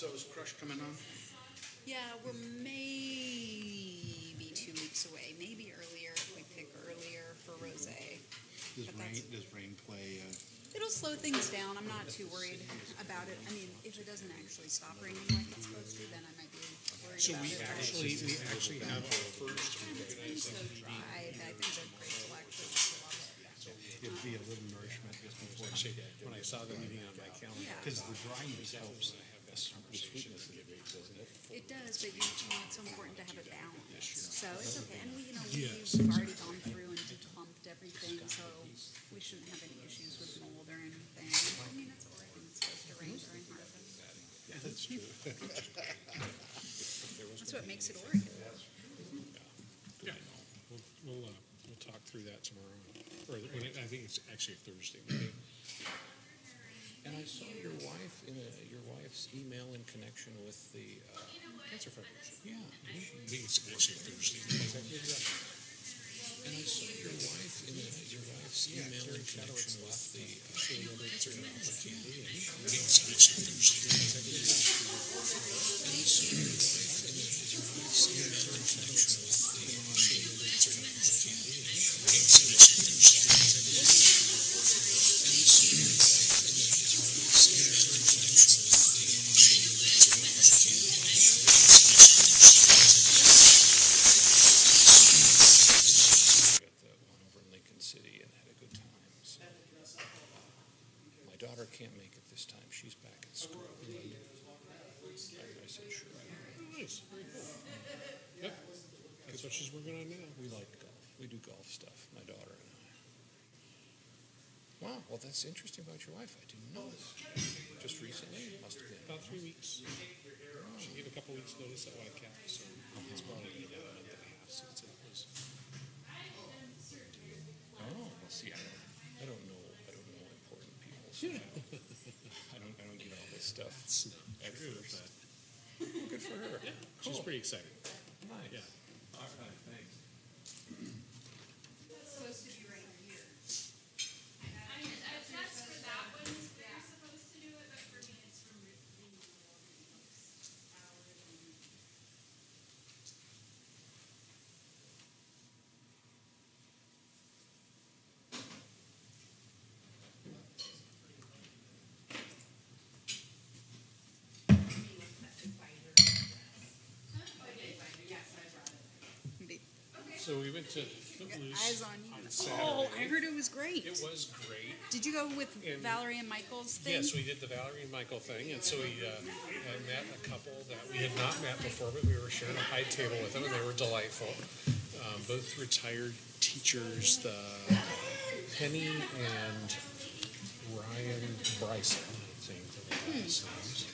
So is Crush coming on? Yeah, we're maybe 2 weeks away, maybe earlier if we pick earlier for rosé. Does rain play? It'll slow things down. I'm not too worried about it. I mean, if it doesn't actually stop raining like it's supposed to, then I might be worried So about we it. actually have our first. It's been so dry. I think the grapes will actually love it. It'd be a little nourishment just before. When I saw the meeting on my calendar, Because the dryness helps the sweetness of the grapes, doesn't it? It does, but it's so important to have it balanced. So it's okay. And we've already gone through and depumped everything, so we shouldn't have any issues with mold or anything. I mean, it's Oregon. It's supposed to rain during harvest. Yeah, that's true. That's what makes it Oregon. Yeah, we'll talk through that tomorrow, or I think it's actually Thursday. And I saw your wife's email in connection with the Cancer Foundation. Yeah. I think it's actually Thursday. And I saw your wife's email in connection with the Cancer Foundation. I think it's actually Thursday. Can't make it this time. She's back at school. I said, sure. Nice. Very cool. Yep. That's what she's working on now. We like golf. We do golf stuff, my daughter and I. Wow, well, that's interesting about your wife. I didn't know this. Just recently? Must have been. About 3 weeks. She gave a couple weeks notice at Whitecap, so it's probably been a month and a half since it was. Oh, well, see, I don't know important people, so I don't get all this stuff at first. Good for her. Yeah, cool. She's pretty excited. Nice. Yeah. All right, thanks. It's supposed to be right here. That's for that one, they're supposed to do it, but for me, it's from the So we went to Footloose Eyes on you. Saturday. Oh, I heard it was great. It was great. Did you go with And- Valerie and Michael's thing? Yes, we did the Valerie and Michael thing, and so we met a couple that we had not met before, but we were sharing a high table with them, and they were delightful. Both retired teachers, Penny and Ryan Bryson, I think, are the last names.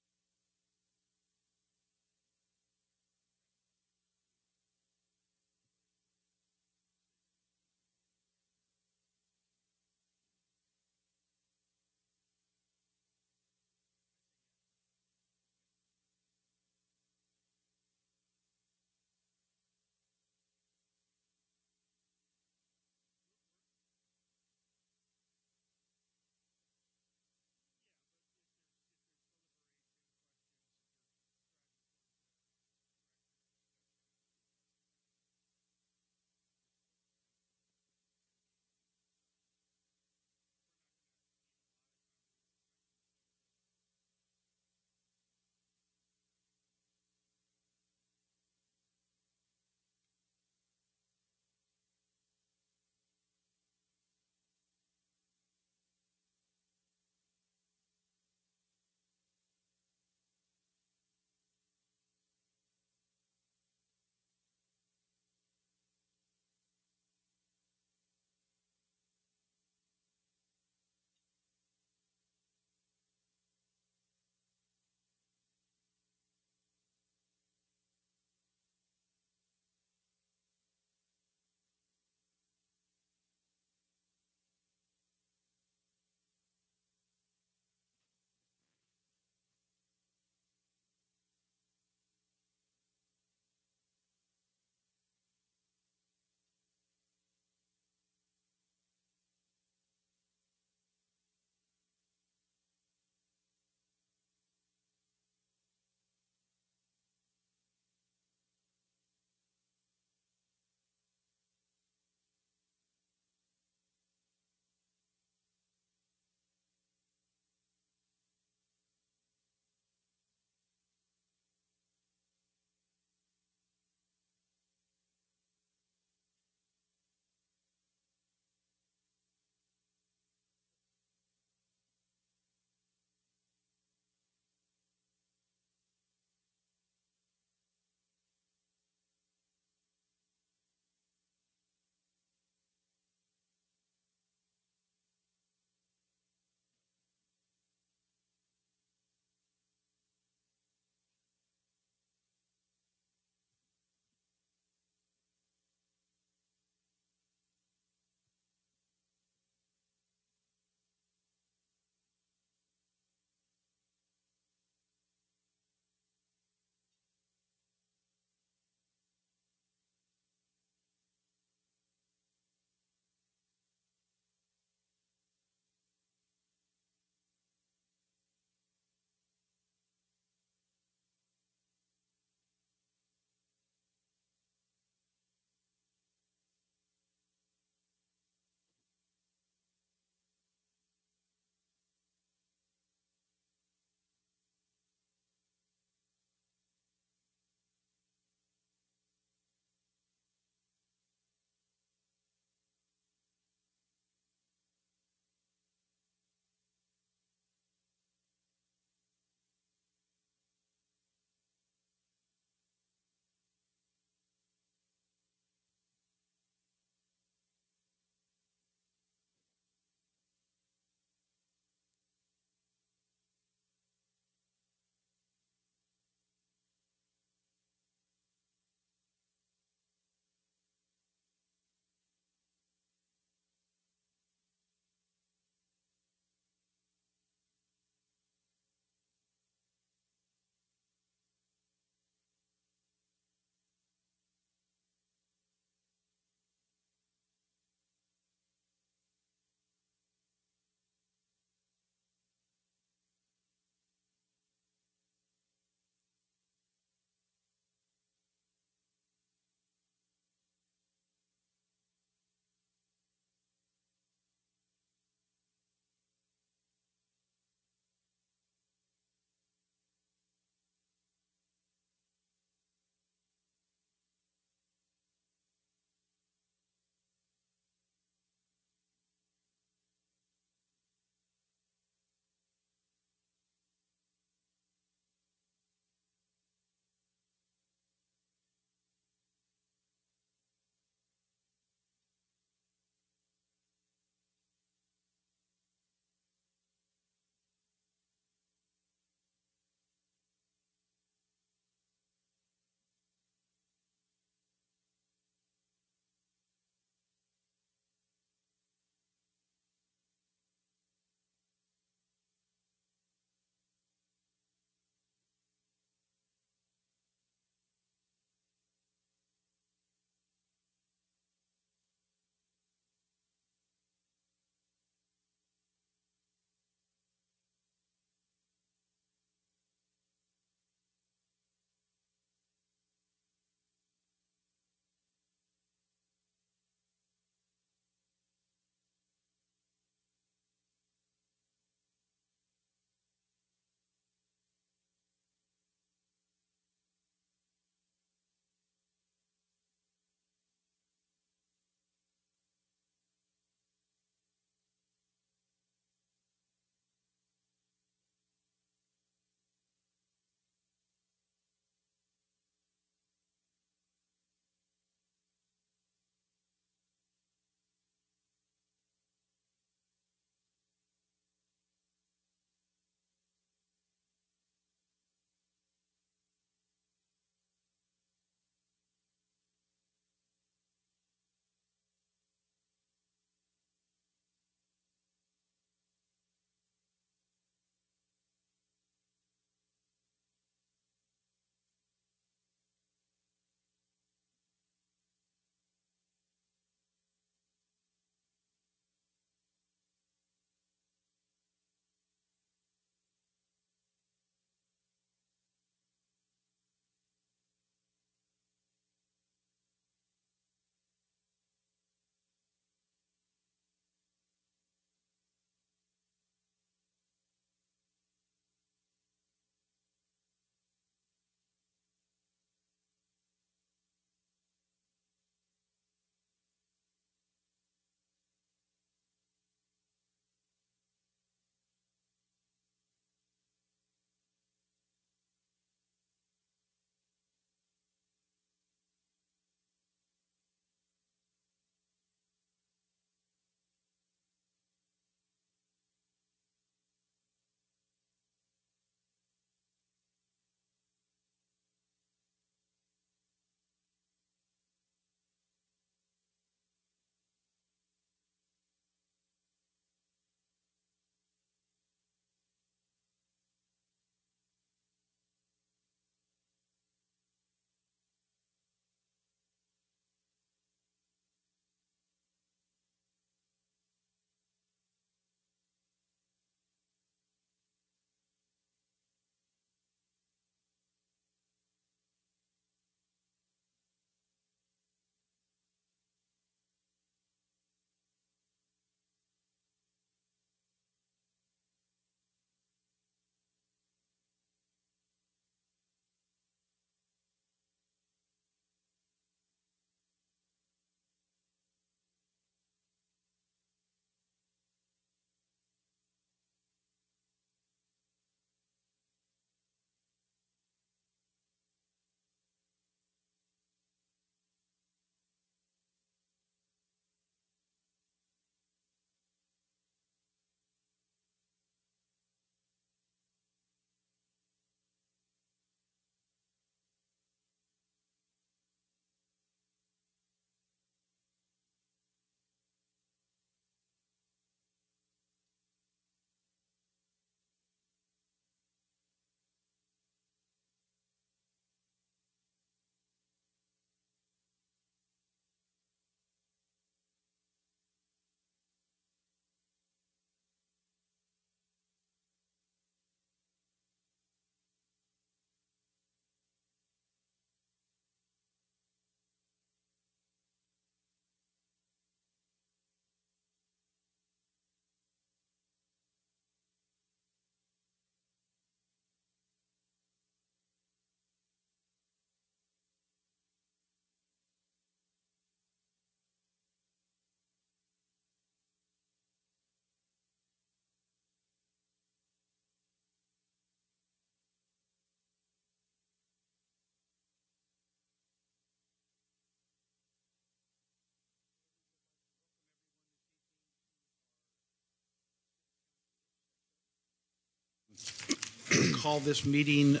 call this meeting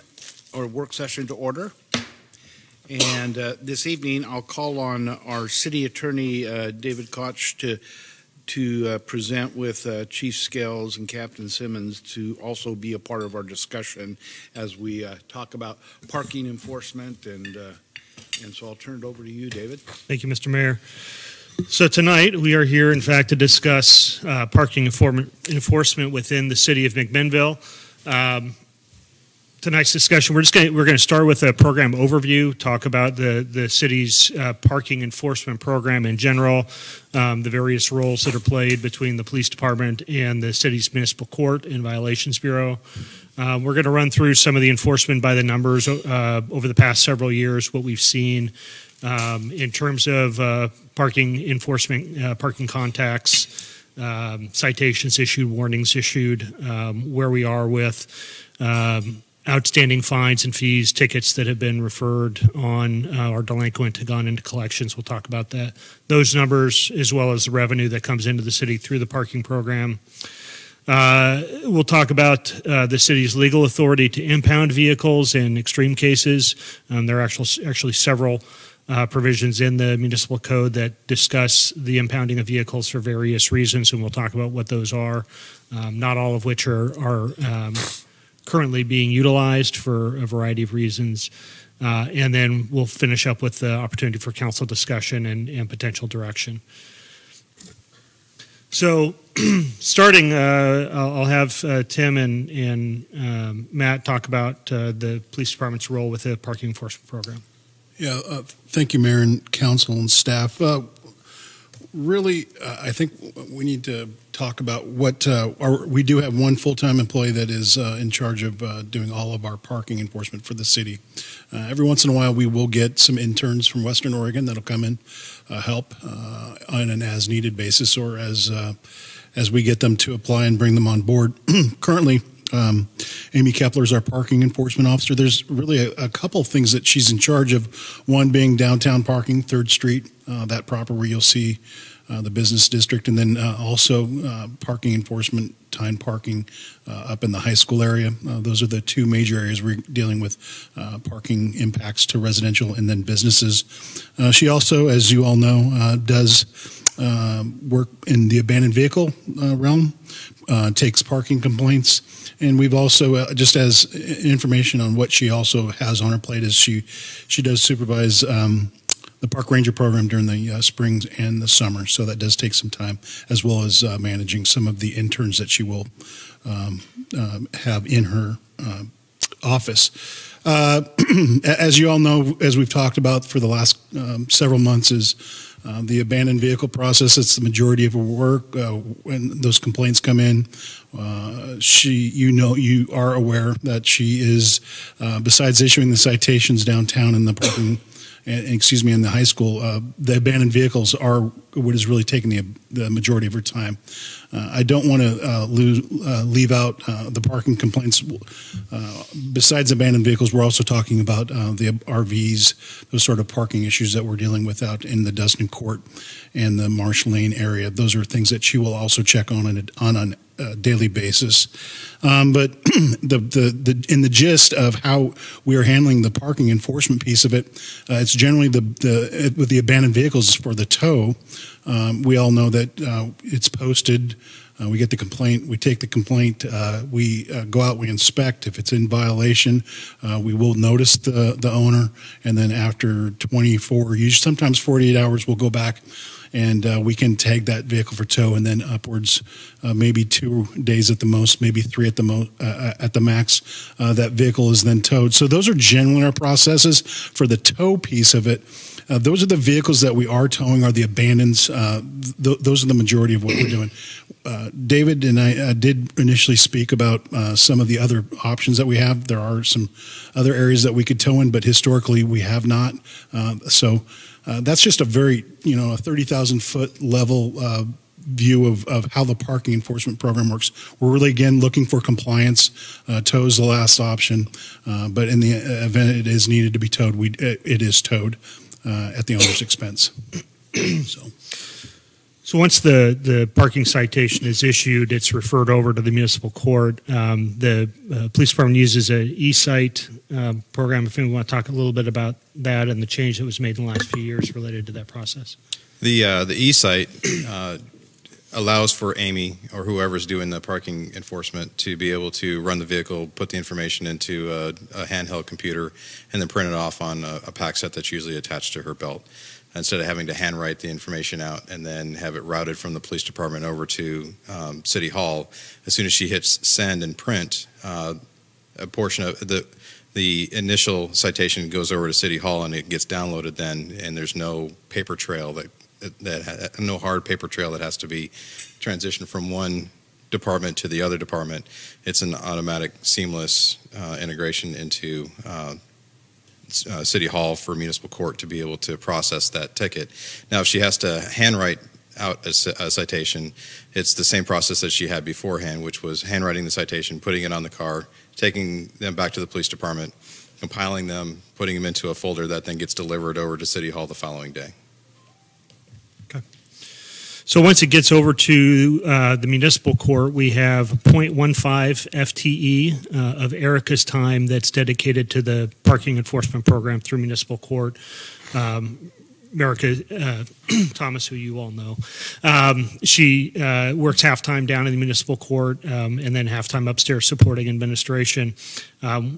or work session to order. And this evening, I'll call on our city attorney, David Koch, to present with Chief Scales and Captain Simmons to also be a part of our discussion as we talk about parking enforcement. And so I'll turn it over to you, David. Thank you, Mr. Mayor. So tonight we are here, in fact, to discuss parking enforcement within the city of McMinnville. Tonight's discussion, we're going to start with a program overview, talk about the city's parking enforcement program in general, the various roles that are played between the police department and the city's municipal court and violations bureau. We're going to run through some of the enforcement by the numbers over the past several years, what we've seen in terms of parking enforcement, parking contacts, citations issued, warnings issued, where we are with outstanding fines and fees, tickets that have been referred on or delinquent have gone into collections. We'll talk about that, those numbers, as well as the revenue that comes into the city through the parking program. We'll talk about the city's legal authority to impound vehicles in extreme cases. There are actually several provisions in the municipal code that discuss the impounding of vehicles for various reasons, and we'll talk about what those are, not all of which are currently being utilized for a variety of reasons. And then we'll finish up with the opportunity for council discussion and potential direction. So starting, I'll have Tim and Matt talk about the police department's role with the parking enforcement program. Yeah, thank you, Mayor and council and staff. Really, I think we need to talk about what we do have one full-time employee that is in charge of doing all of our parking enforcement for the city. Every once in a while, we will get some interns from Western Oregon that'll come in, help on an as-needed basis, or as we get them to apply and bring them on board. Currently, Amy Kepler is our parking enforcement officer. There's really a couple of things that she's in charge of, one being downtown parking, 3rd Street, that proper where you'll see the business district, and then also parking enforcement, time parking up in the high school area. Those are the two major areas we're dealing with parking impacts to residential and then businesses. She also, as you all know, does work in the abandoned vehicle realm, takes parking complaints. And we've also, just as information on what she also has on her plate, is she does supervise the park ranger program during the springs and the summer. So that does take some time, as well as managing some of the interns that she will have in her office. As you all know, as we've talked about for the last several months, is the abandoned vehicle process. It's the majority of her work. When those complaints come in, you are aware that she is, besides issuing the citations downtown in the parking, in the high school, the abandoned vehicles are what is really taking the majority of her time. I don't want to leave out the parking complaints. Besides abandoned vehicles, we're also talking about the RVs, those sort of parking issues that we're dealing with out in the Dustin Court and the Marsh Lane area. Those are things that she will also check on a daily basis. But in the gist of how we are handling the parking enforcement piece of it, it's generally with the abandoned vehicles for the tow. We all know that it's posted. We get the complaint. We take the complaint. We go out. We inspect. If it's in violation, we will notice the owner, and then after 24, usually sometimes 48 hours, we'll go back and we can tag that vehicle for tow, and then upwards, maybe 2 days at the most, maybe 3 at the max, that vehicle is then towed. So those are generally our processes. For the tow piece of it, those are the vehicles that we are towing, are the abandons. Those are the majority of what we're doing. David and I did initially speak about some of the other options that we have. There are some other areas that we could tow in, but historically we have not. That's just a very, a 30,000 foot level view of how the parking enforcement program works. We're really, again, looking for compliance. Tow is the last option, but in the event it is needed to be towed, it is towed at the owner's expense. So. So once the parking citation is issued, it's referred over to the municipal court. The police department uses a e-cite program. If you want to talk a little bit about that and the change that was made in the last few years related to that process. The e-cite allows for Amy or whoever's doing the parking enforcement to be able to run the vehicle, put the information into a handheld computer, and then print it off on a pack set that's usually attached to her belt, instead of having to handwrite the information out and then have it routed from the police department over to City Hall. As soon as she hits send and print, a portion of the initial citation goes over to City Hall and it gets downloaded then, and there's no paper trail no hard paper trail that has to be transitioned from one department to the other department. It's an automatic, seamless integration into City Hall for municipal court to be able to process that ticket. Now, if she has to handwrite out a citation, it's the same process that she had beforehand, which was handwriting the citation, putting it on the car, taking them back to the police department, compiling them, putting them into a folder that then gets delivered over to City Hall the following day. So once it gets over to the municipal court, we have 0.15 FTE of Erica's time that's dedicated to the parking enforcement program through municipal court. Erica Thomas, who you all know, she works half-time down in the municipal court and then half-time upstairs supporting administration.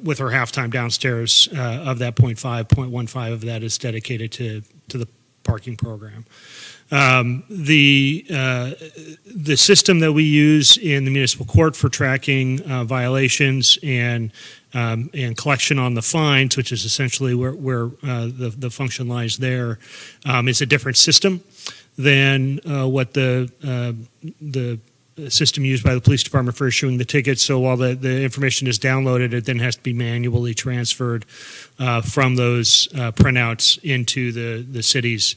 With her half-time downstairs of that 0.15 of that is dedicated to the parking program. The system that we use in the municipal court for tracking violations and collection on the fines, which is essentially where the function lies there, is a different system than what the system used by the police department for issuing the tickets. So while the information is downloaded, it then has to be manually transferred from those printouts into the city's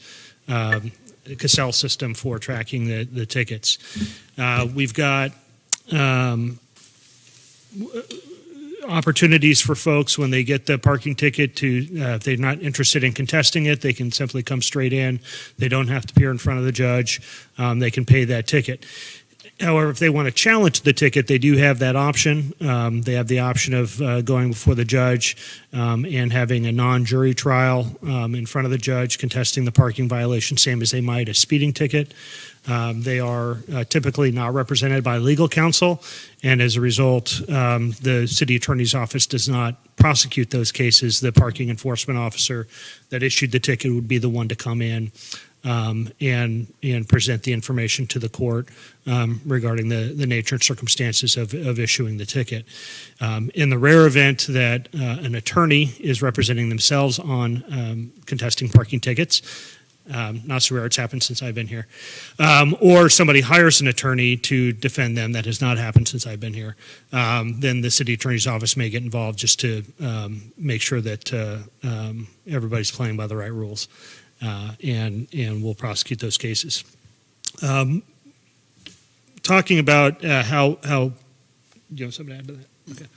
Cassell system for tracking the tickets. We've got opportunities for folks when they get the parking ticket to, if they're not interested in contesting it, they can simply come straight in. They don't have to appear in front of the judge. They can pay that ticket. However, if they want to challenge the ticket, they do have that option. They have the option of going before the judge and having a non-jury trial in front of the judge, contesting the parking violation, same as they might a speeding ticket. They are typically not represented by legal counsel, and as a result, the city attorney's office does not prosecute those cases. The parking enforcement officer that issued the ticket would be the one to come in and present the information to the court regarding the nature and circumstances of issuing the ticket. In the rare event that an attorney is representing themselves on contesting parking tickets, not so rare, it's happened since I've been here, or somebody hires an attorney to defend them, that has not happened since I've been here, then the city attorney's office may get involved just to make sure that everybody's playing by the right rules. And we'll prosecute those cases. Talking about how do you have something to add to that? Okay.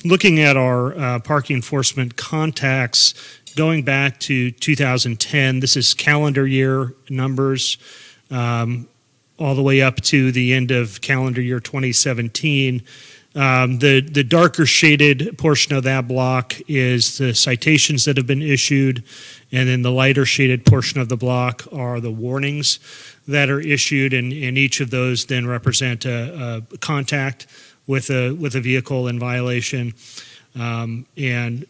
Looking at our parking enforcement contacts going back to 2010, this is calendar year numbers, all the way up to the end of calendar year 2017. The darker shaded portion of that block is the citations that have been issued, and then the lighter shaded portion of the block are the warnings that are issued, and each of those then represent a contact with a vehicle in violation. And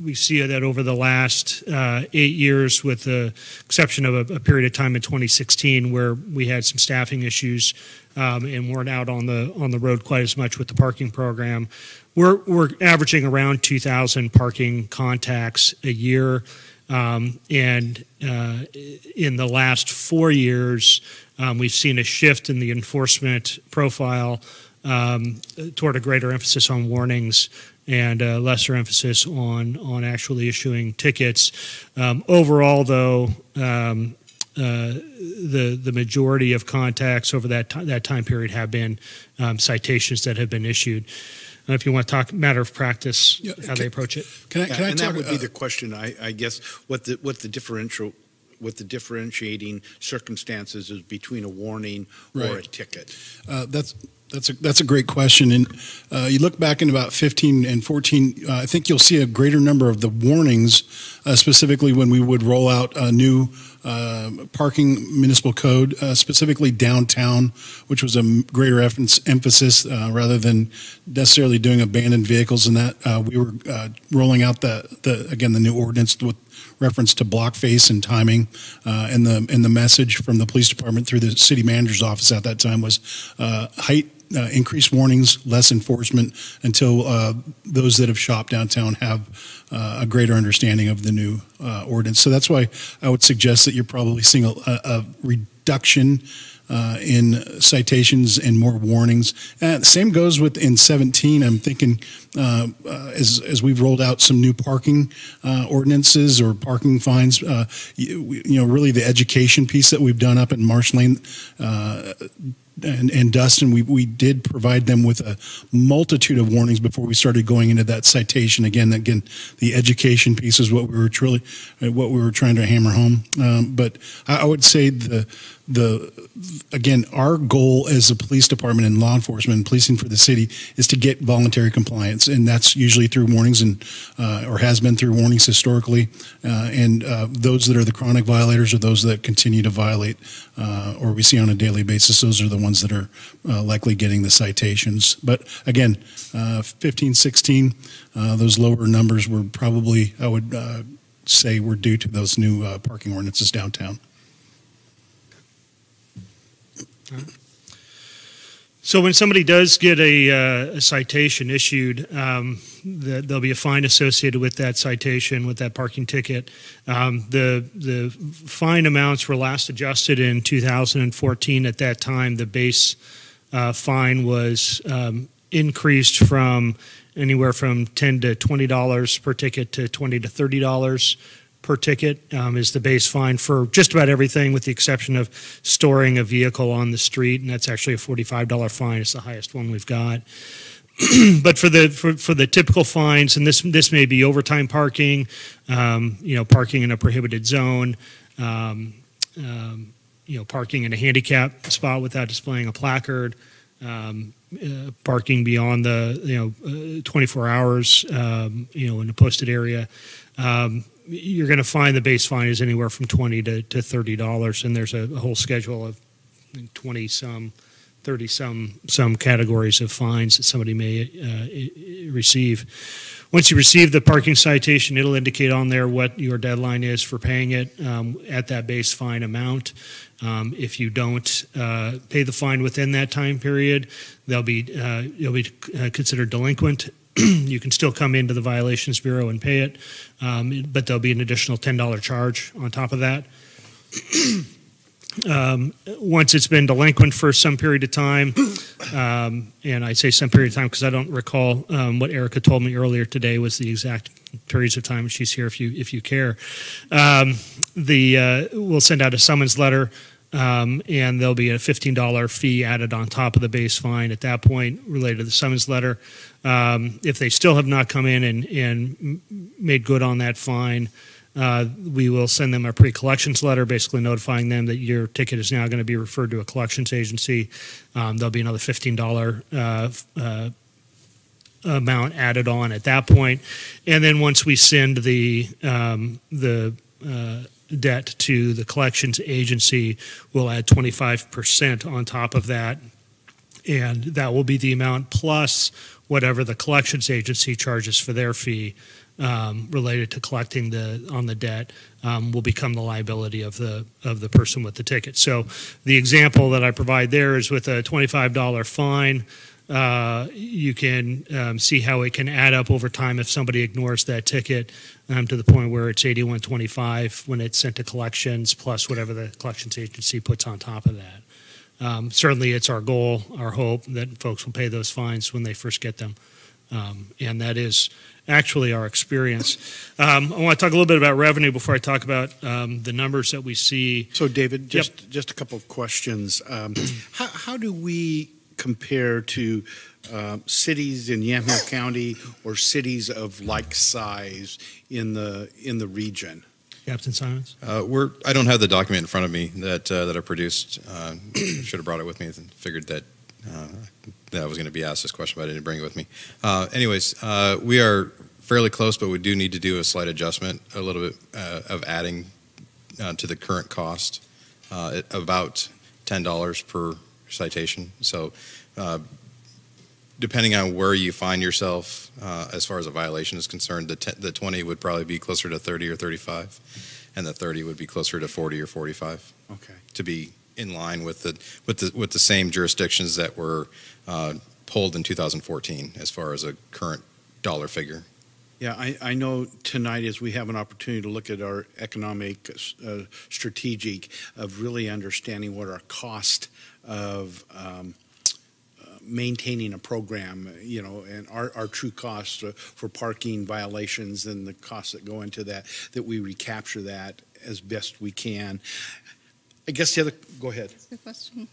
we see that over the last 8 years, with the exception of a period of time in 2016 where we had some staffing issues and weren't out on the road quite as much with the parking program. We're averaging around 2,000 parking contacts a year, and in the last 4 years, we've seen a shift in the enforcement profile toward a greater emphasis on warnings and a lesser emphasis on actually issuing tickets. Overall, though, the majority of contacts over that time period have been citations that have been issued. If you want to talk matter of practice, how they approach it. Can I talk? That would be the question, I guess. What the differential what the differentiating circumstances is between a warning or a Right. ticket? That's a great question. And you look back in about 15 and 14, I think you'll see a greater number of the warnings, specifically when we would roll out a new parking municipal code, specifically downtown, which was a greater emphasis rather than necessarily doing abandoned vehicles. And that we were rolling out the new ordinance with reference to block face and timing, and the message from the police department through the city manager's office at that time was height. Increased warnings, less enforcement until those that have shopped downtown have a greater understanding of the new ordinance. So that's why I would suggest that you're probably seeing a reduction in citations and more warnings. Same goes with in 17. I'm thinking as we've rolled out some new parking ordinances or parking fines, really the education piece that we've done up in Marsh Lane. And Dustin, we did provide them with a multitude of warnings before we started going into that citation. Again, the education piece is what we were trying to hammer home. But I would say again, our goal as a police department and law enforcement and policing for the city is to get voluntary compliance, and that's usually through warnings or has been through warnings historically. And those that are the chronic violators are those that continue to violate, or we see on a daily basis. Those are the ones that are likely getting the citations. But again, 15, 16, those lower numbers were probably, I would say, were due to those new parking ordinances downtown. So when somebody does get a citation issued, there'll be a fine associated with that citation, with that parking ticket. The fine amounts were last adjusted in 2014. At that time, the base fine was increased from anywhere from $10 to $20 per ticket to $20 to $30 per ticket is the base fine for just about everything, with the exception of storing a vehicle on the street, and that's actually a $45 fine. It's the highest one we've got. But for the typical fines, and this may be overtime parking, parking in a prohibited zone, parking in a handicap spot without displaying a placard, parking beyond the 24 hours, in a posted area. You're going to find the base fine is anywhere from $20 to $30, and there's a whole schedule of 20-some, 30-some categories of fines that somebody may receive. Once you receive the parking citation, it'll indicate on there what your deadline is for paying it at that base fine amount. If you don't pay the fine within that time period, you'll be considered delinquent. You can still come into the Violations Bureau and pay it, but there'll be an additional $10 charge on top of that. Once it's been delinquent for some period of time, and I say some period of time because I don't recall what Erica told me earlier today was the exact periods of time. She's here if you care. We'll send out a summons letter. And there'll be a $15 fee added on top of the base fine at that point related to the summons letter. If they still have not come in and made good on that fine, we will send them a pre-collections letter basically notifying them that your ticket is now going to be referred to a collections agency. There'll be another $15 amount added on at that point. And then once we send the debt to the collections agency, we'll add 25% on top of that, and that will be the amount plus whatever the collections agency charges for their fee related to collecting on the debt will become the liability of the person with the ticket. So the example that I provide there is with a $25 fine. You can see how it can add up over time if somebody ignores that ticket to the point where it's $81.25 when it's sent to collections, plus whatever the collections agency puts on top of that. Certainly, it's our goal, our hope, that folks will pay those fines when they first get them, and that is actually our experience. I want to talk a little bit about revenue before I talk about the numbers that we see. So, David, just a couple of questions. How do we compare to cities in Yamhill County or cities of like size in the region? Captain Simons? I don't have the document in front of me that I produced. Should have brought it with me. And figured that I was going to be asked this question, but I didn't bring it with me. Anyways, we are fairly close, but we do need to do a slight adjustment, a little bit of adding to the current cost, at about $10 per citation. So depending on where you find yourself as far as a violation is concerned, the 20 would probably be closer to 30 or 35, and the 30 would be closer to 40 or 45. Okay. To be in line with the same jurisdictions that were pulled in 2014 as far as a current dollar figure. Yeah, I know tonight as we have an opportunity to look at our economic strategic of really understanding what our cost of maintaining a program, and our true costs for parking violations and the costs that go into that we recapture that as best we can. I guess go ahead. That's a good question.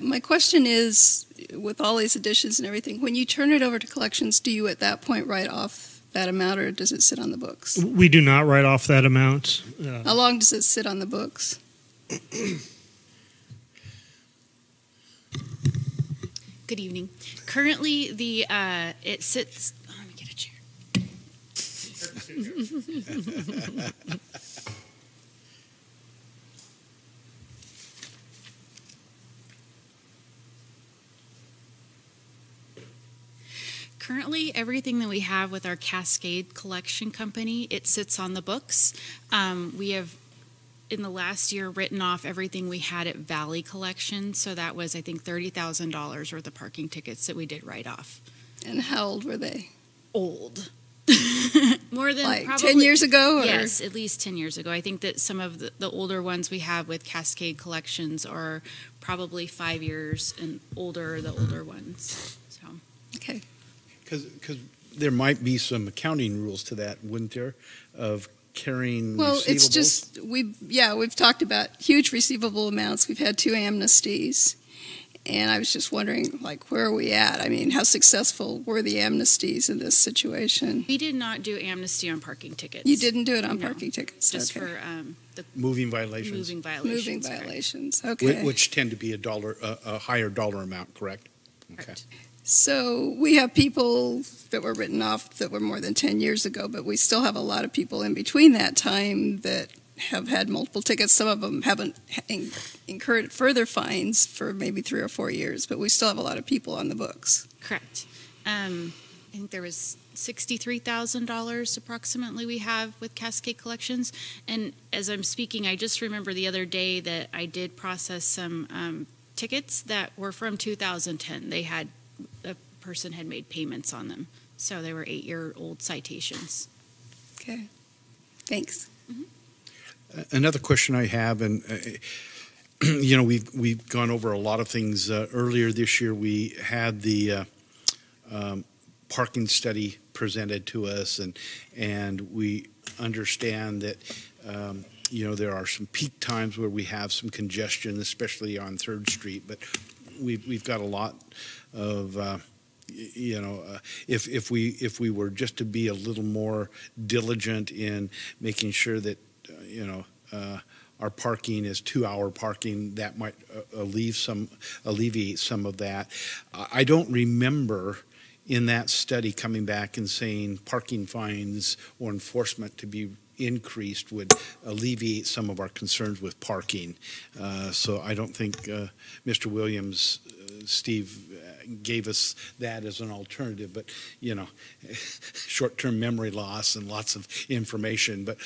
My question is, with all these additions and everything, when you turn it over to collections, do you at that point write off that amount, or does it sit on the books? We do not write off that amount. How long does it sit on the books? Good evening. Currently, it sits. Oh, let me get a chair. Currently, everything that we have with our Cascade Collection Company, it sits on the books. We have, in the last year, written off everything we had at Valley Collection. So that was, I think, $30,000 worth of parking tickets that we did write off. And how old were they? Old. More than like probably 10 years ago? Or? Yes, at least 10 years ago. I think that some of the older ones we have with Cascade Collections are probably 5 years and older, the older ones. So. Okay. Because there might be some accounting rules to that, wouldn't there, of carrying well, receivables? It's just, we've talked about huge receivable amounts. We've had 2 amnesties. And I was just wondering, where are we at? I mean, how successful were the amnesties in this situation? We did not do amnesty on parking tickets. You didn't do it on parking tickets? Just okay. for the moving violations. Moving violations. Moving violations, correct. okay. Which tend to be a higher dollar amount, correct? Correct. Okay. So we have people that were written off that were more than 10 years ago, but we still have a lot of people in between that time that have had multiple tickets. Some of them haven't incurred further fines for maybe 3 or 4 years, but we still have a lot of people on the books. Correct. I think there was $63,000 approximately we have with Cascade Collections. And as I'm speaking, I just remember the other day that I did process some tickets that were from 2010. A person had made payments on them. So they were 8-year-old citations. Okay. Thanks. Mm-hmm. Another question I have, and we've gone over a lot of things. Earlier this year, we had the parking study presented to us, and we understand that there are some peak times where we have some congestion, especially on 3rd Street. But we've got a lot of if we were just to be a little more diligent in making sure that our parking is 2-hour parking, that might alleviate some of that. I don't remember in that study coming back and saying parking fines or enforcement to be increased would alleviate some of our concerns with parking. So I don't think Mr. Williams, Steve, gave us that as an alternative, but short-term memory loss and lots of information. But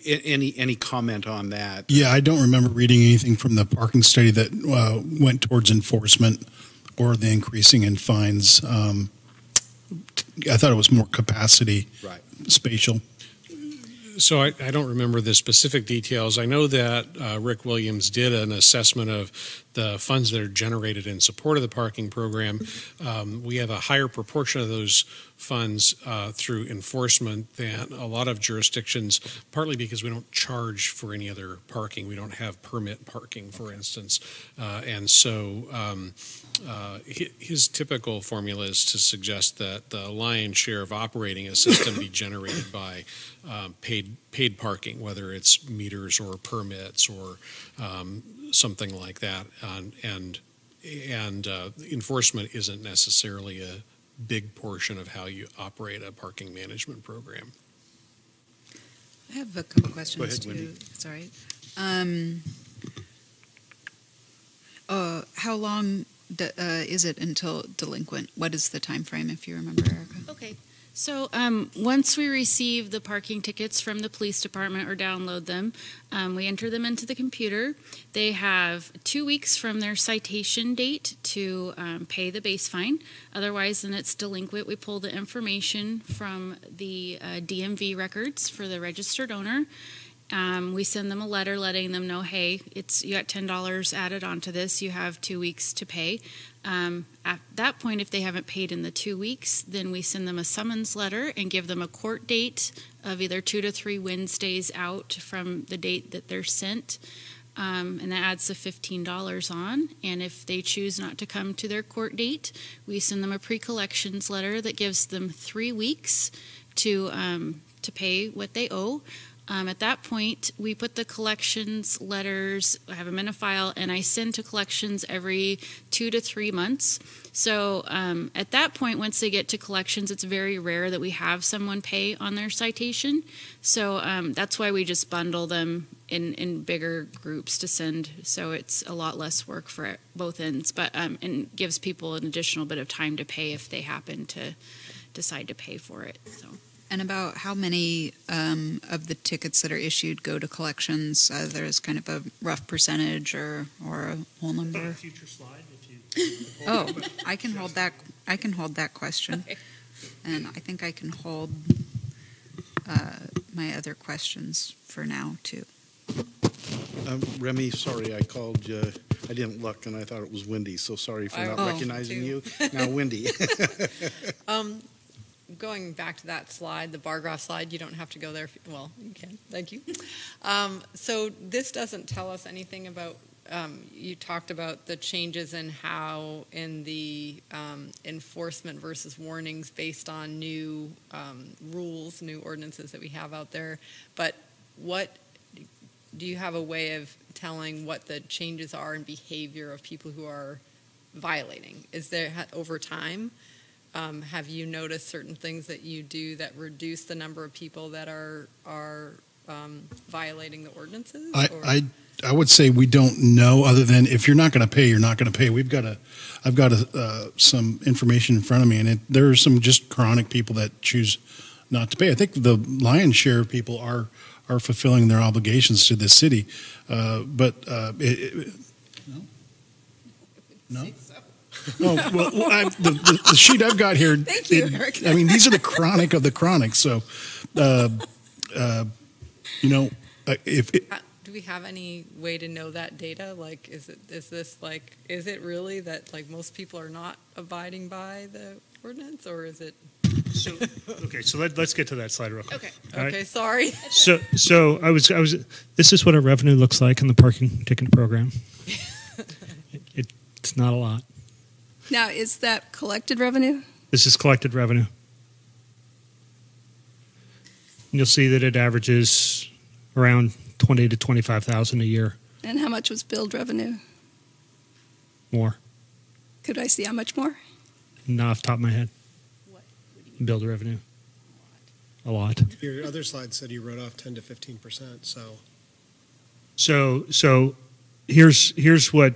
any comment on that? Yeah, I don't remember reading anything from the parking study that went towards enforcement or the increasing in fines. I thought it was more capacity, right, spatial. So I don't remember the specific details. I know that Rick Williams did an assessment of the funds that are generated in support of the parking program. We have a higher proportion of those funds through enforcement than a lot of jurisdictions, partly because we don't charge for any other parking. We don't have permit parking, for instance. And so his typical formula is to suggest that the lion's share of operating a system be generated by paid parking, whether it's meters or permits or something like that. And enforcement isn't necessarily a big portion of how you operate a parking management program. I have a couple questions Go ahead, too. Wendy. Sorry. How long is it until delinquent? What is the time frame, if you remember, Erica? Okay. So once we receive the parking tickets from the police department or download them, we enter them into the computer. They have 2 weeks from their citation date to pay the base fine. Otherwise, then it's delinquent. We pull the information from the DMV records for the registered owner. We send them a letter letting them know, hey, you got $10 added onto this. You have 2 weeks to pay. At that point, if they haven't paid in the 2 weeks, then we send them a summons letter and give them a court date of either 2 to 3 Wednesdays out from the date that they're sent. And that adds the $15 on. And if they choose not to come to their court date, we send them a pre-collections letter that gives them 3 weeks to pay what they owe. At that point, we put the collections letters, I have them in a file, and I send to collections every 2 to 3 months. So at that point, once they get to collections, it's very rare that we have someone pay on their citation. So that's why we just bundle them in bigger groups to send, so it's a lot less work for both ends, but and gives people an additional bit of time to pay if they happen to decide to pay for it. So. And about how many of the tickets that are issued go to collections? There's kind of a rough percentage or a whole number. A future slide, if you. Oh, I can hold that. I can hold that question, Okay. and I think I can hold my other questions for now too. Remy, sorry, I called you. I didn't look, and I thought it was Wendy, so sorry for not recognizing you. Now, Wendy. Going back to that slide, the bar graph slide, you don't have to go there. Well, you can. Thank you. So this doesn't tell us anything about, you talked about the changes in how in the enforcement versus warnings based on new rules, new ordinances that we have out there. But what, do you have a way of telling what the changes are in behavior of people who are violating? Is there, over time, have you noticed certain things that you do that reduce the number of people that are violating the ordinances? I would say we don't know, other than if you're not going to pay, you're not going to pay. I've got some information in front of me, and there are some just chronic people that choose not to pay. I think the lion's share of people are fulfilling their obligations to this city, but no. Oh, well, the sheet I've got here, Thank you, Eric. I mean, these are the chronic of the chronic. So, if do we have any way to know that data? Like, is it really that like most people are not abiding by the ordinance, or is it? So let's get to that slide real quick. Okay. All Okay. right? Sorry. So I was. This is what our revenue looks like in the parking ticket program. It's not a lot. Now, is that collected revenue? This is collected revenue. And you'll see that it averages around 20 to 25,000 a year. And how much was billed revenue? More. Could I see how much more? Not off the top of my head. Billed revenue. A lot. Your other slide said you wrote off 10 to 15%. So here's what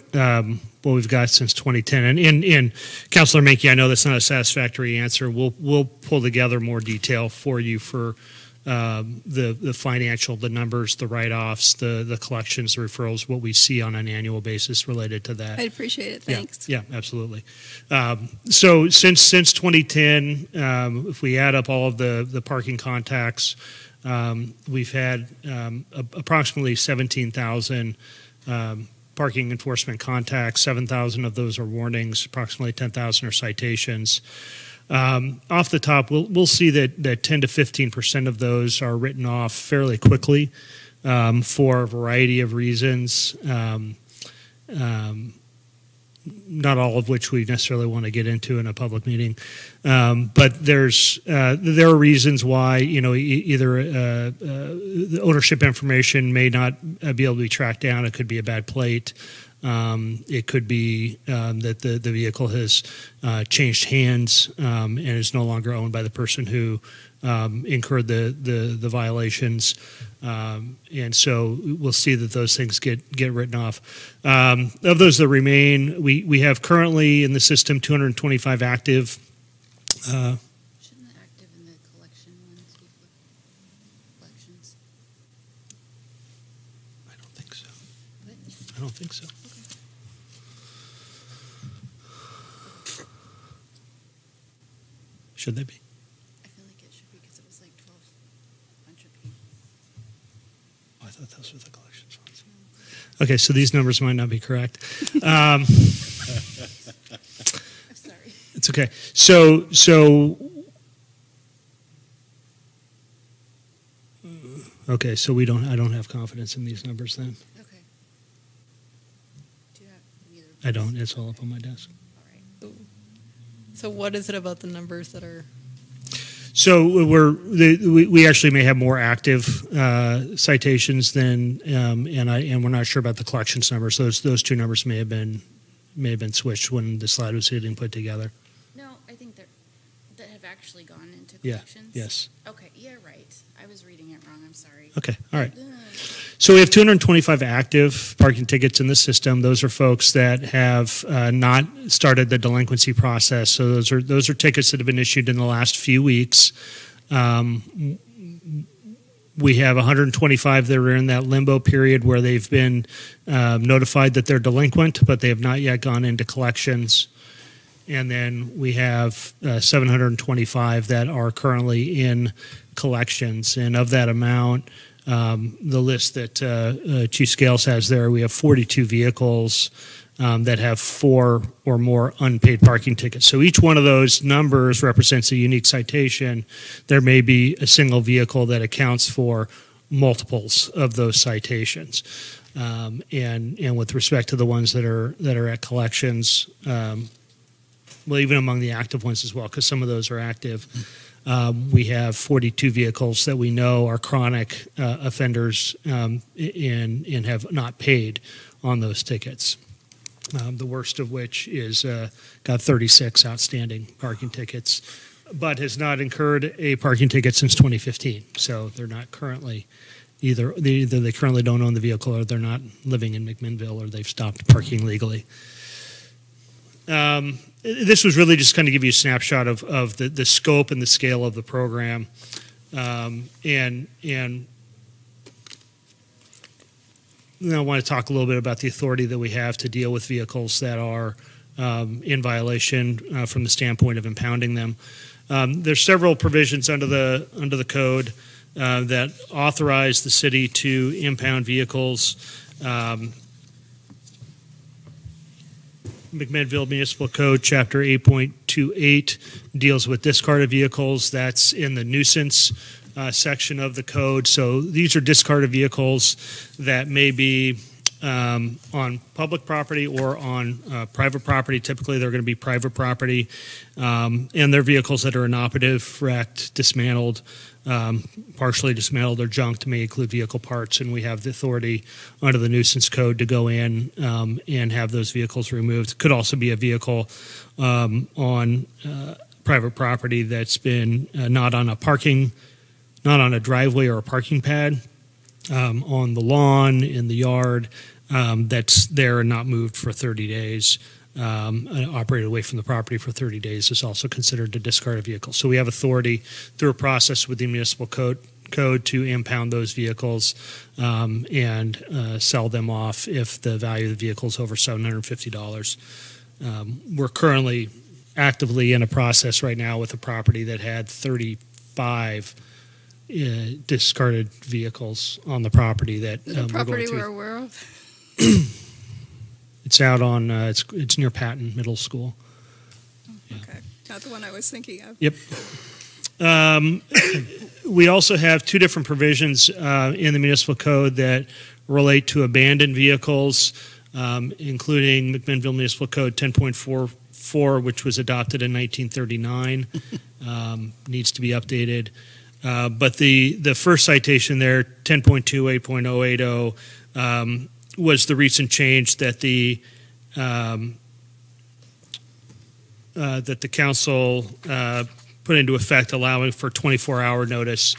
we've got since 2010. And Councilor Mankey, I know that's not a satisfactory answer. We'll pull together more detail for you for the financial, the numbers, the write-offs, the collections, the referrals, what we see on an annual basis related to that. I'd appreciate it. Thanks. Yeah, absolutely. So since 2010, if we add up all of the parking contacts, we've had approximately 17,000 parking enforcement contacts. 7,000 of those are warnings. Approximately 10,000 are citations. Off the top, we'll see that 10 to 15% of those are written off fairly quickly for a variety of reasons. Not all of which we necessarily want to get into in a public meeting, but there are reasons why either the ownership information may not be able to be tracked down. It could be a bad plate. It could be that the vehicle has changed hands and is no longer owned by the person who incurred the violations. And so we'll see that those things get written off. Of those that remain, we have currently in the system 225 active. Shouldn't the active and the collection ones be collections? I don't think so. What? I don't think so. Should they be? I feel like it should be because it was like 12 bunch of people. Oh, I thought those were the collections ones. Okay, so these numbers might not be correct. I'm sorry. It's okay. So okay, so I don't have confidence in these numbers then. Okay. Do you have either? I don't. It's all up on my desk. All right. So what is it about the numbers that are? So we actually may have more active citations than and we're not sure about the collections numbers. Those two numbers may have been switched when the slide was getting put together. No, I think that have actually gone into Yeah. collections. Yes. Okay. Yeah. Right. I was reading it wrong. I'm sorry. Okay. All right. So we have 225 active parking tickets in the system. Those are folks that have not started the delinquency process. So those are tickets that have been issued in the last few weeks. We have 125 that are in that limbo period where they've been notified that they're delinquent, but they have not yet gone into collections. And then we have 725 that are currently in collections. And of that amount, the list that Chief Scales has there, we have 42 vehicles that have 4 or more unpaid parking tickets. So each one of those numbers represents a unique citation. There may be a single vehicle that accounts for multiples of those citations. And with respect to the ones that are at collections, well, even among the active ones as well, because some of those are active. We have 42 vehicles that we know are chronic offenders and have not paid on those tickets. The worst of which is got 36 outstanding parking tickets, but has not incurred a parking ticket since 2015. So they're not currently either they currently don't own the vehicle, or they're not living in McMinnville, or they've stopped parking legally. This was really just kind of give you a snapshot of the scope and the scale of the program, and I want to talk a little bit about the authority that we have to deal with vehicles that are in violation from the standpoint of impounding them. There's several provisions under the code that authorize the city to impound vehicles. McMinnville Municipal Code, Chapter 8.28, deals with discarded vehicles. That's in the nuisance section of the code. So these are discarded vehicles that may be on public property or on private property. Typically, they're going to be private property, and they're vehicles that are inoperative, wrecked, dismantled, partially dismantled or junked. May include vehicle parts, and we have the authority under the nuisance code to go in and have those vehicles removed. Could also be a vehicle on private property that's been not on a driveway or a parking pad, on the lawn, in the yard, that's there and not moved for 30 days. Operated away from the property for 30 days is also considered a discarded vehicle. So we have authority through a process with the municipal code to impound those vehicles and sell them off if the value of the vehicle is over $750. We're currently actively in a process right now with a property that had 35 discarded vehicles on the property that the property we're aware of. It's out on it's near Patton Middle School. Okay, not the one I was thinking of. Yep. We also have two different provisions in the municipal code that relate to abandoned vehicles, including McMinnville Municipal Code 10.44, which was adopted in 1939, needs to be updated. But the first citation there, 10.28.080, was the recent change that the council put into effect, allowing for 24-hour notice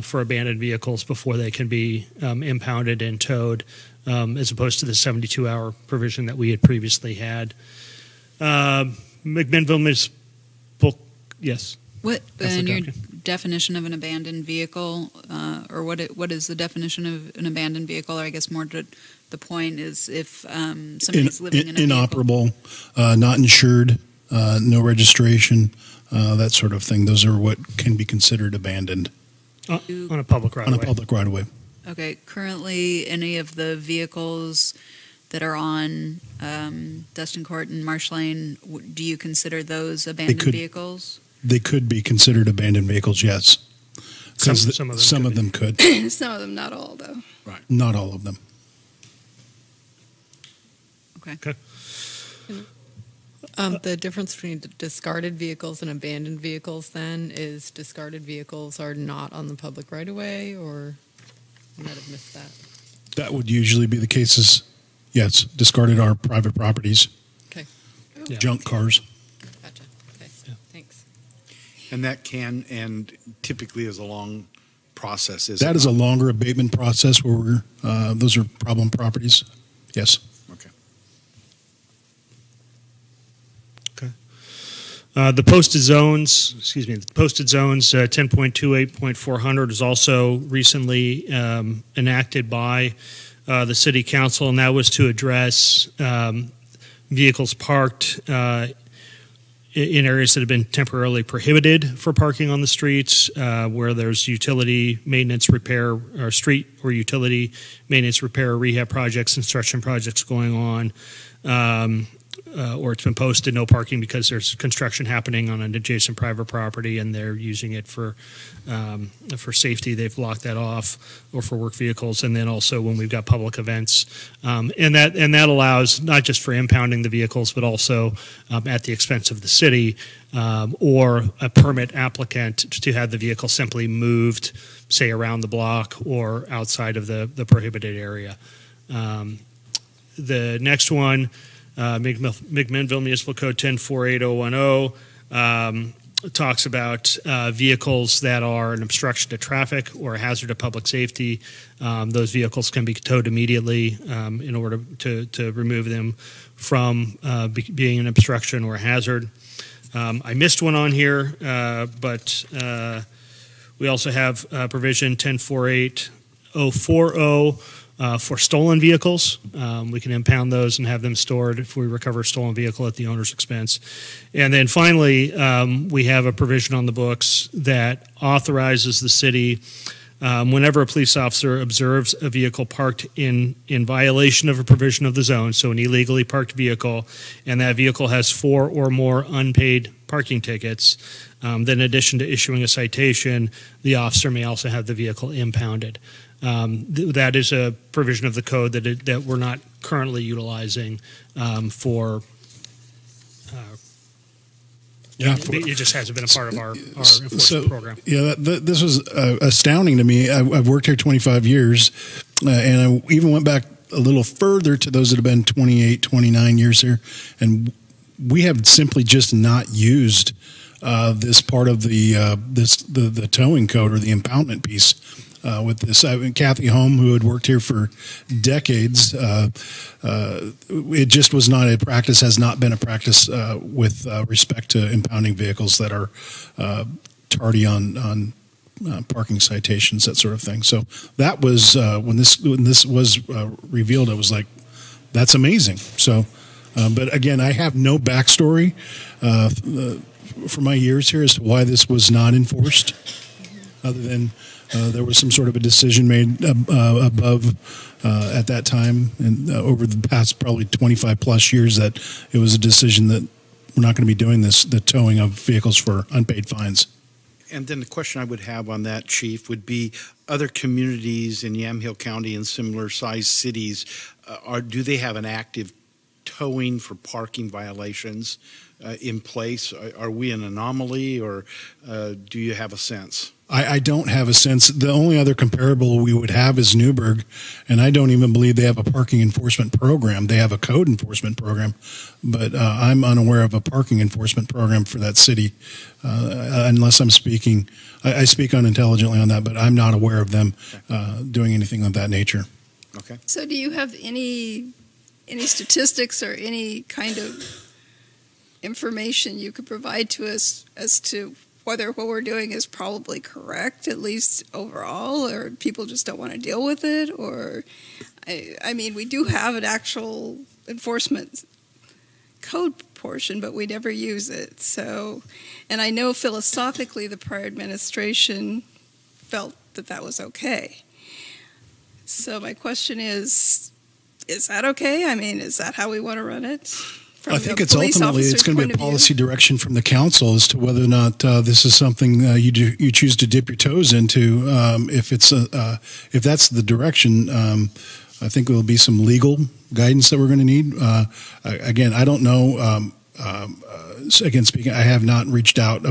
for abandoned vehicles before they can be impounded and towed, as opposed to the 72-hour provision that we had previously had. McMinnville Municipal, yes. What Councilor in your Duncan? definition of an abandoned vehicle, or what is the definition of an abandoned vehicle? Or I guess more to the point is if somebody's living in a vehicle. Inoperable, not insured, no registration, that sort of thing. Those are what can be considered abandoned On a public right on of a way. public right of way. Okay, currently any of the vehicles that are on Dustin Court and Marsh Lane, do you consider those abandoned vehicles? They could be considered abandoned vehicles, yes. Because Some of them could. Some of them, not all, though. Right. Not all of them. Okay. The difference between discarded vehicles and abandoned vehicles then is discarded vehicles are not on the public right of way, or I might have missed that. That would usually be the cases. Yes, discarded are private properties. Okay. Yeah. Junk cars. Gotcha. Okay. Thanks. And that can and typically is a long process. That is a longer abatement process where we're, those are problem properties. Yes. Okay. The posted zones, 10.28.400 is also recently enacted by the City Council, and that was to address vehicles parked in areas that have been temporarily prohibited for parking on the streets, where there's utility maintenance repair or street or utility maintenance repair, rehab projects, construction projects going on. Or it's been posted no parking because there's construction happening on an adjacent private property and they're using it for safety. They've blocked that off, or for work vehicles. And then also when we've got public events, and that allows not just for impounding the vehicles, but also at the expense of the city, or a permit applicant to have the vehicle simply moved, say around the block or outside of the prohibited area. The next one. McMinnville Municipal Code 10.48.010 talks about vehicles that are an obstruction to traffic or a hazard to public safety. Those vehicles can be towed immediately in order to remove them from being an obstruction or a hazard. I missed one on here, but we also have provision 10.48.040 for stolen vehicles. We can impound those and have them stored if we recover a stolen vehicle at the owner's expense. And then finally, we have a provision on the books that authorizes the city, whenever a police officer observes a vehicle parked in violation of a provision of the zone, so an illegally parked vehicle, and that vehicle has 4 or more unpaid parking tickets, then in addition to issuing a citation, the officer may also have the vehicle impounded. That is a provision of the code that we're not currently utilizing for. It just hasn't been a part of our enforcement program. Yeah, this was astounding to me. I've worked here 25 years, and I even went back a little further to those that have been 28, 29 years here, and we have simply just not used this part of the towing code or the impoundment piece. With this, Kathy Holm, who had worked here for decades, it just was not a practice, has not been a practice with respect to impounding vehicles that are tardy on parking citations, that sort of thing. So that was when this was revealed, I was like, that's amazing. So, but again, I have no backstory for my years here as to why this was not enforced. other than there was some sort of a decision made above at that time and over the past probably 25 plus years that it was a decision that we're not going to be doing this, the towing of vehicles for unpaid fines. And then the question I would have on that, Chief, would be other communities in Yamhill County and similar sized cities, do they have an active towing for parking violations in place? Are we an anomaly, or do you have a sense? I don't have a sense. The only other comparable we would have is Newburgh, and I don't even believe they have a parking enforcement program. They have a code enforcement program, but I'm unaware of a parking enforcement program for that city, unless I'm speaking. I speak unintelligently on that, but I'm not aware of them doing anything of that nature. Okay. So do you have any statistics or any kind of information you could provide to us as to whether what we're doing is probably correct, at least overall, or people just don't want to deal with it? Or, I mean, we do have an actual enforcement code portion, but we never use it. So, and I know philosophically the prior administration felt that that was okay. So my question is that okay? I mean, is that how we want to run it? I think it's ultimately it's going to be a policy direction from the council as to whether or not this is something you choose to dip your toes into. If that's the direction, I think there will be some legal guidance that we're going to need. Again, I don't know. Again, speaking, I have not reached out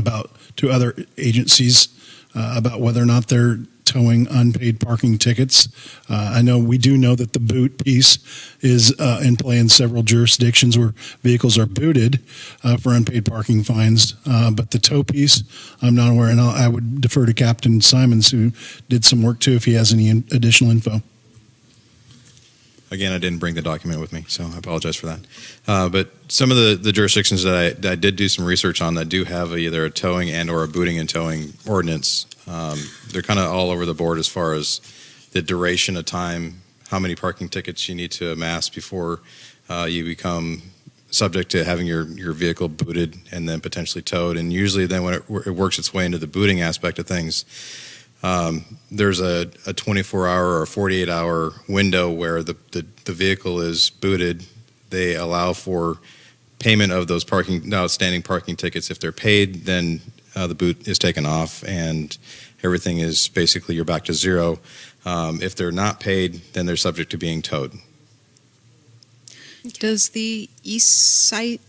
to other agencies about whether or not they're towing unpaid parking tickets. I know we do know that the boot piece is in play in several jurisdictions where vehicles are booted for unpaid parking fines, but the tow piece, I'm not aware, and I would defer to Captain Simons, who did some work too, if he has any additional info. Again, I didn't bring the document with me, so I apologize for that. But some of the jurisdictions that I did do some research on that do have either a towing and or a booting and towing ordinance, they're kind of all over the board as far as the duration of time, how many parking tickets you need to amass before you become subject to having your vehicle booted and then potentially towed. And usually then when it works its way into the booting aspect of things, there's a 24-hour or 48-hour window where the vehicle is booted. They allow for payment of those outstanding parking tickets. If they're paid, then the boot is taken off and everything is basically you're back to zero. If they're not paid, then they're subject to being towed. Does the eSight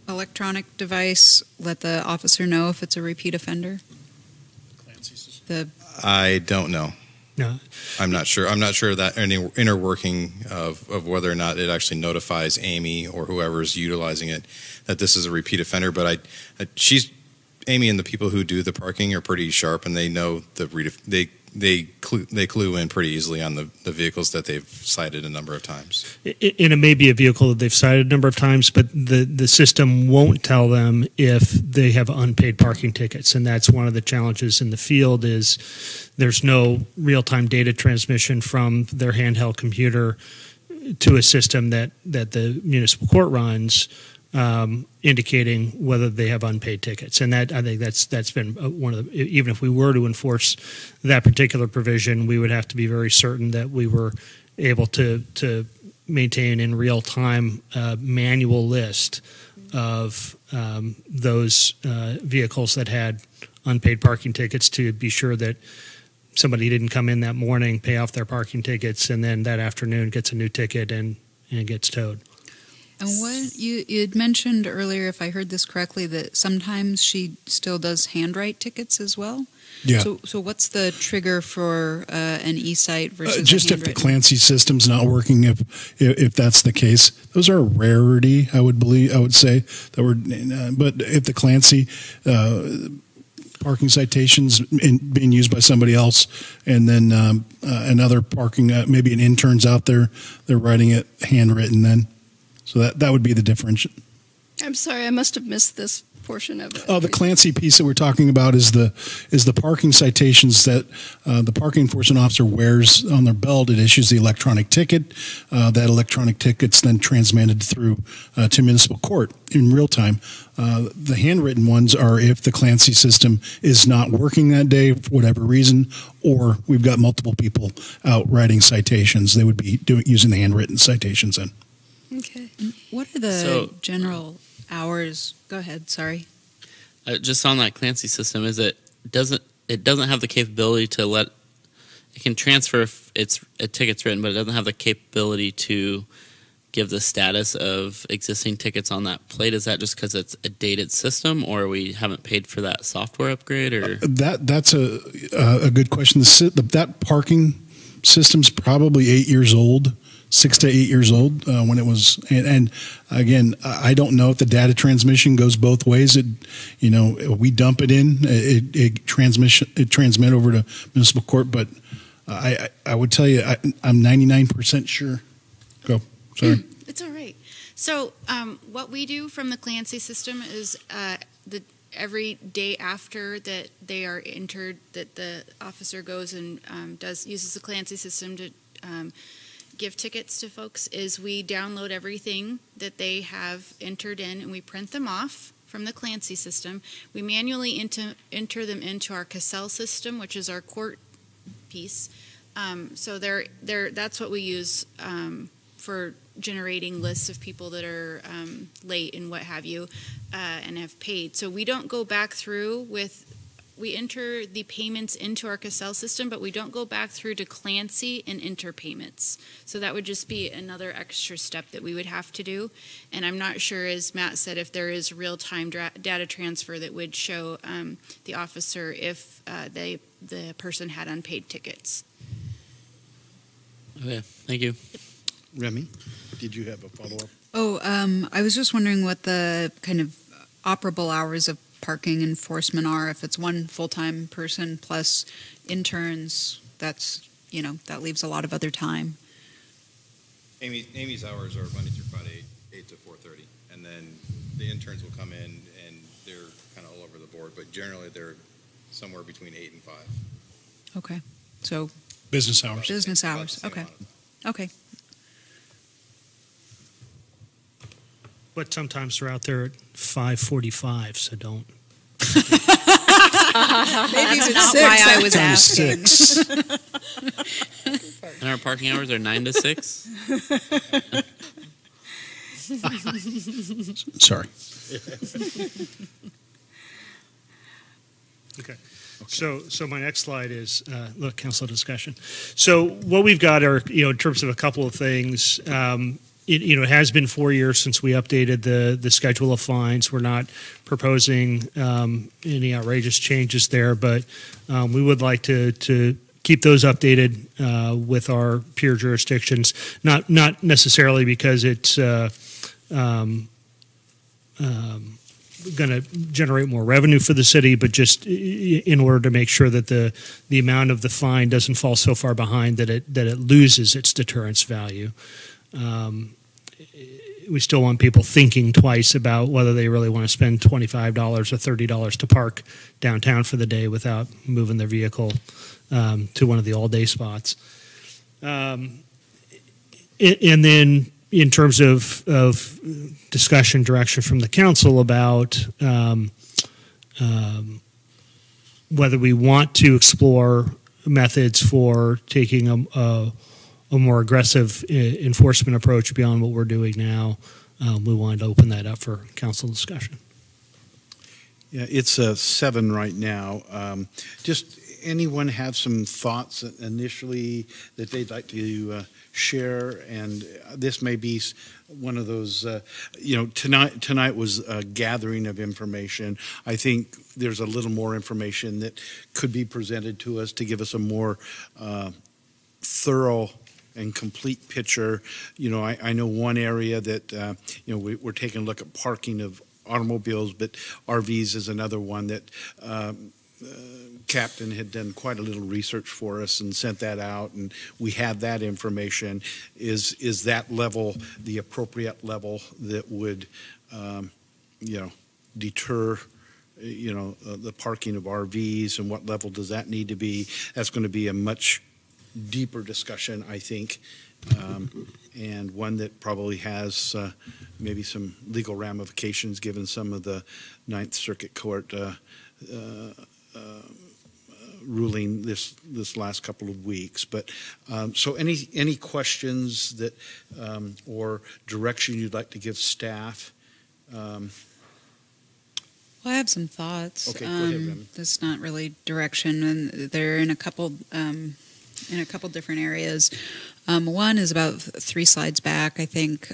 electronic device let the officer know if it's a repeat offender? I don't know. No. I'm not sure. I'm not sure that any inner working of whether or not it actually notifies Amy or whoever's utilizing it that this is a repeat offender. But Amy and the people who do the parking are pretty sharp, and they know they clue in pretty easily on the vehicles that they've cited a number of times. And it may be a vehicle that they've cited a number of times, but the system won't tell them if they have unpaid parking tickets. And that's one of the challenges in the field is there's no real-time data transmission from their handheld computer to a system that the municipal court runs, indicating whether they have unpaid tickets. And that, I think that's been one of the, even if we were to enforce that particular provision, we would have to be very certain that we were able to maintain in real time a manual list of those vehicles that had unpaid parking tickets to be sure that somebody didn't come in that morning, pay off their parking tickets, and then that afternoon gets a new ticket and gets towed. And what you'd mentioned earlier, if I heard this correctly, that sometimes she still does handwrite tickets as well. Yeah. So what's the trigger for an eSight versus just if the Clancy system's not working? If that's the case, those are a rarity. I would say that but if the Clancy parking citations being used by somebody else, and then another parking, maybe an intern's out there, they're writing it handwritten then. So that would be the difference. I'm sorry, I must have missed this portion of it. Oh, the Clancy piece that we're talking about is the parking citations that the parking enforcement officer wears on their belt. It issues the electronic ticket. That electronic ticket's then transmitted through to municipal court in real time. The handwritten ones are if the Clancy system is not working that day for whatever reason, or we've got multiple people out writing citations. They would be using the handwritten citations then. Okay. What are the general hours? Go ahead. Sorry. Just on that Clancy system, it doesn't have the capability to let it can transfer if it's a ticket's written, but it doesn't have the capability to give the status of existing tickets on that plate. Is that just because it's a dated system, or we haven't paid for that software upgrade? Or that's a good question. That parking system's probably 8 years old. 6 to 8 years old when it was, and again, I don't know if the data transmission goes both ways. We dump it in, it transmit over to municipal court, but I would tell you I'm 99% sure. Go, sorry. It's all right. So what we do from the Clancy system is every day after that they are entered, that the officer goes and uses the Clancy system to give tickets to folks, is we download everything that they have entered in and we print them off from the Clancy system. We manually enter them into our Cassell system, which is our court piece. So that's what we use for generating lists of people that are late and what have you, and have paid. So we don't go back through we enter the payments into our Cassell system, but we don't go back through to Clancy and enter payments. So that would just be another extra step that we would have to do. And I'm not sure, as Matt said, if there is real-time data transfer that would show the officer if the person had unpaid tickets. Okay, thank you. Remy, did you have a follow-up? I was just wondering what the kind of operable hours of parking enforcement are. If it's one full-time person plus interns, that leaves a lot of other time. Amy's hours are Monday through Friday, 8 to 4:30, and then the interns will come in and they're kind of all over the board, but generally they're somewhere between 8 and 5. Okay, so business hours. Business hours. Okay. Okay. But sometimes they're out there at 5:45, so don't. Maybe that's not why I was asking. 6. And our parking hours are 9 to 6. Sorry. Okay. So my next slide is council discussion. So what we've got are in terms of a couple of things. It has been 4 years since we updated the schedule of fines. We're not proposing any outrageous changes there, but we would like to keep those updated with our peer jurisdictions. Not necessarily because it's going to generate more revenue for the city, but just in order to make sure that the amount of the fine doesn't fall so far behind that it loses its deterrence value. We still want people thinking twice about whether they really want to spend $25 or $30 to park downtown for the day without moving their vehicle to one of the all-day spots. And then in terms of discussion direction from the council about whether we want to explore methods for taking a more aggressive enforcement approach beyond what we're doing now, we wanted to open that up for council discussion. Yeah, it's 7 right now. Just anyone have some thoughts initially that they'd like to share? And this may be one of those, tonight was a gathering of information. I think there's a little more information that could be presented to us to give us a more thorough and complete picture. I know one area that, we're taking a look at parking of automobiles, but RVs is another one that Captain had done quite a little research for us and sent that out, and we have that information. Is that level the appropriate level that would deter, the parking of RVs and what level does that need to be? That's going to be a much deeper discussion, I think, and one that probably has maybe some legal ramifications given some of the Ninth Circuit Court ruling this last couple of weeks. But so any questions that or direction you'd like to give staff? Well, I have some thoughts. Okay, go ahead, Remy. That's not really direction, and they're in a couple different areas. One is about 3 slides back. I think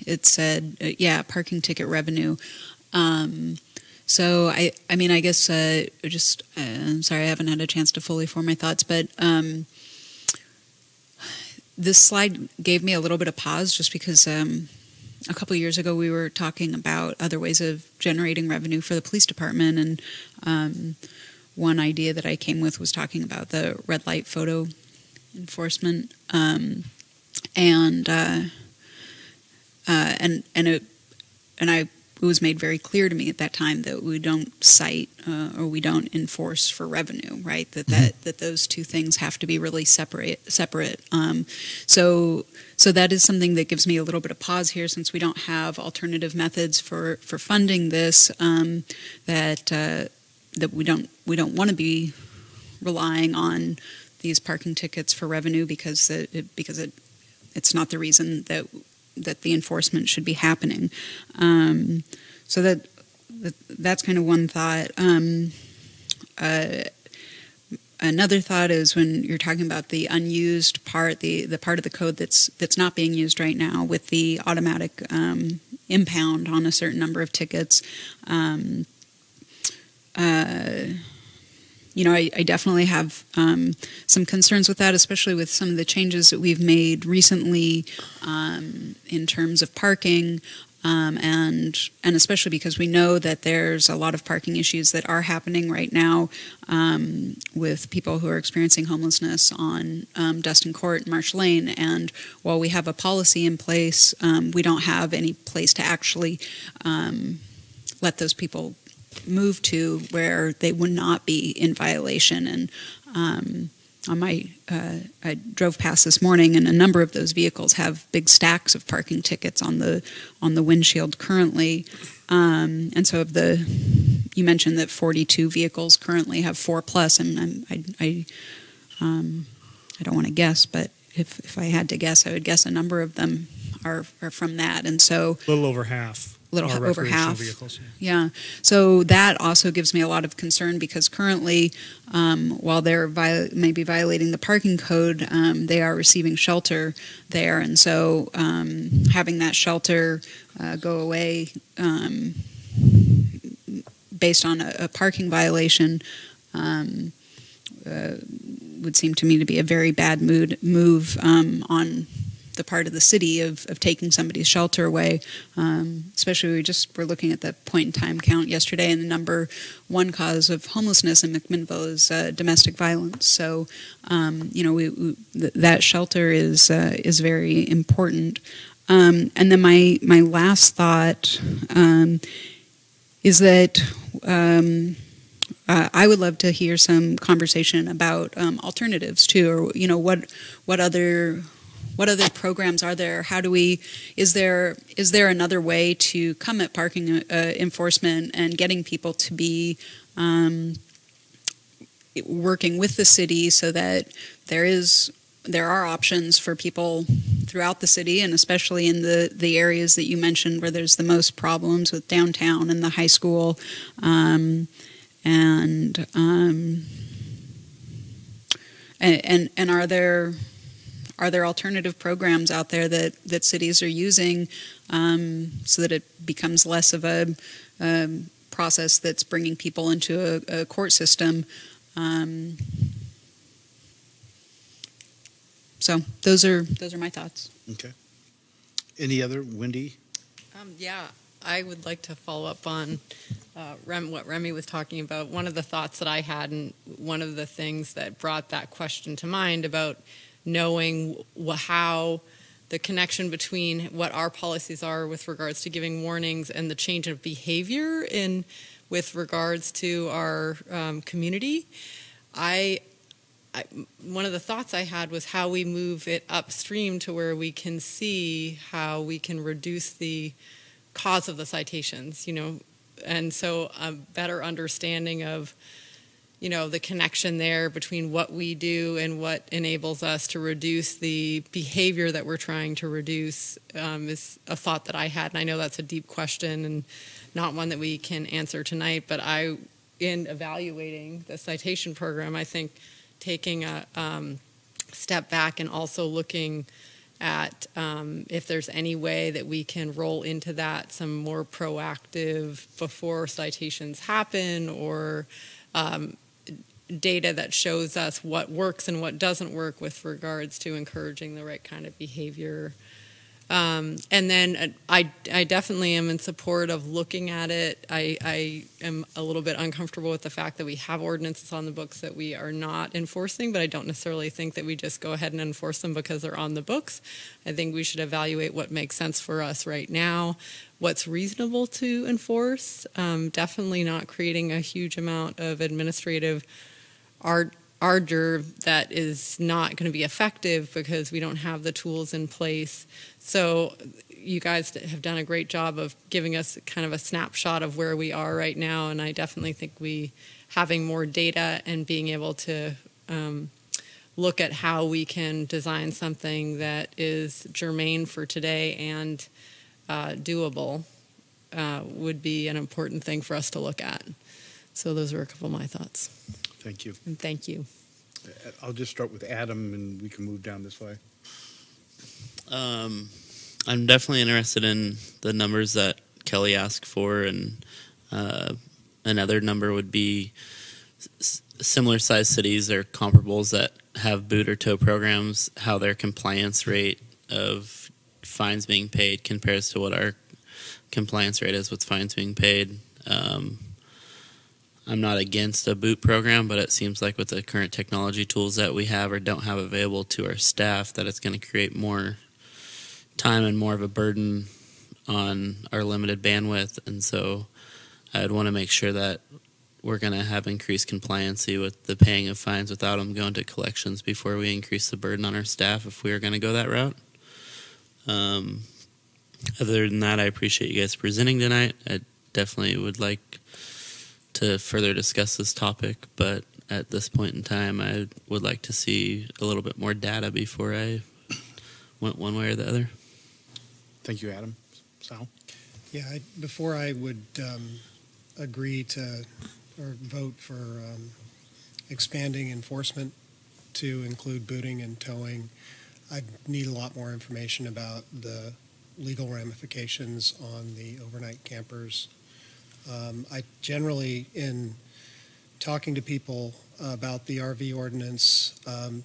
it said, parking ticket revenue. So I guess I'm sorry, I haven't had a chance to fully form my thoughts, but this slide gave me a little bit of pause just because a couple of years ago we were talking about other ways of generating revenue for the police department, and one idea that I came with was talking about the red light photo enforcement, and it was made very clear to me at that time that we don't cite or we don't enforce for revenue, right? That those two things have to be really separate. So that is something that gives me a little bit of pause here, since we don't have alternative methods for funding this. That we don't want to be relying on these parking tickets for revenue because it's not the reason that the enforcement should be happening. So that's kind of one thought. Another thought is when you're talking about the unused part, the part of the code that's not being used right now with the automatic impound on a certain number of tickets. I definitely have some concerns with that, especially with some of the changes that we've made recently in terms of parking, and especially because we know that there's a lot of parking issues that are happening right now with people who are experiencing homelessness on Dustin Court and Marsh Lane. And while we have a policy in place, we don't have any place to actually let those people move to where they would not be in violation. And I drove past this morning, and a number of those vehicles have big stacks of parking tickets on the windshield currently. And so you mentioned that 42 vehicles currently have 4+, and I don't want to guess, but if I had to guess, I would guess a number of them are from that. And so a little over half. Over half. Vehicles. Yeah. So that also gives me a lot of concern, because currently, while they're maybe violating the parking code, they are receiving shelter there. And so having that shelter go away based on a parking violation would seem to me to be a very bad move on the part of the city of taking somebody's shelter away, especially we're looking at the point in time count yesterday, and the number one cause of homelessness in McMinnville is domestic violence. So, that shelter is very important. And then my last thought is that I would love to hear some conversation about alternatives too, or what other programs are there? Is there another way to come at parking enforcement and getting people to be working with the city so that there are options for people throughout the city, and especially in the areas that you mentioned where there's the most problems with downtown and the high school, and are there alternative programs out there that cities are using so that it becomes less of a process that's bringing people into a court system? So those are my thoughts. Okay. Any other, Wendy? Yeah, I would like to follow up on what Remy was talking about. One of the thoughts that I had, and one of the things that brought that question to mind about knowing how the connection between what our policies are with regards to giving warnings and the change of behavior with regards to our community. One of the thoughts I had was how we move it upstream to where we can see how we can reduce the cause of the citations, and so a better understanding of, the connection there between what we do and what enables us to reduce the behavior that we're trying to reduce is a thought that I had. And I know that's a deep question and not one that we can answer tonight, but in evaluating the citation program, I think taking a step back and also looking at if there's any way that we can roll into that some more proactive before citations happen, or data that shows us what works and what doesn't work with regards to encouraging the right kind of behavior. And then I definitely am in support of looking at it. I am a little bit uncomfortable with the fact that we have ordinances on the books that we are not enforcing, but I don't necessarily think that we just go ahead and enforce them because they're on the books. I think we should evaluate what makes sense for us right now, what's reasonable to enforce, definitely not creating a huge amount of administrative ardor that is not going to be effective because we don't have the tools in place. So you guys have done a great job of giving us kind of a snapshot of where we are right now, and I definitely think having more data and being able to look at how we can design something that is germane for today and doable would be an important thing for us to look at. So those are a couple of my thoughts. Thank you. And thank you. I'll just start with Adam, and we can move down this way. I'm definitely interested in the numbers that Kelly asked for, and another number would be similar sized cities or comparables that have boot or tow programs, how their compliance rate of fines being paid compares to what our compliance rate is with fines being paid. I'm not against a boot program, but it seems like with the current technology tools that we have or don't have available to our staff, that it's going to create more time and more of a burden on our limited bandwidth. And so I'd want to make sure that we're going to have increased compliancy with the paying of fines without them going to collections before we increase the burden on our staff if we are going to go that route. Other than that, I appreciate you guys presenting tonight. I definitely would like to further discuss this topic, but at this point in time, I would like to see a little bit more data before I went one way or the other. Thank you, Adam. Sal? Yeah, before I would agree to or vote for expanding enforcement to include booting and towing, I'd need a lot more information about the legal ramifications on the overnight campers. I generally, in talking to people about the RV ordinance,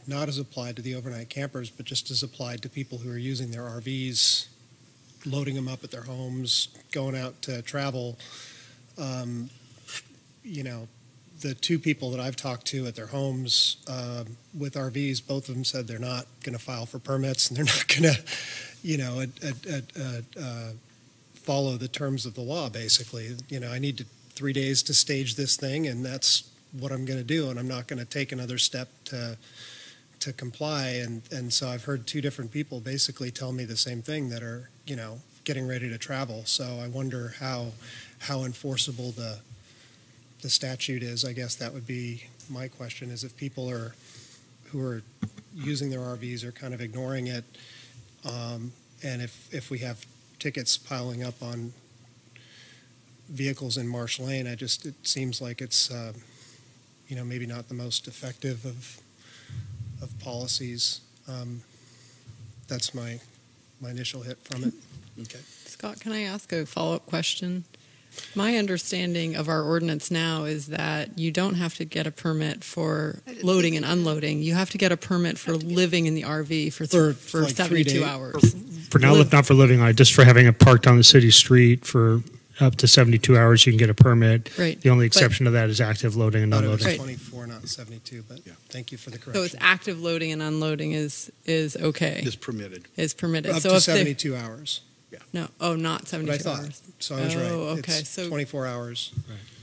not as applied to the overnight campers, but just as applied to people who are using their RVs, loading them up at their homes, going out to travel. The two people that I've talked to at their homes with RVs, both of them said they're not going to file for permits and they're not going to, follow the terms of the law, basically. I need 3 days to stage this thing, and that's what I'm going to do, and I'm not going to take another step to comply. And so I've heard two different people basically tell me the same thing that are, getting ready to travel. So I wonder how enforceable the statute is. I guess that would be my question, is if people who are using their RVs are kind of ignoring it, and if we have tickets piling up on vehicles in Marsh Lane, it seems like it's maybe not the most effective of policies. That's my initial hit from it. Okay. Scott, can I ask a follow-up question? My understanding of our ordinance now is that you don't have to get a permit for loading and unloading. You have to get a permit for living in the RV for like 72 hours. For not for living on it, just for having it parked on the city street for up to 72 hours, you can get a permit. Right. The only But- exception to that is active loading and Thought it was unloading. 24, not 72, but thank you for the So correction. it's active loading and unloading is okay. Is permitted. Is permitted. Up So to if they- 72 hours. No, not What 72 I thought. hours. So I was right. Oh, okay. It's So 24 hours.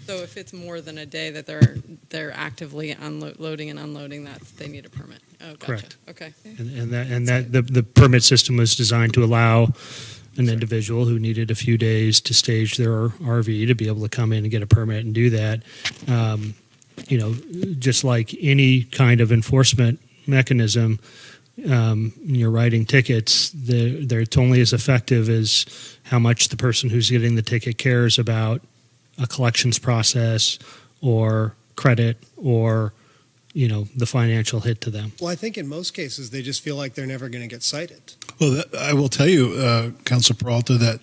So if it's more than a day that they're actively loading and unloading, they need a permit. Oh, gotcha. Correct. Okay. And the permit system was designed to allow an individual who needed a few days to stage their RV to be able to come in and get a permit and do that. Just like any kind of enforcement mechanism, you're writing tickets, it's only as effective as how much the person who's getting the ticket cares about a collections process or credit or the financial hit to them. Well, I think in most cases they just feel like they're never going to get cited. Well, I will tell you, Council Peralta, that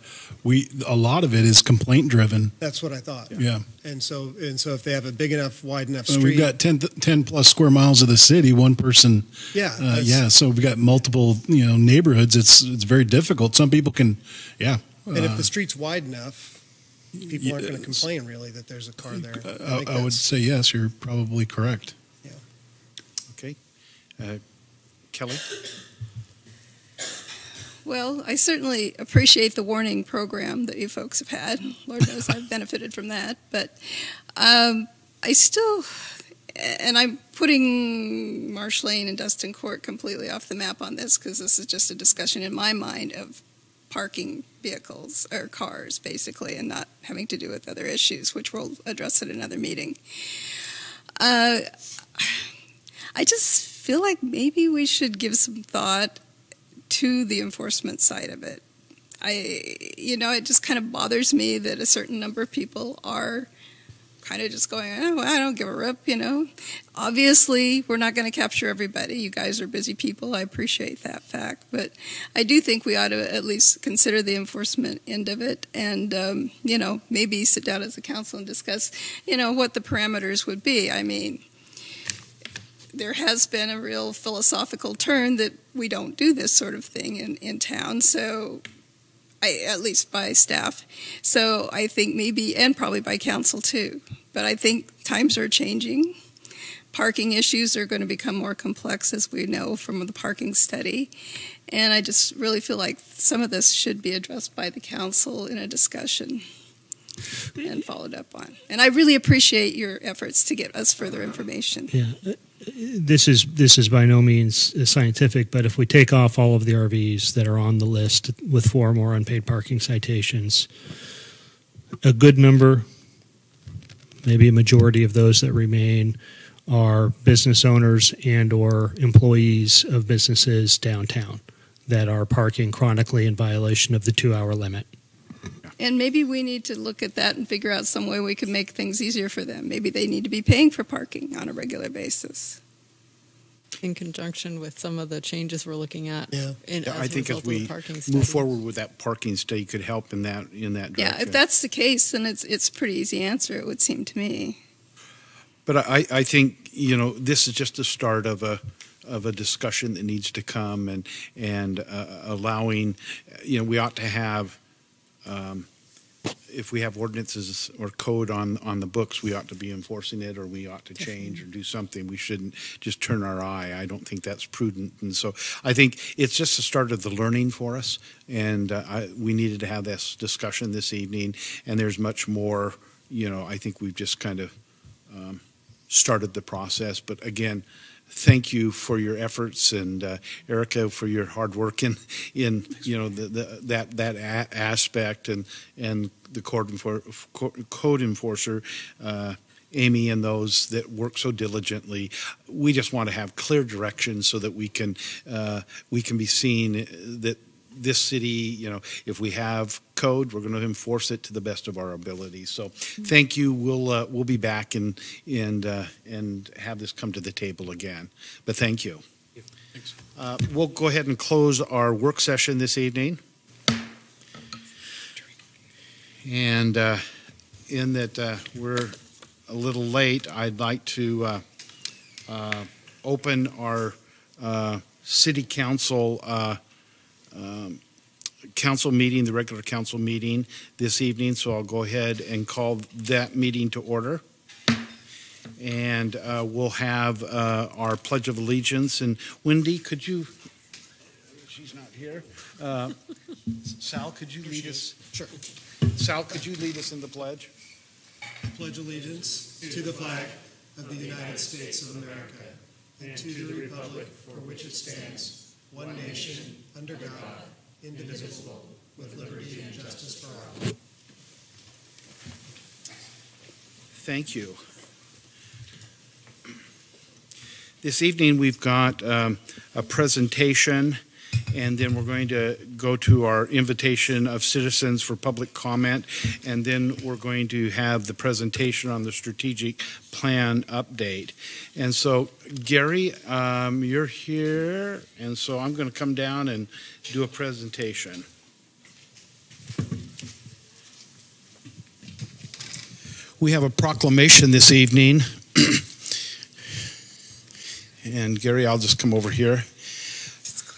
a lot of it is complaint driven. That's what I thought. Yeah. And so if they have a big enough, wide enough Well, street, we've got 10 plus square miles of the city, one person. yeah, So we've got multiple, neighborhoods. It's very difficult. Some people can, And if the street's wide enough, people aren't going to complain really that there's a car there. I would say yes. You're probably correct. Okay. Kelly? Well, I certainly appreciate the warning program that you folks have had. Lord knows I've benefited from that. But I still, and I'm putting Marsh Lane and Dustin Court completely off the map on this because this is just a discussion in my mind of parking vehicles or cars, basically, and not having to do with other issues, which we'll address at another meeting. I just feel like maybe we should give some thought to the enforcement side of it. It just kind of bothers me that a certain number of people are kind of just going, oh, I don't give a rip, Obviously, we're not going to capture everybody. You guys are busy people. I appreciate that fact. But I do think we ought to at least consider the enforcement end of it and, maybe sit down as a council and discuss, what the parameters would be. I mean, there has been a real philosophical turn that we don't do this sort of thing in town, so at least by staff. So I think maybe, and probably by council too, but I think times are changing. Parking issues are going to become more complex, as we know from the parking study. And I just really feel like some of this should be addressed by the council in a discussion and followed up on. And I really appreciate your efforts to get us further information. Yeah. This is by no means scientific, but if we take off all of the RVs that are on the list with 4 more unpaid parking citations, a good number, maybe a majority of those that remain are business owners and or employees of businesses downtown that are parking chronically in violation of the 2-hour limit. And maybe we need to look at that and figure out some way we could make things easier for them. Maybe they need to be paying for parking on a regular basis. In conjunction with some of the changes we're looking at. Yeah. I think if we move move forward with that parking study could help in that direction. Yeah, if that's the case, then it's a pretty easy answer, it would seem to me. But I think, this is just the start of a discussion that needs to come and allowing, we ought to have, if we have ordinances or code on the books, we ought to be enforcing it, or we ought to change or do something. We shouldn't just turn our eye. I don't think that's prudent. And so I think it's just the start of the learning for us. And we needed to have this discussion this evening. And there's much more, I think we've just kind of started the process. But again, thank you for your efforts, and Erica for your hard work in that aspect, and the code enforcer, Amy, and those that work so diligently. We just want to have clear direction so that we can be seen that this city, if we have code, we're going to enforce it to the best of our ability. So thank you. We'll be back and have this come to the table again. But thank you. Thanks. We'll go ahead and close our work session this evening. And in that we're a little late, I'd like to open our city council council meeting, the regular council meeting this evening, so I'll go ahead and call that meeting to order. And we'll have our Pledge of Allegiance. And Wendy, could you, she's not here. Sal, could you lead us? Sure. Sal, could you lead us in the pledge? Pledge allegiance to the flag of the United States of America and to the republic for which it stands, one nation, under God, indivisible, with liberty and justice for all. Thank you. This evening we've got a presentation, and then we're going to go to our invitation of citizens for public comment, and then we're going to have the presentation on the strategic plan update. And so, Gary, you're here, and so I'm going to come down and do a presentation. We have a proclamation this evening. And Gary, I'll just come over here.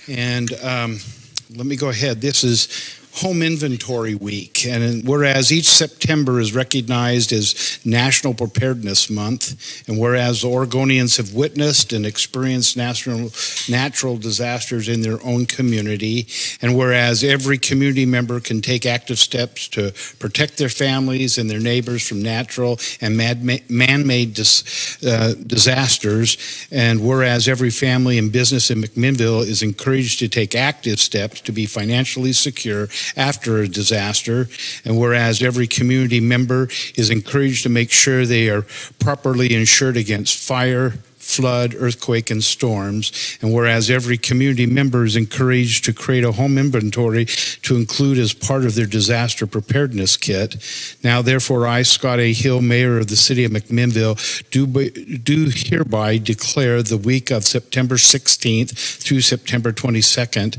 And let me go ahead. This is Home Inventory Week. And whereas each September is recognized as National Preparedness Month, and whereas the Oregonians have witnessed and experienced natural disasters in their own community, and whereas every community member can take active steps to protect their families and their neighbors from natural and man-made disasters, and whereas every family and business in McMinnville is encouraged to take active steps to be financially secure after a disaster, and whereas every community member is encouraged to make sure they are properly insured against fire, flood, earthquake, and storms, and whereas every community member is encouraged to create a home inventory to include as part of their disaster preparedness kit. Now, therefore, I, Scott A. Hill, Mayor of the City of McMinnville, do hereby declare the week of September 16th through September 22nd,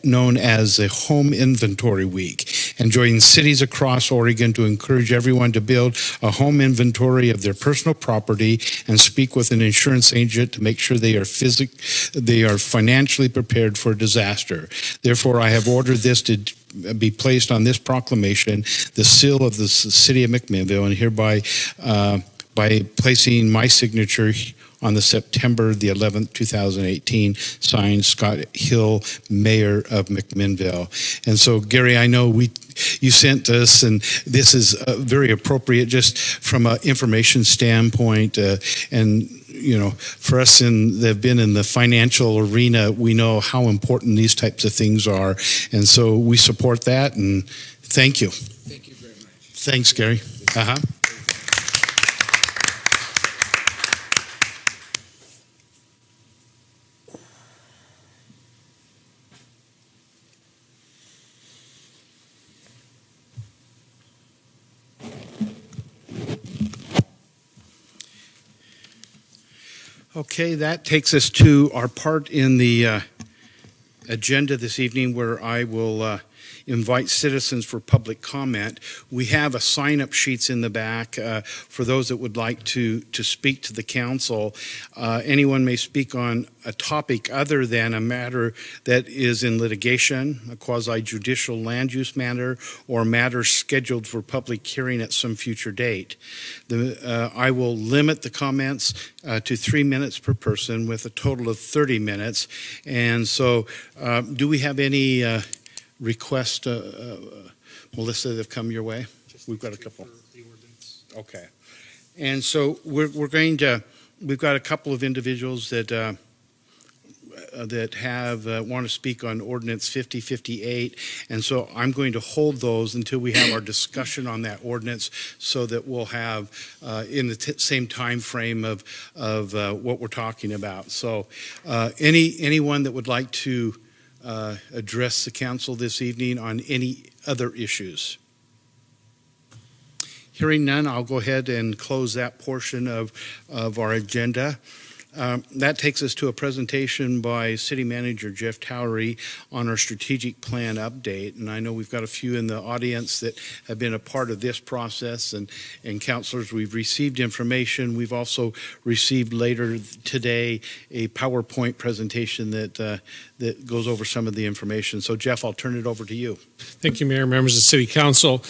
known as the Home Inventory Week, and join cities across Oregon to encourage everyone to build a home inventory of their personal property and speak with an insurance agent to make sure they are financially prepared for disaster. Therefore, I have ordered this to be placed on this proclamation, the seal of the City of McMinnville, and hereby by placing my signature on the September the 11th, 2018, signed Scott Hill, Mayor of McMinnville. And so, Gary, I know you sent us, and this is very appropriate just from an information standpoint, and you know, for us that have been in the financial arena, we know how important these types of things are, and so we support that, and thank you. Thank you very much. Thanks, Gary. Okay, that takes us to our part in the agenda this evening where I will invite citizens for public comment. We have a sign-up sheets in the back for those that would like to speak to the council. Anyone may speak on a topic other than a matter that is in litigation, a quasi-judicial land use matter, or a matter scheduled for public hearing at some future date. I will limit the comments to 3 minutes per person with a total of 30 minutes. And so do we have any request, Melissa, that have come your way? We've got a couple. Okay. And so we've got a couple of individuals that want to speak on Ordinance 5058, and so I'm going to hold those until we have our discussion on that ordinance, so that we'll have in the same time frame of what we're talking about. So anyone that would like to address the council this evening on any other issues? Hearing none, I'll go ahead and close that portion of our agenda. That takes us to a presentation by City Manager Jeff Towery on our strategic plan update. And I know we've got a few in the audience that have been a part of this process. And councilors, we've received information. We've also received later today a PowerPoint presentation that goes over some of the information. So, Jeff, I'll turn it over to you. Thank you, Mayor, members of the City Council.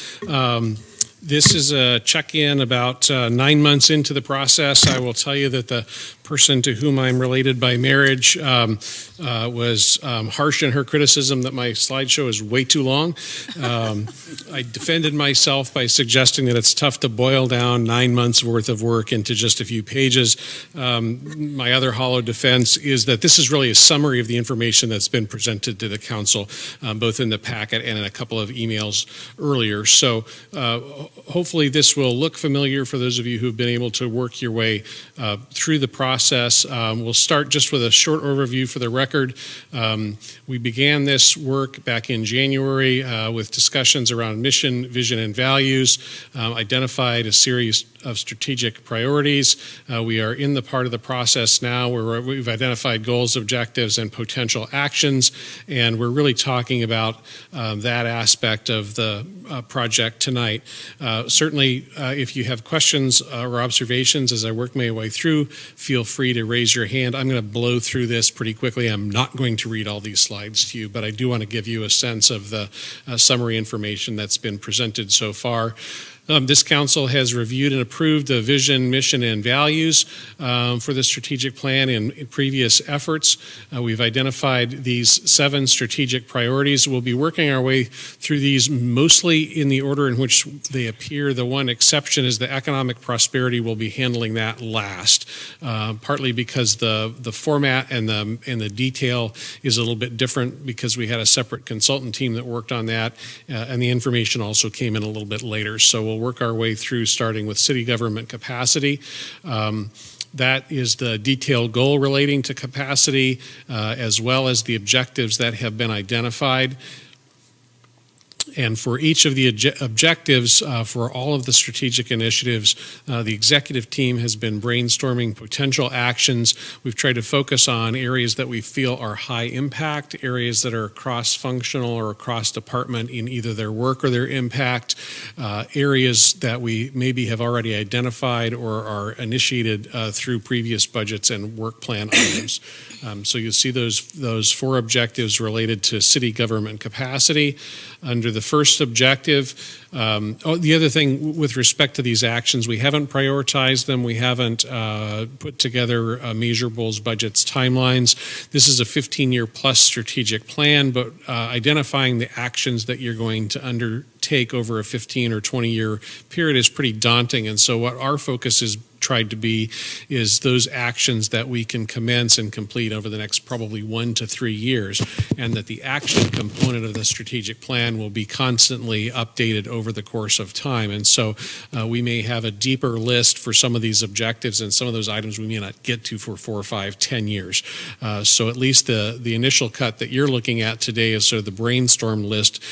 This is a check-in about 9 months into the process. I will tell you that the person to whom I'm related by marriage was harsh in her criticism that my slideshow is way too long. I defended myself by suggesting that it's tough to boil down 9 months worth of work into just a few pages. My other hollow defense is that this is really a summary of the information that's been presented to the council, both in the packet and in a couple of emails earlier. So hopefully this will look familiar for those of you who've been able to work your way through the process. We'll start just with a short overview for the record. We began this work back in January with discussions around mission, vision, and values, identified a series of strategic priorities. We are in the part of the process now where we've identified goals, objectives, and potential actions, and we're really talking about that aspect of the project tonight. Certainly, if you have questions or observations as I work my way through, feel free to raise your hand. I'm going to blow through this pretty quickly. I'm not going to read all these slides to you, but I do want to give you a sense of the summary information that's been presented so far. This council has reviewed and approved the vision, mission, and values for the strategic plan in previous efforts. We've identified these 7 strategic priorities. We'll be working our way through these mostly in the order in which they appear. The one exception is the economic prosperity. We'll be handling that last, partly because the format and the detail is a little bit different because we had a separate consultant team that worked on that, and the information also came in a little bit later. So we'll work our way through starting with city government capacity. That is the detailed goal relating to capacity, as well as the objectives that have been identified. And for each of the objectives for all of the strategic initiatives, the executive team has been brainstorming potential actions. We've tried to focus on areas that we feel are high impact, areas that are cross-functional or cross-department in either their work or their impact, areas that we maybe have already identified or are initiated through previous budgets and work plan items. So you'll see those 4 objectives related to city government capacity. Under the first objective, the other thing with respect to these actions, we haven't prioritized them. We haven't put together measurables, budgets, timelines. This is a 15-year plus strategic plan, but identifying the actions that you're going to undertake over a 15 or 20-year period is pretty daunting. And so what our focus is tried to be is those actions that we can commence and complete over the next probably 1 to 3 years, and that the action component of the strategic plan will be constantly updated over the course of time. And so we may have a deeper list for some of these objectives, and some of those items we may not get to for 4 or 5, 10 years. So at least the initial cut that you're looking at today is sort of the brainstorm list.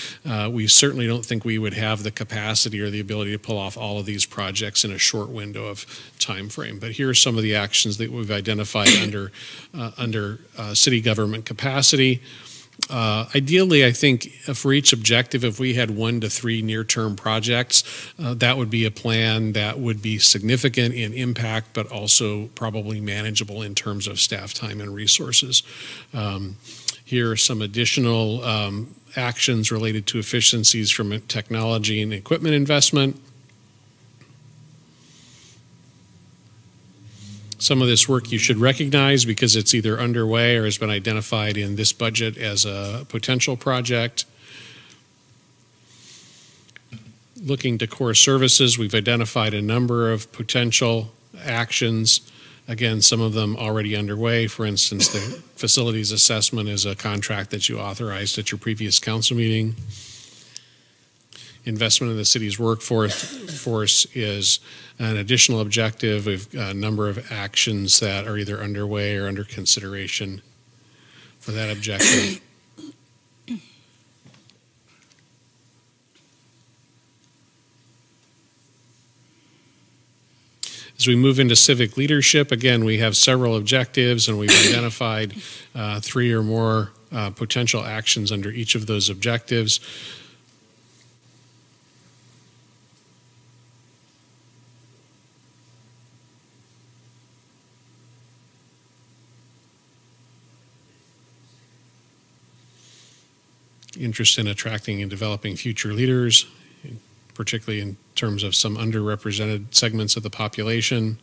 We certainly don't think we would have the capacity or the ability to pull off all of these projects in a short window of time frame. But here are some of the actions that we've identified under city government capacity. Ideally, I think for each objective, if we had 1 to 3 near-term projects, that would be a plan that would be significant in impact, but also probably manageable in terms of staff time and resources. Here are some additional actions related to efficiencies from technology and equipment investment. Some of this work you should recognize because it's either underway or has been identified in this budget as a potential project. Looking to core services, we've identified a number of potential actions. Again, some of them already underway. For instance, the facilities assessment is a contract that you authorized at your previous council meeting. Investment in the city's workforce is an additional objective. We've got a number of actions that are either underway or under consideration for that objective. As we move into civic leadership, again, we have several objectives, and we've identified 3 or more potential actions under each of those objectives. Interest in attracting and developing future leaders, particularly in terms of some underrepresented segments of the population.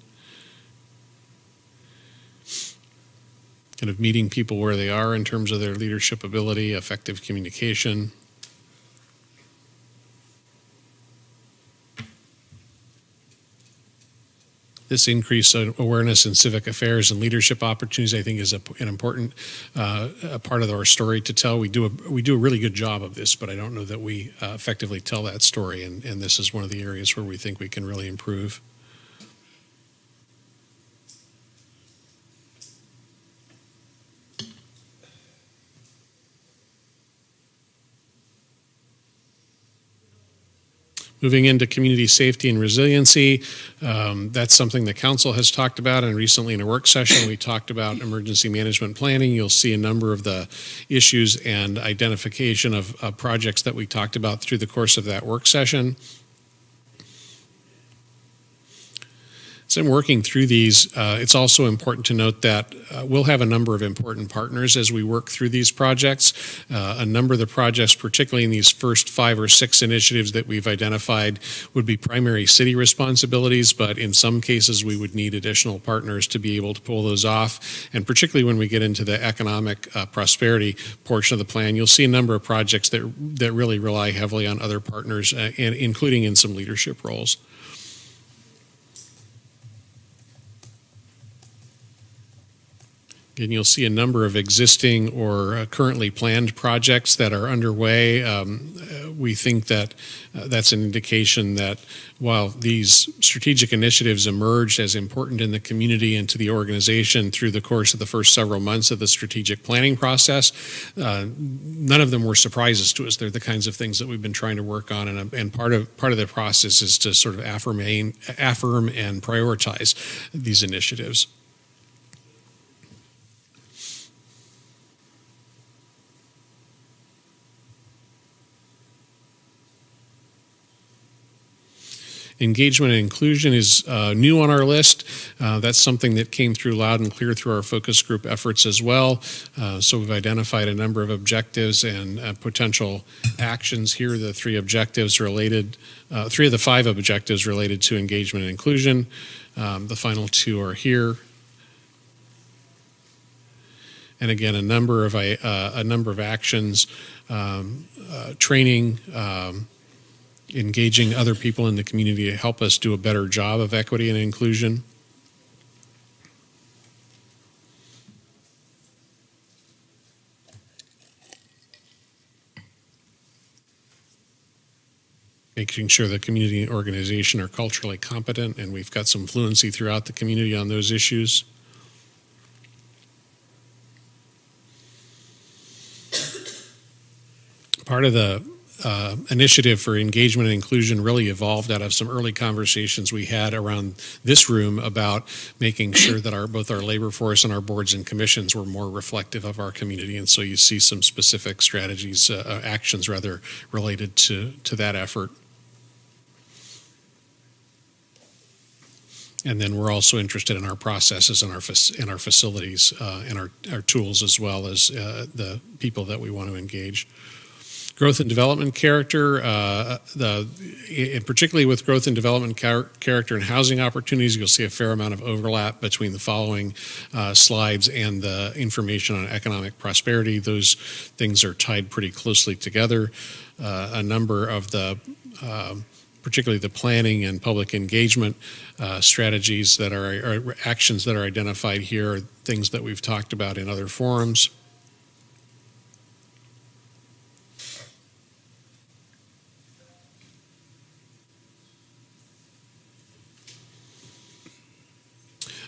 Kind of meeting people where they are in terms of their leadership ability, effective communication. This increased awareness in civic affairs and leadership opportunities, I think, is an important part of our story to tell. We do a really good job of this, but I don't know that we effectively tell that story, and this is one of the areas where we think we can really improve. Moving into community safety and resiliency, that's something the council has talked about, and recently in a work session we talked about emergency management planning. You'll see a number of the issues and identification of projects that we talked about through the course of that work session. As I'm working through these, it's also important to note that we'll have a number of important partners as we work through these projects. A number of the projects, particularly in these first 5 or 6 initiatives that we've identified, would be primary city responsibilities, but in some cases we would need additional partners to be able to pull those off. And particularly when we get into the economic prosperity portion of the plan, you'll see a number of projects that really rely heavily on other partners, and including in some leadership roles. And you'll see a number of existing or currently planned projects that are underway. We think that that's an indication that while these strategic initiatives emerged as important in the community and to the organization through the course of the first several months of the strategic planning process, none of them were surprises to us. They're the kinds of things that we've been trying to work on, and part of the process is to sort of affirm and prioritize these initiatives. Engagement and inclusion is new on our list. That's something that came through loud and clear through our focus group efforts as well. So we've identified a number of objectives and potential actions. Here are the 3 objectives related, 3 of the 5 objectives related to engagement and inclusion. The final 2 are here. And again, a number of actions, training, engaging other people in the community to help us do a better job of equity and inclusion. Making sure the community and organization are culturally competent, and we've got some fluency throughout the community on those issues. Part of the initiative for engagement and inclusion really evolved out of some early conversations we had around this room about making sure that both our labor force and our boards and commissions were more reflective of our community. And so you see some specific strategies, actions rather, related to that effort. And then we're also interested in our processes and our facilities and our tools, as well as the people that we want to engage. Growth and development character, particularly with growth and development character and housing opportunities, you'll see a fair amount of overlap between the following slides and the information on economic prosperity. Those things are tied pretty closely together. A number of the particularly the planning and public engagement strategies that are actions that are identified here, are things that we've talked about in other forums.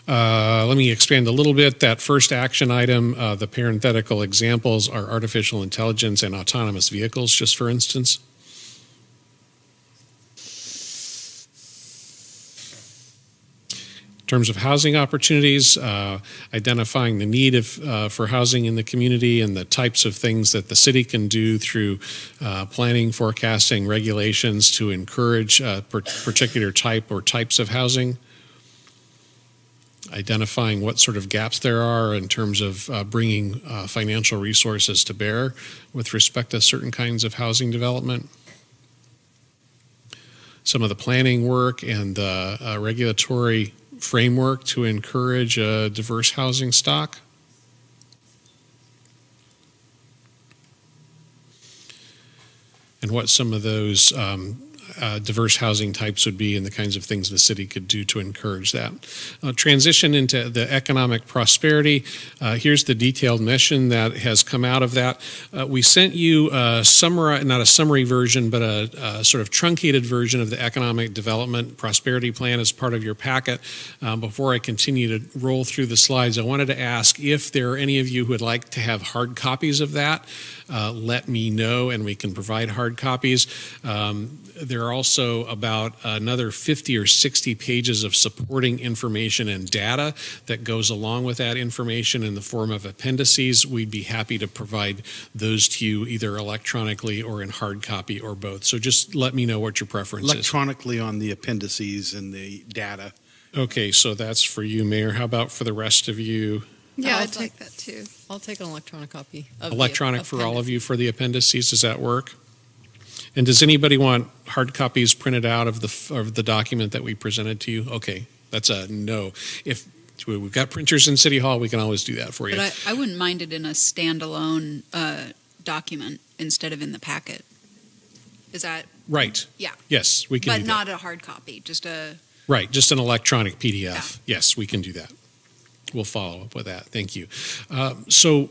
Let me expand a little bit. That first action item, the parenthetical examples are artificial intelligence and autonomous vehicles, just for instance. terms of housing opportunities, identifying the need for housing in the community and the types of things that the city can do through planning, forecasting, regulations to encourage a particular type or types of housing. Identifying what sort of gaps there are in terms of bringing financial resources to bear with respect to certain kinds of housing development. Some of the planning work and the regulatory framework to encourage a diverse housing stock. And what some of those diverse housing types would be and the kinds of things the city could do to encourage that. Transition into the economic prosperity. Here's the detailed mission that has come out of that. We sent you not a summary version, but a sort of truncated version of the economic development prosperity plan as part of your packet. Before I continue to roll through the slides, I wanted to ask if there are any of you who would like to have hard copies of that. Let me know and we can provide hard copies. There are also about another 50 or 60 pages of supporting information and data that goes along with that information in the form of appendices. We'd be happy to provide those to you either electronically or in hard copy or both. So just let me know what your preference is. Electronically on the appendices and the data. Okay, so that's for you, Mayor. How about for the rest of you? Yeah, I'd like that too. I'll take an electronic copy. Of Electronic for all of you for the appendices. Does that work? And does anybody want hard copies printed out of the document that we presented to you? Okay, that's a no. If we've got printers in City Hall, we can always do that for you. But I wouldn't mind it in a standalone document instead of in the packet. Is that right? Yeah. Yes, we can. But do that. not a hard copy, just a. Right, just an electronic PDF. Yeah. Yes, we can do that. We'll follow up with that. Thank you. So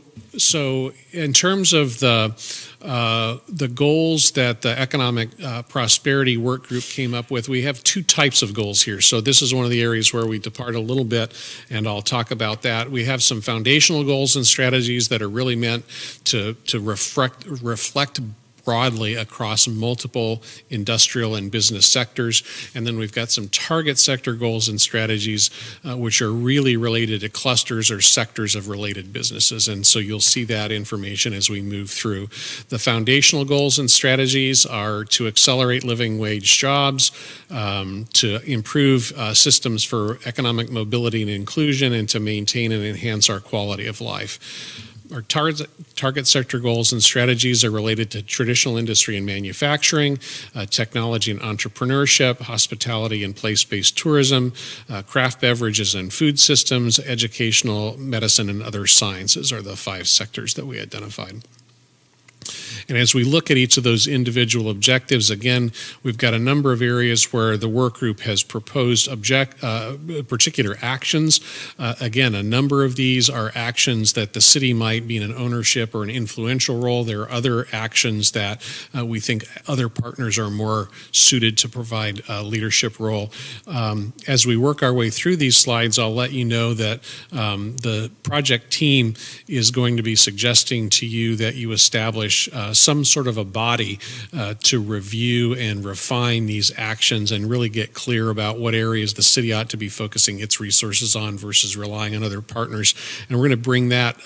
in terms of the goals that the economic prosperity work group came up with, we have two types of goals here. So this is one of the areas where we depart a little bit, and I'll talk about that. We have some foundational goals and strategies that are really meant to reflect broadly across multiple industrial and business sectors. And then we've got some target sector goals and strategies which are really related to clusters or sectors of related businesses. And so you'll see that information as we move through. The foundational goals and strategies are to accelerate living wage jobs, to improve systems for economic mobility and inclusion, and to maintain and enhance our quality of life. Our target sector goals and strategies are related to traditional industry and manufacturing, technology and entrepreneurship, hospitality and place-based tourism, craft beverages and food systems, educational, medicine, and other sciences are the 5 sectors that we identified. And as we look at each of those individual objectives, again, we've got a number of areas where the work group has proposed particular actions. Again, a number of these are actions that the city might be in an ownership or an influential role. There are other actions that we think other partners are more suited to provide a leadership role. As we work our way through these slides, I'll let you know that the project team is going to be suggesting to you that you establish some sort of a body to review and refine these actions and really get clear about what areas the city ought to be focusing its resources on versus relying on other partners. And we're going to bring that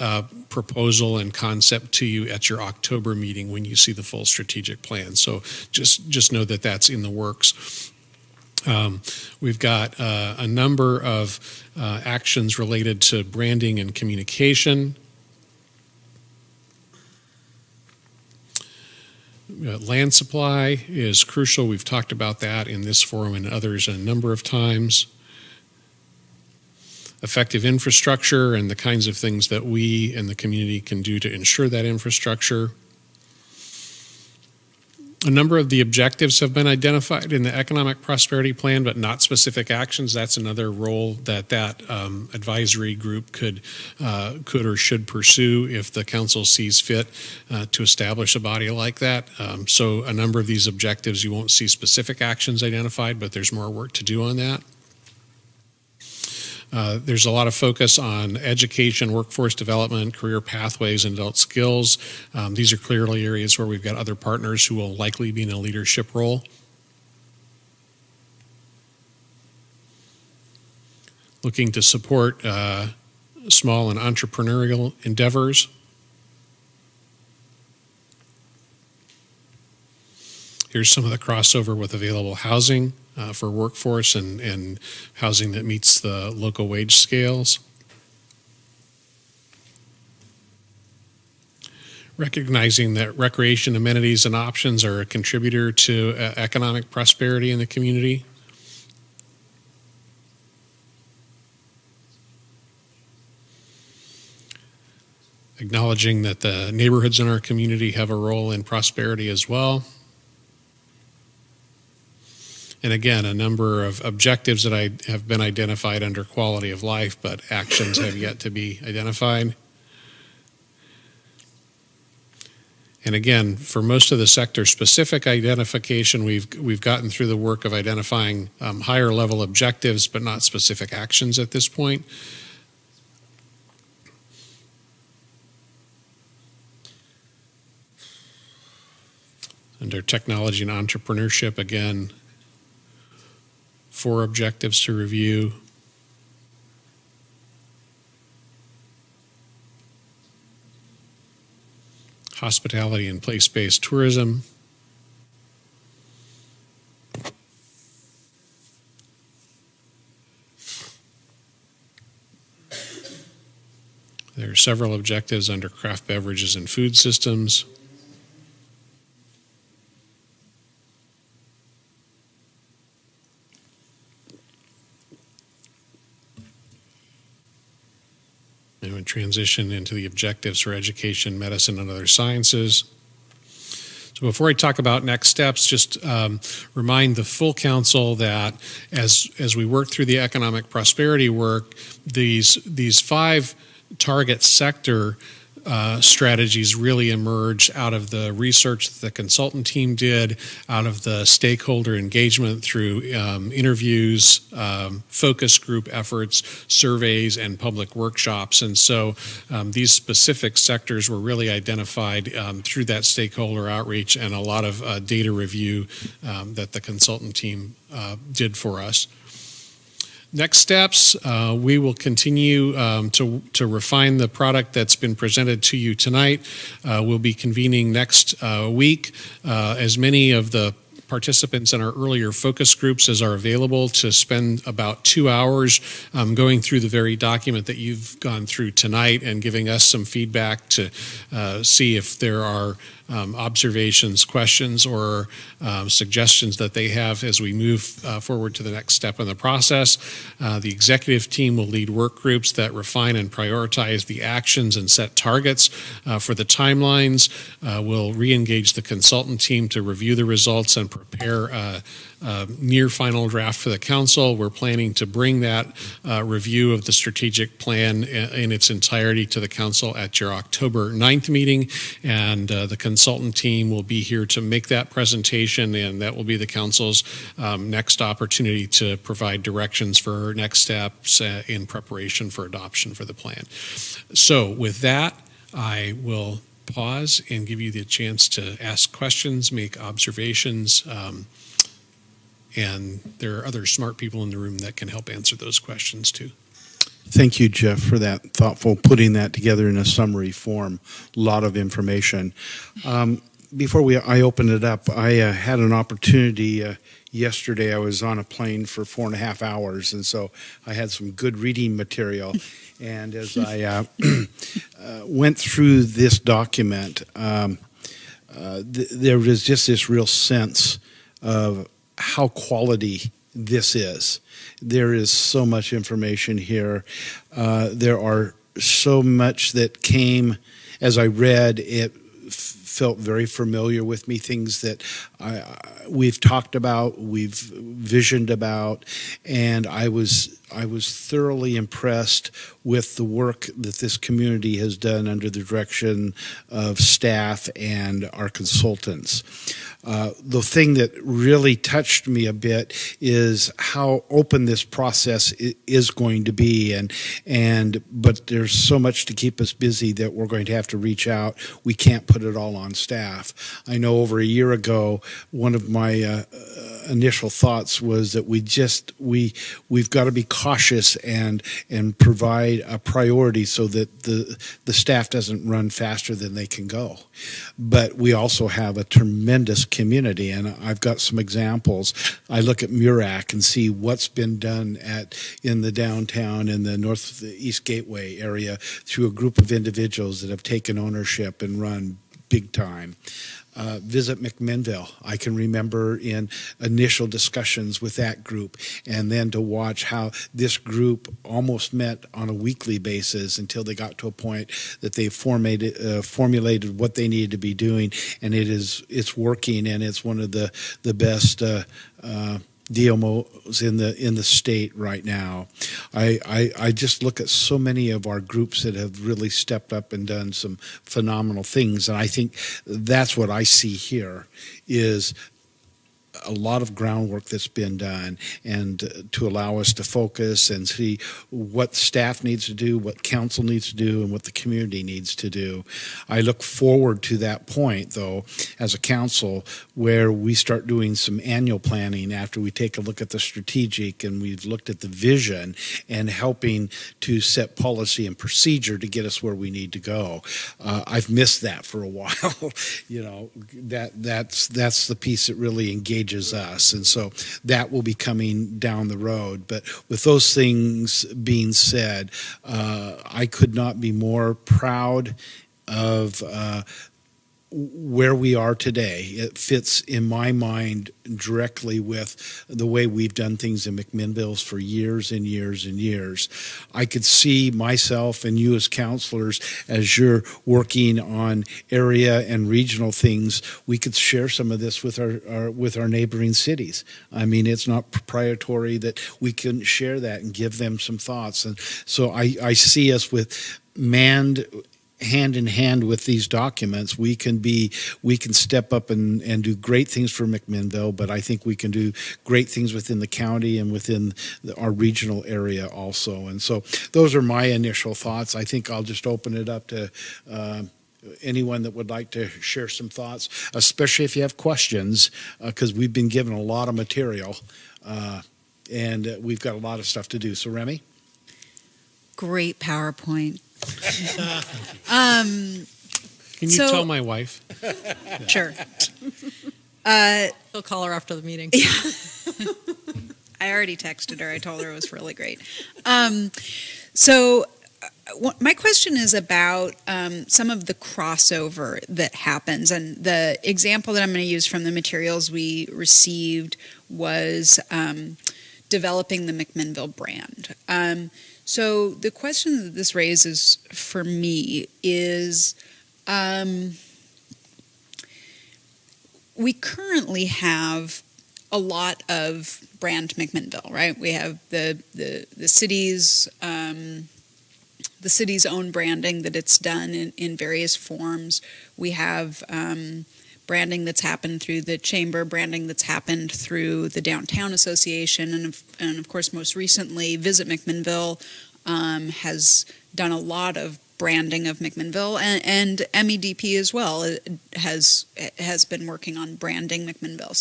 proposal and concept to you at your October meeting when you see the full strategic plan. So just know that that's in the works. We've got a number of actions related to branding and communication. Land supply is crucial. We've talked about that in this forum and others a number of times. Effective infrastructure and the kinds of things that we and the community can do to ensure that infrastructure. A number of the objectives have been identified in the economic prosperity plan, but not specific actions. That's another role that advisory group could or should pursue if the council sees fit to establish a body like that. So a number of these objectives, you won't see specific actions identified, but there's more work to do on that. There's a lot of focus on education, workforce development, career pathways, and adult skills. These are clearly areas where we've got other partners who will likely be in a leadership role. looking to support small and entrepreneurial endeavors. Here's some of the crossover with available housing for workforce and housing that meets the local wage scales. Recognizing that recreation amenities and options are a contributor to economic prosperity in the community. Acknowledging that the neighborhoods in our community have a role in prosperity as well. And again, a number of objectives that have been identified under quality of life, but actions have yet to be identified. And again, for most of the sector-specific identification, we've gotten through the work of identifying higher level objectives, but not specific actions at this point. Under technology and entrepreneurship, again, 4 objectives to review. Hospitality and place-based tourism. There are several objectives under craft beverages and food systems. And we transition into the objectives for education, medicine, and other sciences. So before I talk about next steps, just remind the full council that as we work through the economic prosperity work, these 5 target sector strategies really emerge out of the research that the consultant team did, out of the stakeholder engagement through interviews, focus group efforts, surveys, and public workshops. And so these specific sectors were really identified through that stakeholder outreach and a lot of data review that the consultant team did for us. Next steps, we will continue to refine the product that's been presented to you tonight. We'll be convening next week. As many of the participants in our earlier focus groups as are available to spend about 2 hours going through the very document that you've gone through tonight and giving us some feedback to see if there are observations, questions, or suggestions that they have as we move forward to the next step in the process. The executive team will lead work groups that refine and prioritize the actions and set targets for the timelines. We'll re-engage the consultant team to review the results and prepare a near final draft for the council. We're planning to bring that review of the strategic plan in its entirety to the council at your October 9th meeting, and the consultant team will be here to make that presentation, and that will be the council's next opportunity to provide directions for next steps in preparation for adoption for the plan. So with that, I will pause and give you the chance to ask questions, make observations, and there are other smart people in the room that can help answer those questions too. Thank you, Jeff, for that thoughtful putting that together in a summary form. A lot of information. Before I open it up, I had an opportunity yesterday. I was on a plane for 4.5 hours, and so I had some good reading material. And as I went through this document, there was just this real sense of how quality this is. There is so much information here. There are so much that came as I read. It felt very familiar with me, things that we've talked about, we've visioned about, and I was thoroughly impressed with the work that this community has done under the direction of staff and our consultants. The thing that really touched me a bit is how open this process is going to be, but there's so much to keep us busy that we're going to have to reach out. We can't put it all on staff. I know over a year ago, one of my initial thoughts was that we've got to be cautious and provide a priority so that the staff doesn't run faster than they can go. But we also have a tremendous community, and I've got some examples. I look at Murac and see what's been done in the downtown in the Northeast Gateway area through a group of individuals that have taken ownership and run big time. Visit McMinnville. I can remember in initial discussions with that group, and then to watch how this group almost met on a weekly basis until they got to a point that they formulated what they needed to be doing, and it's working, and it's one of the best DMOs in the state right now. I just look at so many of our groups that have really stepped up and done some phenomenal things, and I think that's what I see here is a lot of groundwork that's been done, and to allow us to focus and see what staff needs to do, what council needs to do, and what the community needs to do. I look forward to that point, though, as a council, where we start doing some annual planning after we take a look at the strategic and we've looked at the vision and helping to set policy and procedure to get us where we need to go. I've missed that for a while. You know, that's the piece that really engages us, and so that will be coming down the road. But with those things being said, I could not be more proud of where we are today. It fits in my mind directly with the way we've done things in McMinnville for years and years and years. I could see myself and you as counselors, as you're working on area and regional things, we could share some of this with our neighboring cities. I mean, it's not proprietary that we couldn't share that and give them some thoughts. And so I see us with hand in hand with these documents. We can step up and do great things for McMinnville, but I think we can do great things within the county and within our regional area also. And so those are my initial thoughts. I think I'll just open it up to anyone that would like to share some thoughts, especially if you have questions, because we've been given a lot of material and we've got a lot of stuff to do. So Remy? Great PowerPoint. Can you tell my wife? Sure. He'll call her after the meeting. Yeah. I already texted her. I told her it was really great. So my question is about some of the crossover that happens. And the example that I'm going to use from the materials we received was developing the McMinnville brand. So the question that this raises for me is we currently have a lot of brand McMinnville, right? We have the city's own branding that it's done in various forms. We have branding that's happened through the chamber, branding that's happened through the Downtown Association, and of course most recently Visit McMinnville has done a lot of branding of McMinnville, and MEDP as well has been working on branding McMinnville.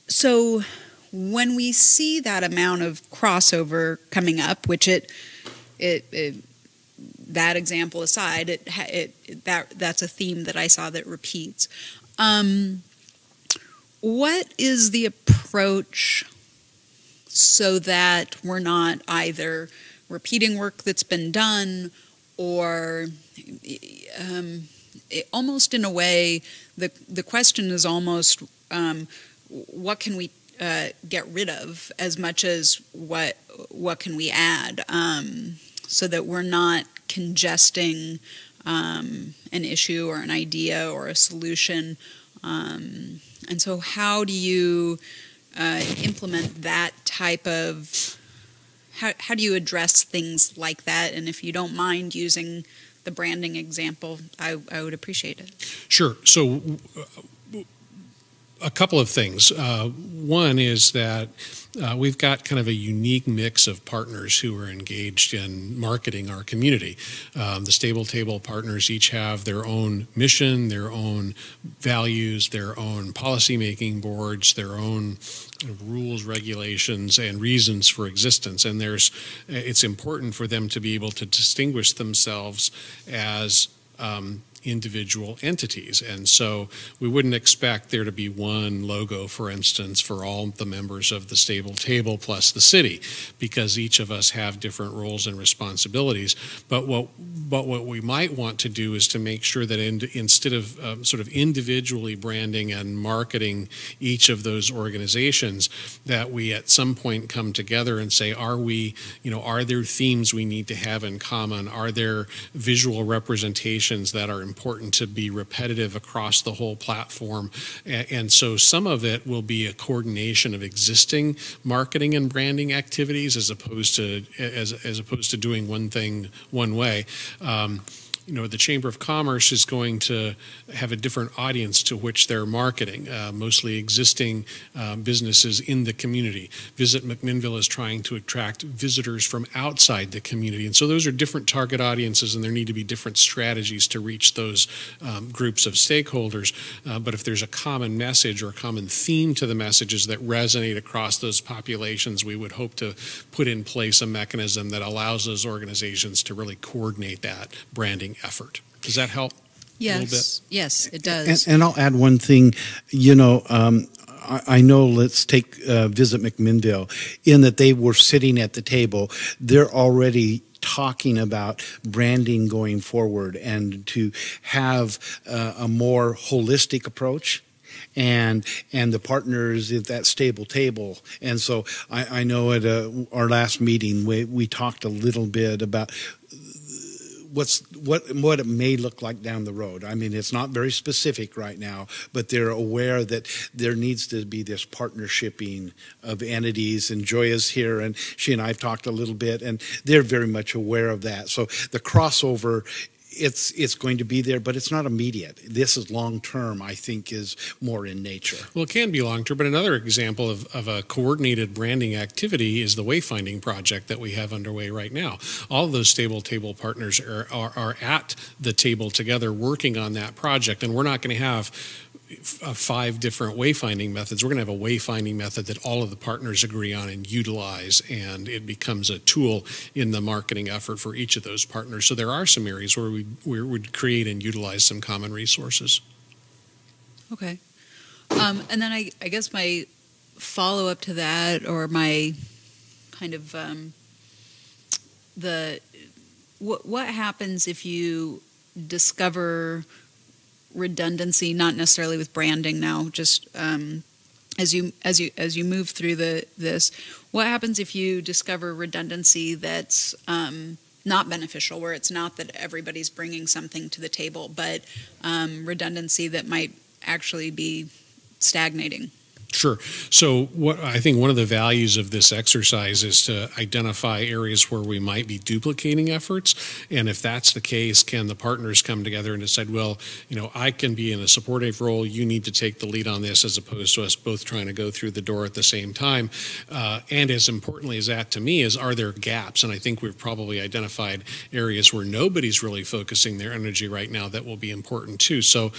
So when we see that amount of crossover coming up, which that example aside, that's a theme that I saw that repeats. What is the approach so that we're not either repeating work that's been done or almost in a way, the question is almost what can we get rid of as much as what can we add, so that we're not congesting an issue or an idea or a solution. And so how do you implement that type of, how do you address things like that? And if you don't mind using the branding example, I would appreciate it. Sure. So a couple of things. One is that we've got kind of a unique mix of partners who are engaged in marketing our community. The Stable Table partners each have their own mission, their own values, their own policy-making boards, their own rules, regulations, and reasons for existence. And it's important for them to be able to distinguish themselves as individual entities. And so we wouldn't expect there to be one logo, for instance, for all the members of the Stable Table plus the city, because each of us have different roles and responsibilities. But what we might want to do is to make sure that instead of sort of individually branding and marketing each of those organizations, that we at some point come together and say, are there themes we need to have in common? Are there visual representations that are important to be repetitive across the whole platform? And so some of it will be a coordination of existing marketing and branding activities as opposed to doing one thing one way. The Chamber of Commerce is going to have a different audience to which they're marketing, mostly existing businesses in the community. Visit McMinnville is trying to attract visitors from outside the community. And so those are different target audiences, and there need to be different strategies to reach those groups of stakeholders. But if there's a common message or a common theme to the messages that resonate across those populations, we would hope to put in place a mechanism that allows those organizations to really coordinate that branding effort. Does that help? Yes. A little bit? Yes, it does. And I'll add one thing. I know, let's take Visit McMinnville, in that they were sitting at the table. They're already talking about branding going forward and to have a more holistic approach. And the partners at that Stable Table. And so I know at our last meeting we talked a little bit about what it may look like down the road. I mean, it's not very specific right now, but they're aware that there needs to be this partnershiping of entities. And Joy is here, and she and I have talked a little bit, and they're very much aware of that. So the crossover, it's going to be there, but it's not immediate. This is long-term, I think, is more in nature. Well, it can be long-term, but another example of a coordinated branding activity is the wayfinding project that we have underway right now. All of those Stable Table partners are at the table together working on that project, and we're not going to have 5 different wayfinding methods. We're going to have a wayfinding method that all of the partners agree on and utilize, and it becomes a tool in the marketing effort for each of those partners. So there are some areas where we would create and utilize some common resources. Okay. And then I guess my follow-up to that, or my kind of what happens if you discover redundancy, not necessarily with branding now, just as you move through this, what happens if you discover redundancy that's not beneficial, where it's not that everybody's bringing something to the table, but redundancy that might actually be stagnating? Sure. So I think one of the values of this exercise is to identify areas where we might be duplicating efforts. And if that's the case, can the partners come together and decide, well, I can be in a supportive role, you need to take the lead on this, as opposed to us both trying to go through the door at the same time. And as importantly as that to me is, are there gaps? And I think we've probably identified areas where nobody's really focusing their energy right now that will be important too. So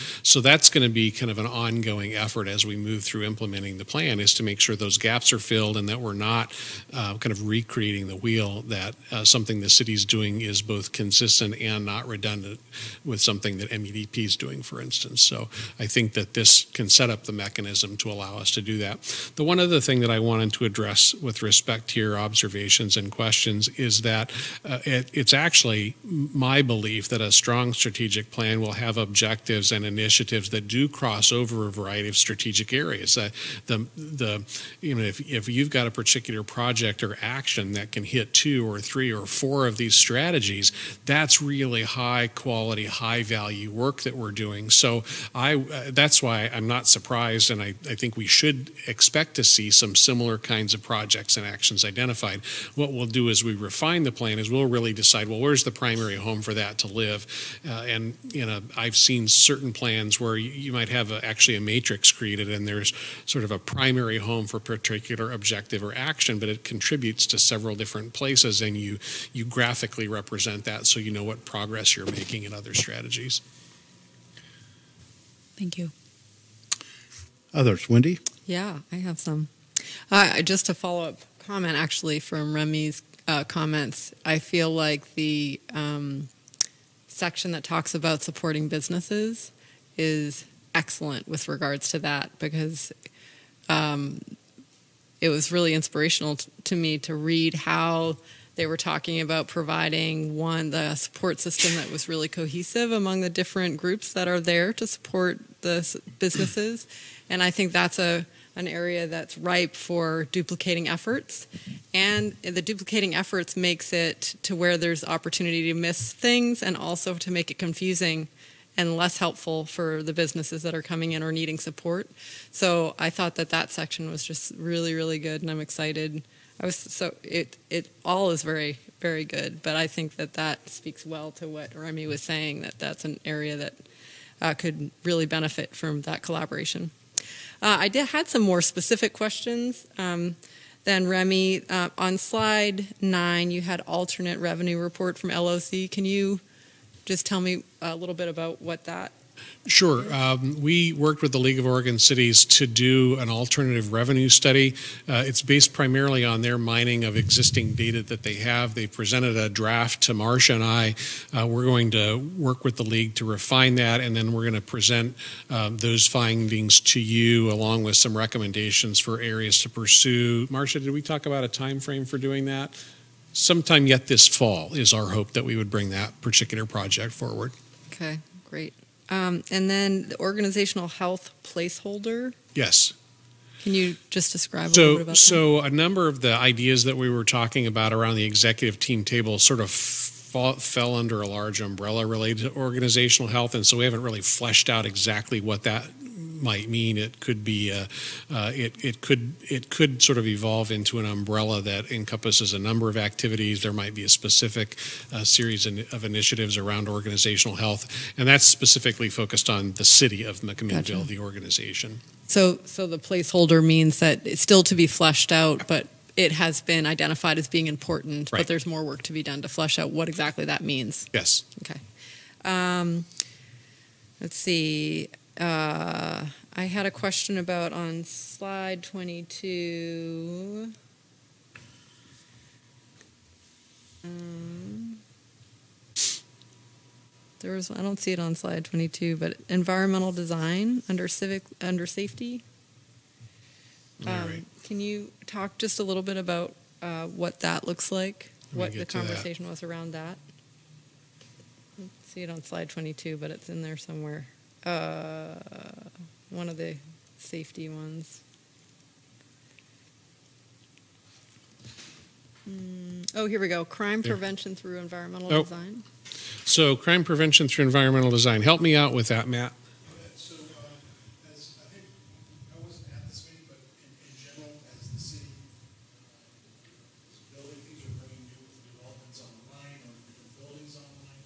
that's going to be kind of an ongoing effort as we move through implementing the plan, is to make sure those gaps are filled and that we're not kind of recreating the wheel, that something the city's doing is both consistent and not redundant with something that MEDP is doing, for instance. So I think that this can set up the mechanism to allow us to do that. The one other thing that I wanted to address with respect to your observations and questions is that it's actually my belief that a strong strategic plan will have objectives and initiatives that do cross over a variety of strategic areas. If you've got a particular project or action that can hit 2 or 3 or 4 of these strategies, that's really high quality, high value work that we're doing. So that's why I'm not surprised, and I think we should expect to see some similar kinds of projects and actions identified. What we'll do as we refine the plan is we'll really decide, well, where's the primary home for that to live? I've seen certain plans where you might have actually a matrix created, and there's sort of a primary home for a particular objective or action, but it contributes to several different places, and you graphically represent that so you know what progress you're making in other strategies. Thank you. Others, Wendy? Yeah, I have some. Just a follow-up comment, actually, from Remy's comments. I feel like the section that talks about supporting businesses is excellent with regards to that, because it was really inspirational to me to read how they were talking about providing the support system that was really cohesive among the different groups that are there to support the businesses. And I think that's an area that's ripe for duplicating efforts. And the duplicating efforts makes it to where there's opportunity to miss things, and also to make it confusing and less helpful for the businesses that are coming in or needing support. So I thought that section was just really, really good, and I'm excited. It all is very, very good, but I think that speaks well to what Remy was saying, that's an area that could really benefit from that collaboration. I had some more specific questions than Remy. On slide 9, you had alternate revenue report from LOC. Can you just tell me a little bit about what that? Sure. We worked with the League of Oregon Cities to do an alternative revenue study. It's based primarily on their mining of existing data that they have. They presented a draft to Marcia and I. We're going to work with the League to refine that, and then we're going to present those findings to you along with some recommendations for areas to pursue. Marcia, did we talk about a time frame for doing that? Sometime yet this fall is our hope that we would bring that particular project forward. Okay, great. And then the organizational health placeholder. Yes. Can you just describe a little bit about that? So a number of the ideas that we were talking about around the executive team table sort of fell under a large umbrella related to organizational health, and so we haven't really fleshed out exactly what that might mean. It could be it could sort of evolve into an umbrella that encompasses a number of activities. There might be a specific series of initiatives around organizational health, and that's specifically focused on the city of McMinnville, Gotcha. the organization. So the placeholder means that it's still to be fleshed out, but it has been identified as being important, Right. but there's more work to be done to flesh out what exactly that means. Yes. Okay. Let's see. I had a question about on slide 22. I don't see it on slide 22, but environmental design under safety. All right. Can you talk just a little bit about what that looks like? What the get to that. conversation was around that? I don't see it on slide 22, but it's in there somewhere. One of the safety ones. Oh, here we go. Crime prevention through environmental design. So crime prevention through environmental design. Help me out with that, Matt. So, as I think, I wasn't at this meeting, but in general, as the city is building things or bringing new developments online or different buildings online,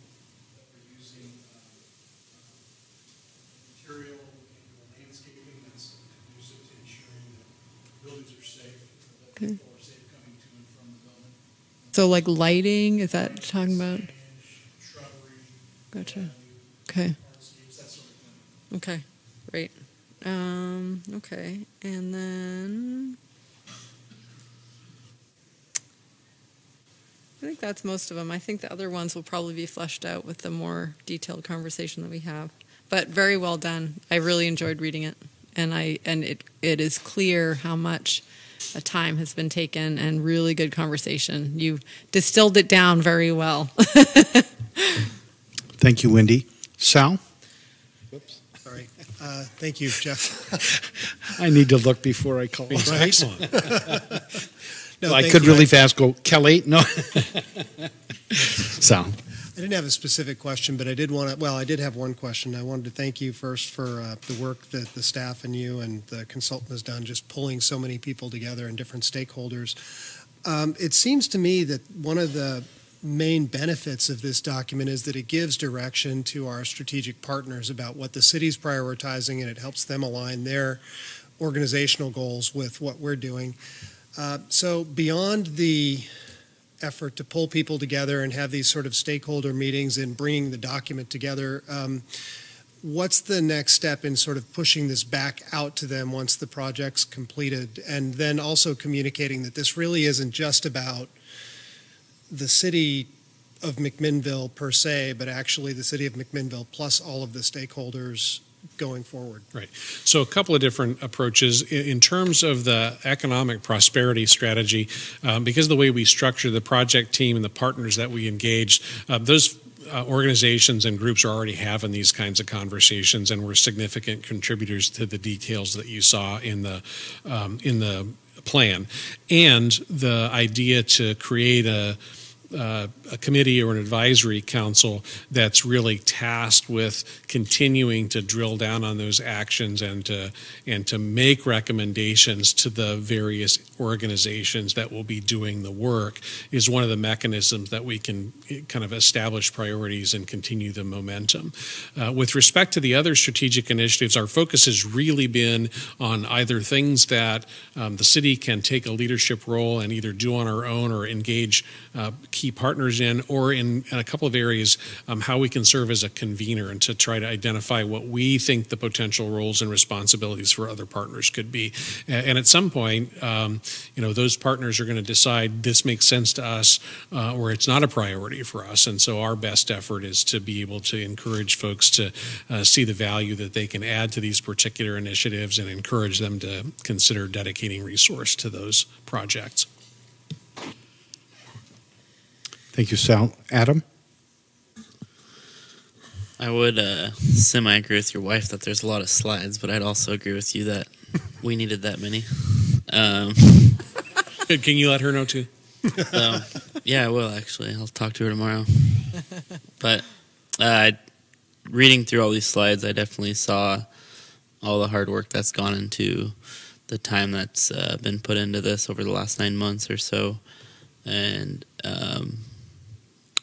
that we're using material and landscaping that's conducive to ensuring that buildings are safe, that people are safe coming to and from the building. So like lighting, is that talking about? Shrubbery. Gotcha. Okay. Hardscapes, that sort of thing. Okay. Great. Okay. And then I think that's most of them. I think the other ones will probably be fleshed out with the more detailed conversation that we have. But very well done. I really enjoyed reading it, and it is clear how much time has been taken and really good conversation. You distilled it down very well. Thank you, Wendy. Sal? Whoops, sorry. Thank you, Jeff. I need to look before I call. Right. No, Well, I thank could you. really fast go, Kelly? No. Sal? I didn't have a specific question, but I did have one question. I wanted to thank you first for the work that the staff and you and the consultant has done, just pulling so many people together and different stakeholders. It seems to me that one of the main benefits of this document is that it gives direction to our strategic partners about what the city's prioritizing, and it helps them align their organizational goals with what we're doing. So beyond the effort to pull people together and have these sort of stakeholder meetings and bringing the document together, what's the next step in sort of pushing this back out to them once the project's completed, and then also communicating that this really isn't just about the city of McMinnville per se, but actually the city of McMinnville plus all of the stakeholders going forward? Right. So a couple of different approaches. In terms of the economic prosperity strategy, because of the way we structure the project team and the partners that we engage, those organizations and groups are already having these kinds of conversations, and we're significant contributors to the details that you saw in the plan. And the idea to create a committee or an advisory council that's really tasked with continuing to drill down on those actions and to make recommendations to the various organizations that will be doing the work is one of the mechanisms that we can kind of establish priorities and continue the momentum. With respect to the other strategic initiatives, our focus has really been on either things that the city can take a leadership role and either do on our own or engage key partners in, or in a couple of areas, how we can serve as a convener and to try to identify what we think the potential roles and responsibilities for other partners could be. And at some point, those partners are going to decide this makes sense to us or it's not a priority for us. And so our best effort is to be able to encourage folks to see the value that they can add to these particular initiatives and encourage them to consider dedicating resource to those projects. Thank you, Sal. Adam? I would semi-agree with your wife that there's a lot of slides, but I'd also agree with you that we needed that many. Can you let her know too? Yeah, I will actually. I'll talk to her tomorrow. But reading through all these slides, I definitely saw all the hard work that's gone into the time that's been put into this over the last 9 months or so. And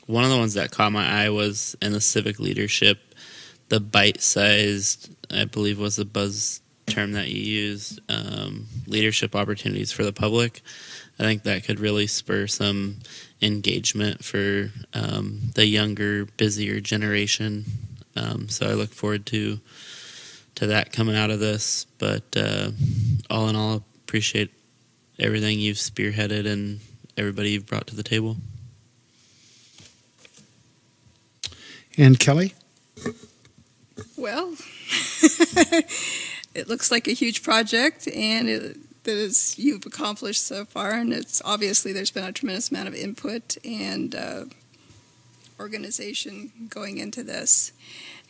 one of the ones that caught my eye was in the civic leadership, the bite-sized, I believe was the buzz term that you used, leadership opportunities for the public. I think that could really spur some engagement for the younger, busier generation. So I look forward to that coming out of this. But all in all, appreciate everything you've spearheaded and everybody you've brought to the table. And Kelly? Well, it looks like a huge project, and that you've accomplished so far, and it's obviously there's been a tremendous amount of input and organization going into this,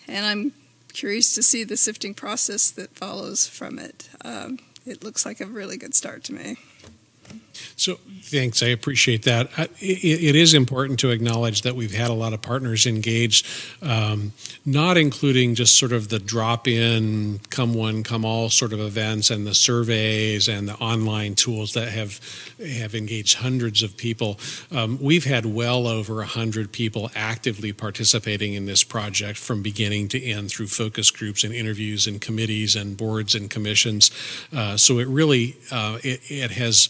and I'm curious to see the sifting process that follows from it. It looks like a really good start to me. So thanks, I appreciate that. It is important to acknowledge that we've had a lot of partners engaged, not including just sort of the drop-in, come one, come all sort of events and the surveys and the online tools that have engaged hundreds of people. We've had well over 100 people actively participating in this project from beginning to end through focus groups and interviews and committees and boards and commissions. So it really, it has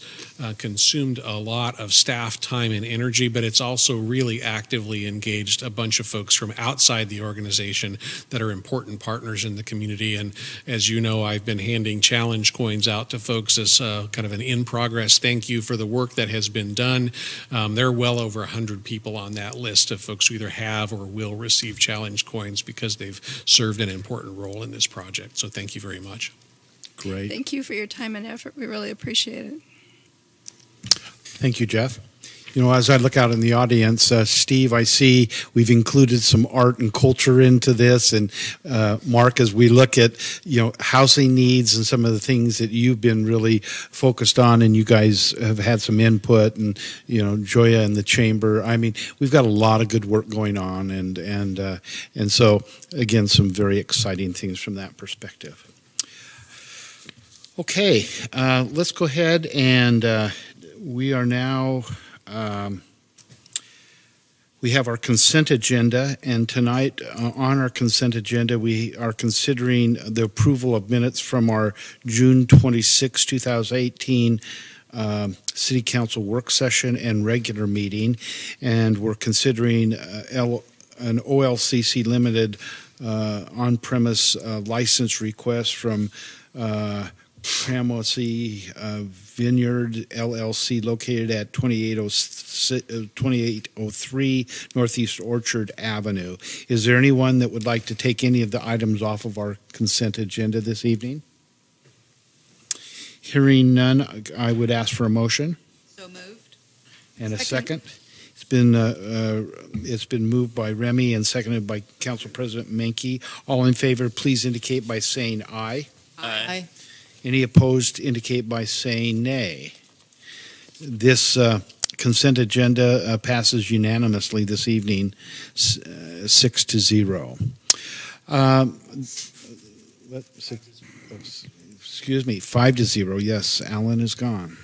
consumed a lot of staff time and energy, but it's also really actively engaged a bunch of folks from outside the organization that are important partners in the community. And as you know, I've been handing challenge coins out to folks as kind of an in-progress thank you for the work that has been done. There are well over 100 people on that list of folks who either have or will receive challenge coins because they've served an important role in this project. So thank you very much. Great. Thank you for your time and effort. We really appreciate it. Thank you, Jeff. You know, as I look out in the audience, Steve, I see we've included some art and culture into this. And Mark, as we look at, housing needs and some of the things that you've been really focused on, and you guys have had some input, and, Joya and the chamber. I mean, we've got a lot of good work going on. And so, again, some very exciting things from that perspective. Okay, let's go ahead and we are now We have our consent agenda, and tonight on our consent agenda, we are considering the approval of minutes from our June 26, 2018 City Council work session and regular meeting, and we're considering an OLCC Limited on-premise license request from Cramoisy Vineyard LLC located at 2803 Northeast Orchard Avenue. Is there anyone that would like to take any of the items off of our consent agenda this evening? Hearing none, I would ask for a motion. So moved. And a second. It's been moved by Remy and seconded by Council President Menke. All in favor, please indicate by saying aye. Aye. Any opposed indicate by saying nay. This consent agenda passes unanimously this evening, 6-0. Excuse me, 5-0. Yes, Alan is gone.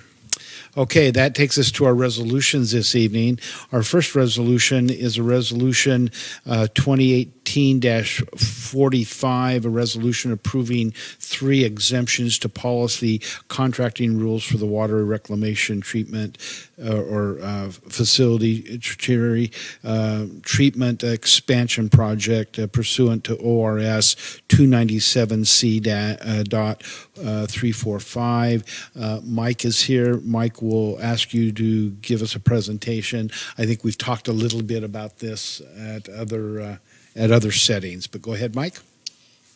Okay, that takes us to our resolutions this evening. Our first resolution is a resolution 2018-45, a resolution approving 3 exemptions to policy contracting rules for the water reclamation treatment facility treatment expansion project pursuant to ORS 297C.345. Mike is here. Mike will ask you to give us a presentation. I think we've talked a little bit about this at other settings, but go ahead, Mike.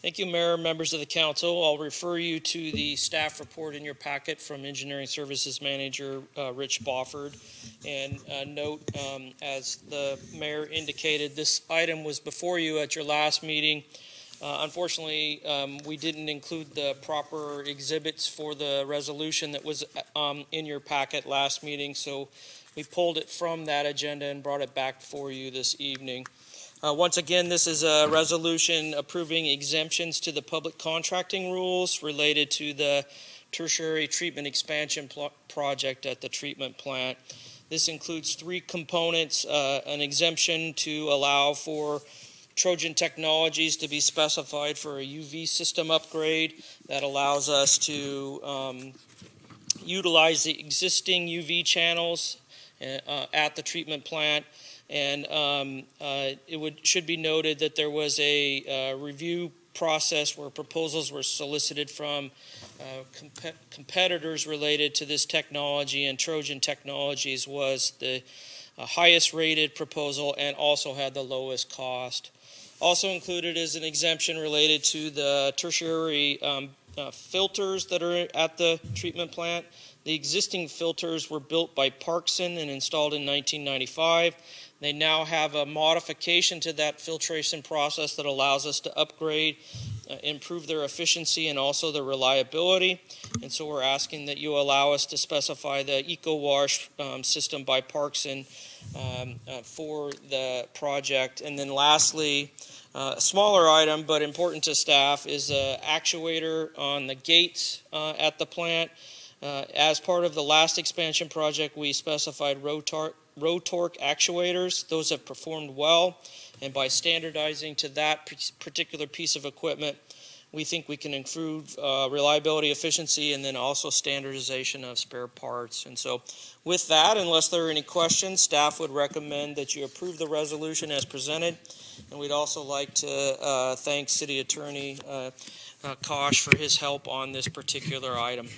Thank you, Mayor, members of the council. I'll refer you to the staff report in your packet from Engineering Services Manager Rich Bofford. And note, as the mayor indicated, this item was before you at your last meeting. Unfortunately, we didn't include the proper exhibits for the resolution that was in your packet last meeting, so we pulled it from that agenda and brought it back for you this evening. Once again, this is a resolution approving exemptions to the public contracting rules related to the tertiary treatment expansion project at the treatment plant. This includes 3 components, an exemption to allow for Trojan Technologies to be specified for a UV system upgrade that allows us to utilize the existing UV channels at the treatment plant. And should be noted that there was a review process where proposals were solicited from competitors related to this technology, and Trojan Technologies was the highest rated proposal and also had the lowest cost. Also included is an exemption related to the tertiary filters that are at the treatment plant. The existing filters were built by Parkson and installed in 1995. They now have a modification to that filtration process that allows us to upgrade, improve their efficiency and also their reliability. And so we're asking that you allow us to specify the EcoWash system by Parkson for the project. And then lastly, a smaller item but important to staff is an actuator on the gates at the plant. As part of the last expansion project, we specified Rotork actuators. Those have performed well, and by standardizing to that particular piece of equipment, we think we can improve reliability, efficiency, and then also standardization of spare parts. And so with that, unless there are any questions, staff would recommend that you approve the resolution as presented. And we'd also like to thank City Attorney Kosh for his help on this particular item.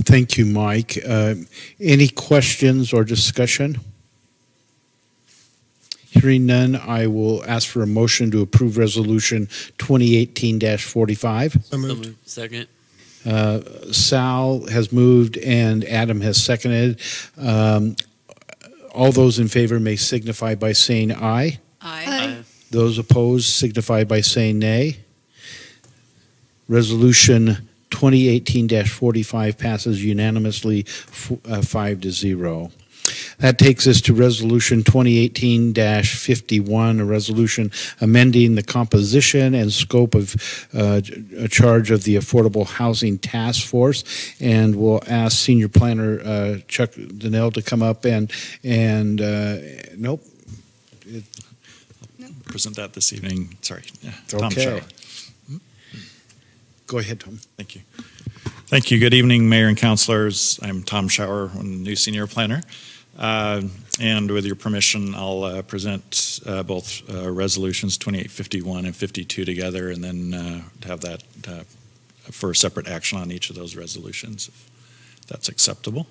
Thank you, Mike. Any questions or discussion? Hearing none, I will ask for a motion to approve Resolution 2018-45. So moved. Second. Sal has moved and Adam has seconded. All those in favor may signify by saying aye. Aye. Those opposed signify by saying nay. Resolution 2018-45 passes unanimously 5-0. That takes us to Resolution 2018-51, a resolution amending the composition and scope of a charge of the Affordable Housing Task Force. And we'll ask Senior Planner Chuck Donnell to come up and nope. Present that this evening. Sorry. Yeah. Tom Okay. Schauer. Go ahead, Tom. Thank you. Thank you. Good evening, Mayor and Councilors. I'm Tom Schauer, I'm the new Senior Planner. And with your permission, I'll present both resolutions 2851 and 52 together, and then have that for separate action on each of those resolutions, if that's acceptable.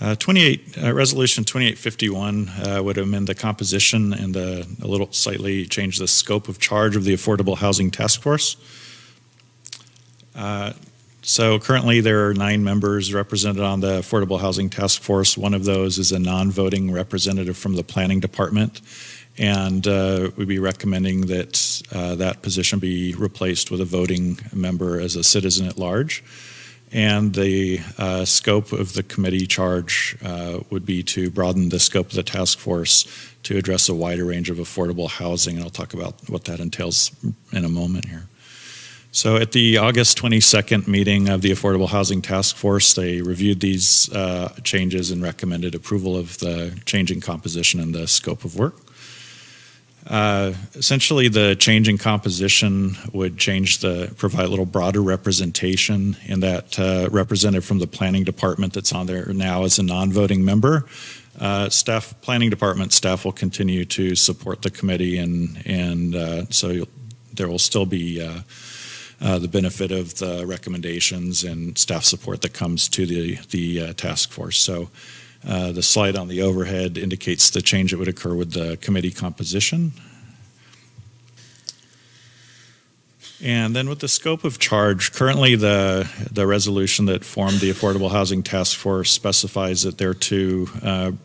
Resolution 2851 would amend the composition and a little slightly change the scope of charge of the Affordable Housing Task Force. So currently there are 9 members represented on the Affordable Housing Task Force. One of those is a non-voting representative from the Planning Department, and we'd be recommending that that position be replaced with a voting member as a citizen at large. And the scope of the committee charge would be to broaden the scope of the task force to address a wider range of affordable housing, and I'll talk about what that entails in a moment here. So at the August 22nd meeting of the Affordable Housing Task Force, they reviewed these changes and recommended approval of the changing composition and the scope of work. Essentially, the change in composition would provide a little broader representation, in that representative from the Planning Department that's on there now as a non-voting member. Planning Department staff will continue to support the committee, and so there will still be the benefit of the recommendations and staff support that comes to the task force. So the slide on the overhead indicates the change that would occur with the committee composition. And then with the scope of charge, currently the resolution that formed the Affordable Housing Task Force specifies that they're to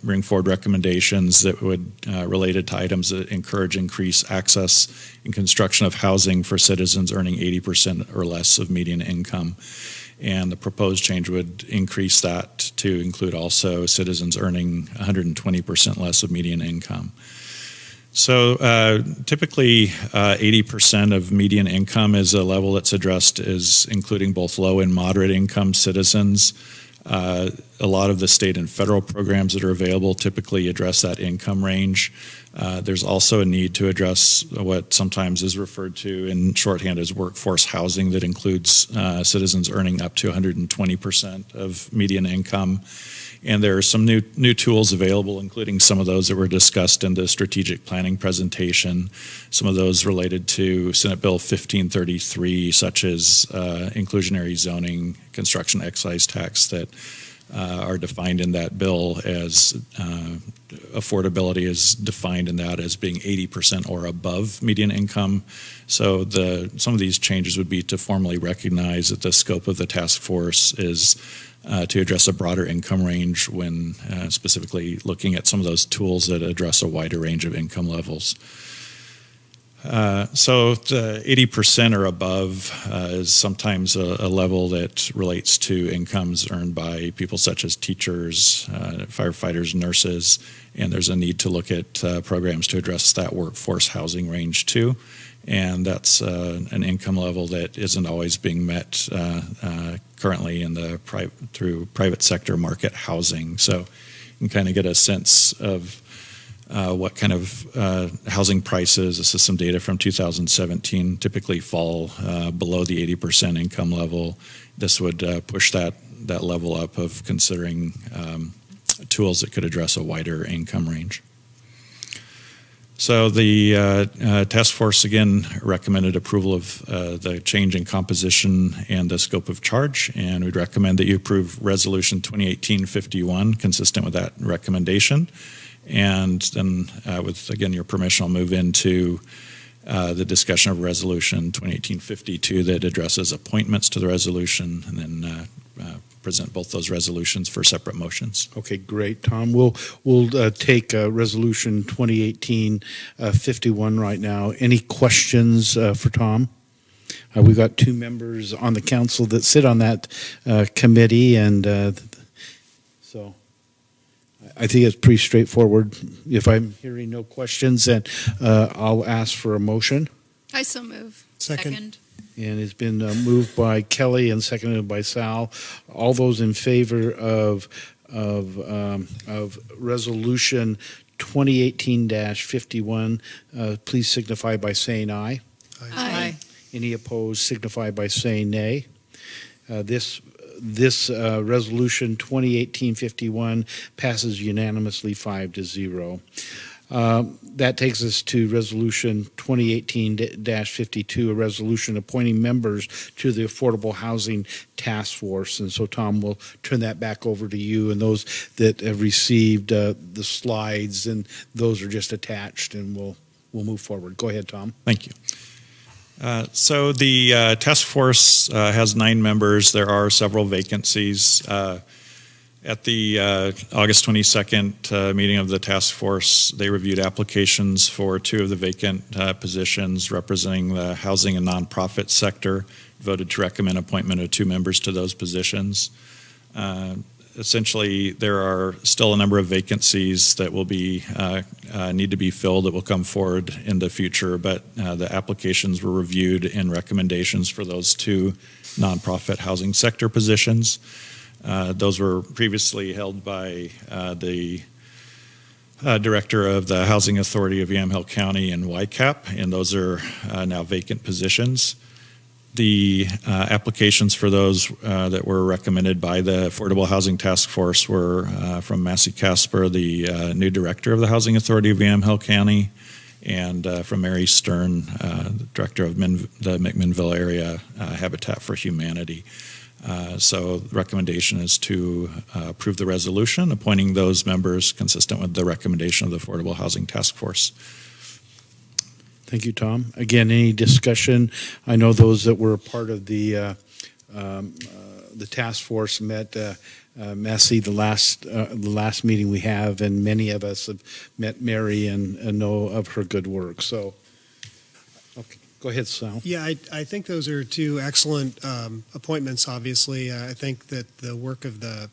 bring forward recommendations that would related to items that encourage increased access and construction of housing for citizens earning 80% or less of median income. And the proposed change would increase that to include also citizens earning 120% less of median income. So typically 80% of median income is a level that's addressed as including both low and moderate income citizens. A lot of the state and federal programs that are available typically address that income range. There's also a need to address what sometimes is referred to in shorthand as workforce housing, that includes citizens earning up to 120% of median income. And there are some new tools available, including some of those that were discussed in the strategic planning presentation, some of those related to Senate Bill 1533, such as inclusionary zoning, construction excise tax, that are defined in that bill as affordability is defined in that as being 80% or above median income. So some of these changes would be to formally recognize that the scope of the task force is to address a broader income range when specifically looking at some of those tools that address a wider range of income levels. So the 80% or above is sometimes a level that relates to incomes earned by people such as teachers, firefighters, nurses, and there's a need to look at programs to address that workforce housing range too. And that's an income level that isn't always being met currently in through private sector market housing. So you can kind of get a sense of what kind of housing prices. This is some data from 2017, typically fall below the 80% income level. This would push that level up of considering tools that could address a wider income range. So the task force again recommended approval of the change in composition and the scope of charge, and we'd recommend that you approve Resolution 2018-51 consistent with that recommendation. And then with, again, your permission, I'll move into the discussion of Resolution 2018-52 that addresses appointments to the resolution, and then present both those resolutions for separate motions. Okay, great, Tom. We'll take Resolution 2018-51 right now. Any questions for Tom? We've got 2 members on the council that sit on that committee, and so I think it's pretty straightforward. If I'm hearing no questions, then I'll ask for a motion. I so move. Second. And it's been moved by Kelly and seconded by Sal. All those in favor of resolution 2018-51, please signify by saying aye. Aye. Any opposed signify by saying nay. This resolution 2018-51 passes unanimously 5-0. That takes us to resolution 2018-52, a resolution appointing members to the Affordable Housing Task Force. And so, Tom, we'll turn that back over to you, and those that have received the slides, and those are just attached, and we'll move forward. Go ahead, Tom. Thank you. So the task force has 9 members. There are several vacancies. At the August 22nd meeting of the task force, they reviewed applications for 2 of the vacant positions representing the housing and nonprofit sector, voted to recommend appointment of 2 members to those positions. Essentially, there are still a number of vacancies that will be need to be filled that will come forward in the future, but the applications were reviewed and recommendations for those 2 nonprofit housing sector positions. Those were previously held by the director of the Housing Authority of Yamhill County and YCAP, and those are now vacant positions. The applications for those that were recommended by the Affordable Housing Task Force were from Massey Casper, the new director of the Housing Authority of Yamhill County, and from Mary Stern, the director of the McMinnville Area Habitat for Humanity. So the recommendation is to approve the resolution appointing those members consistent with the recommendation of the Affordable Housing Task Force. Thank you, Tom. Again, any discussion? I know those that were a part of the task force met Massey the last meeting we have, and many of us have met Mary and know of her good work. So, okay. Go ahead, Sal. Yeah, I think those are 2 excellent appointments. Obviously, I think that the work of the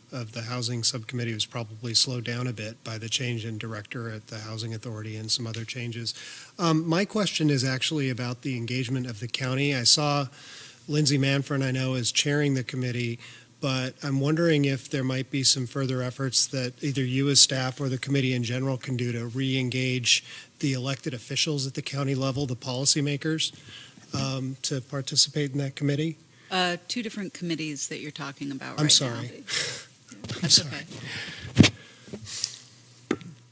housing subcommittee was probably slowed down a bit by the change in director at the Housing Authority and some other changes. My question is actually about the engagement of the county. I saw Lindsay Manfred, I know, is chairing the committee, but I'm wondering if there might be some further efforts that either you as staff or the committee in general can do to re-engage the elected officials at the county level, the policymakers, to participate in that committee? 2 different committees that you're talking about right now. I'm sorry. That's okay.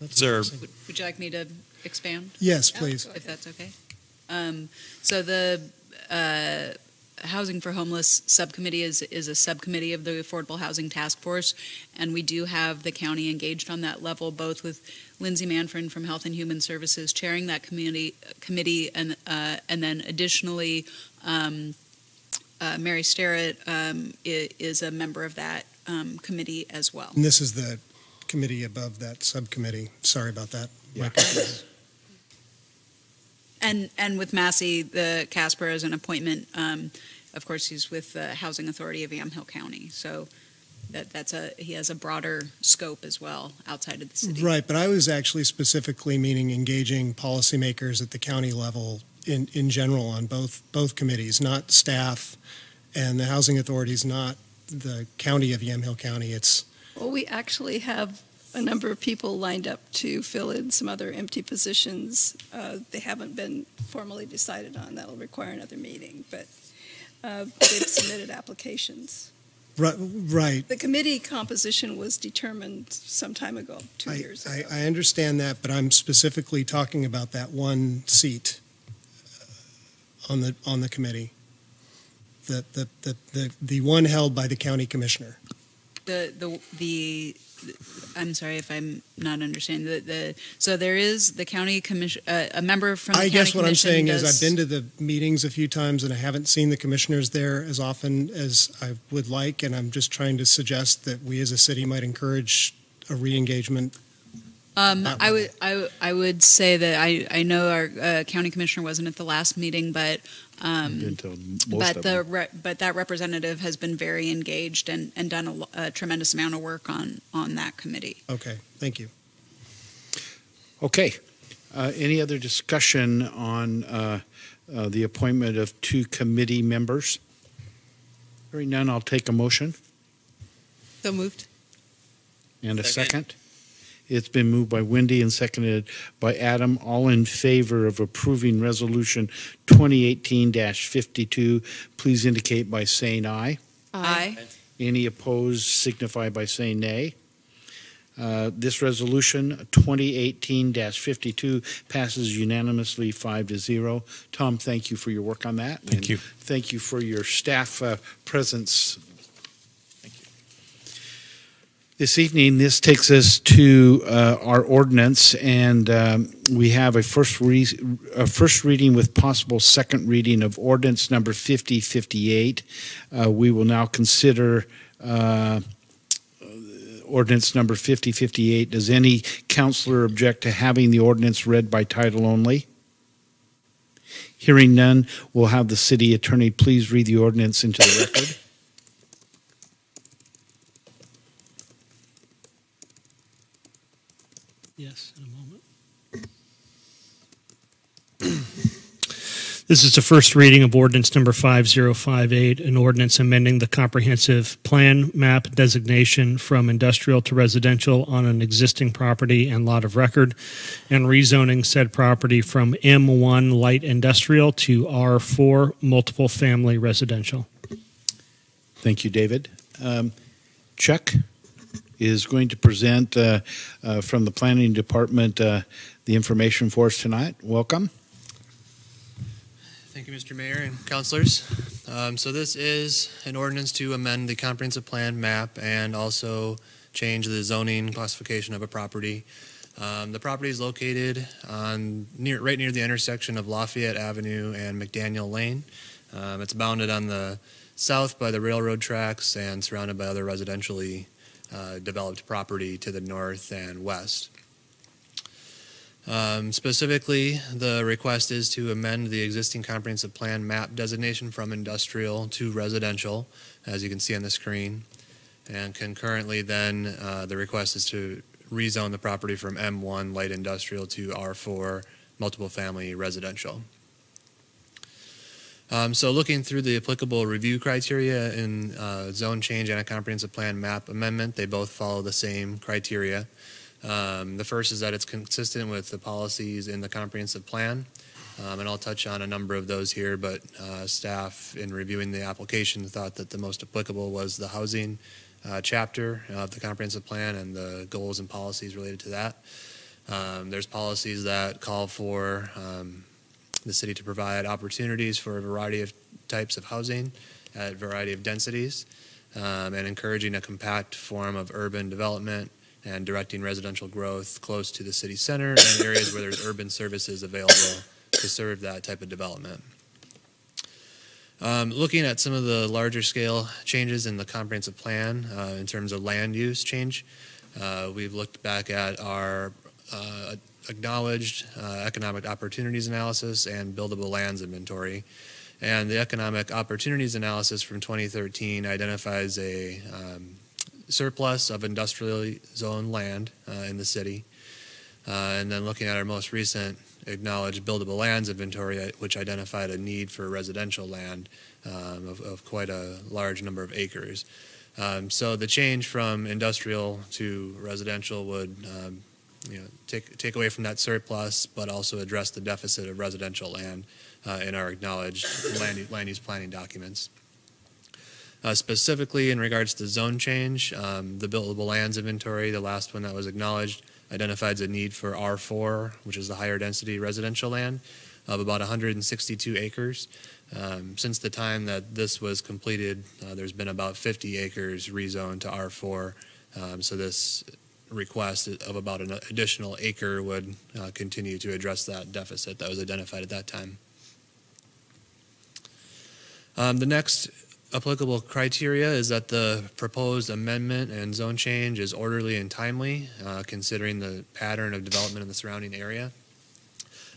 Would you like me to expand? Yes, please. If that's okay. So the Housing for Homeless subcommittee is a subcommittee of the Affordable Housing Task Force, and we do have the county engaged on that level, both with Lindsay Manfred from Health and Human Services chairing that committee, and then additionally, Mary Starrett is a member of that committee as well. And this is the committee above that subcommittee. Sorry about that. Yeah. And with Massey, the Casper as an appointment, of course, he's with the Housing Authority of Yamhill County. So he has a broader scope as well outside of the city. Right, but I was actually specifically meaning engaging policymakers at the county level in general on both committees, not staff, and the Housing Authority is not the county of Yamhill County. Well, we actually have a number of people lined up to fill in some other empty positions. They haven't been formally decided on. That'll require another meeting, but they've submitted applications. Right. The committee composition was determined some time ago, 2 years ago. I understand that, but I'm specifically talking about that one seat on the committee, the one held by the county commissioner. I'm sorry if I'm not understanding. So there is the county commission, a member from the county commission. I guess what I'm saying is I've been to the meetings a few times and I haven't seen the commissioners there as often as I would like, and I'm just trying to suggest that we as a city might encourage a re-engagement I would say that I know our county commissioner wasn't at the last meeting, but that representative has been very engaged and done a tremendous amount of work on that committee. Okay, thank you. Okay. Any other discussion on the appointment of 2 committee members? Hearing none, I'll take a motion. So moved. And a second. It's been moved by Wendy and seconded by Adam. All in favor of approving Resolution 2018-52, please indicate by saying aye. Aye. Any opposed signify by saying nay. This resolution, 2018-52, passes unanimously 5-0. Tom, thank you for your work on that. Thank you. Thank you for your staff presence. This evening, this takes us to our ordinance, and we have a first reading with possible second reading of ordinance number 5058. We will now consider ordinance number 5058. Does any counselor object to having the ordinance read by title only? Hearing none, we'll have the city attorney please read the ordinance into the record. Yes, in a moment. This is the first reading of ordinance number 5058, an ordinance amending the comprehensive plan map designation from industrial to residential on an existing property and lot of record, and rezoning said property from M1 light industrial to R4 multiple family residential. Thank you, David. Chuck is going to present from the planning department the information for us tonight. Welcome. Thank you, Mr. Mayor and councilors. So this is an ordinance to amend the comprehensive plan map and also change the zoning classification of a property. The property is located on right near the intersection of Lafayette Avenue and McDaniel Lane. It's bounded on the south by the railroad tracks and surrounded by other residentially developed property to the north and west. Specifically, the request is to amend the existing comprehensive plan map designation from industrial to residential, as you can see on the screen. And concurrently then, the request is to rezone the property from M1 light industrial to R4 multiple family residential. So looking through the applicable review criteria in zone change and a comprehensive plan map amendment, they both follow the same criteria. The first is that it's consistent with the policies in the comprehensive plan, and I'll touch on a number of those here, but staff in reviewing the application thought that the most applicable was the housing chapter of the comprehensive plan and the goals and policies related to that. There's policies that call for the city to provide opportunities for a variety of types of housing at a variety of densities, and encouraging a compact form of urban development and directing residential growth close to the city center and areas where there's urban services available to serve that type of development. Looking at some of the larger scale changes in the comprehensive plan in terms of land use change, we've looked back at our acknowledged economic opportunities analysis and buildable lands inventory. And the economic opportunities analysis from 2013 identifies a surplus of industrially zoned land in the city. And then looking at our most recent acknowledged buildable lands inventory, which identified a need for residential land of quite a large number of acres. So the change from industrial to residential would take away from that surplus, but also address the deficit of residential land in our acknowledged land use planning documents. Specifically in regards to zone change, the buildable lands inventory, the last one that was acknowledged, identifies a need for R4, which is the higher density residential land, of about 162 acres. Since the time that this was completed, there's been about 50 acres rezoned to R4, so this request of about an additional acre would continue to address that deficit that was identified at that time. The next applicable criteria is that the proposed amendment and zone change is orderly and timely, considering the pattern of development in the surrounding area.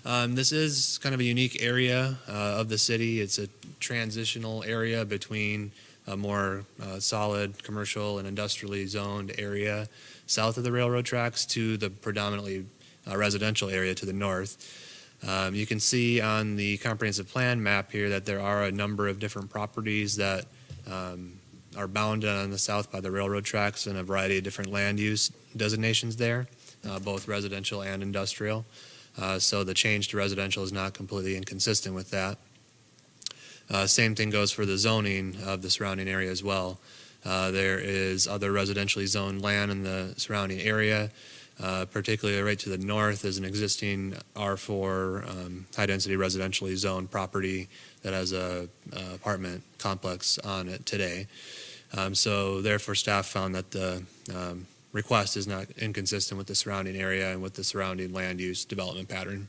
This is kind of a unique area of the city. It's a transitional area between a more solid commercial and industrially zoned area south of the railroad tracks to the predominantly residential area to the north. You can see on the comprehensive plan map here that there are a number of different properties that are bounded on the south by the railroad tracks and a variety of different land use designations there, both residential and industrial. So the change to residential is not completely inconsistent with that. Same thing goes for the zoning of the surrounding area as well. There is other residentially zoned land in the surrounding area. Particularly right to the north is an existing R4 high-density residentially zoned property that has a apartment complex on it today. So therefore staff found that the request is not inconsistent with the surrounding area and with the surrounding land use development pattern.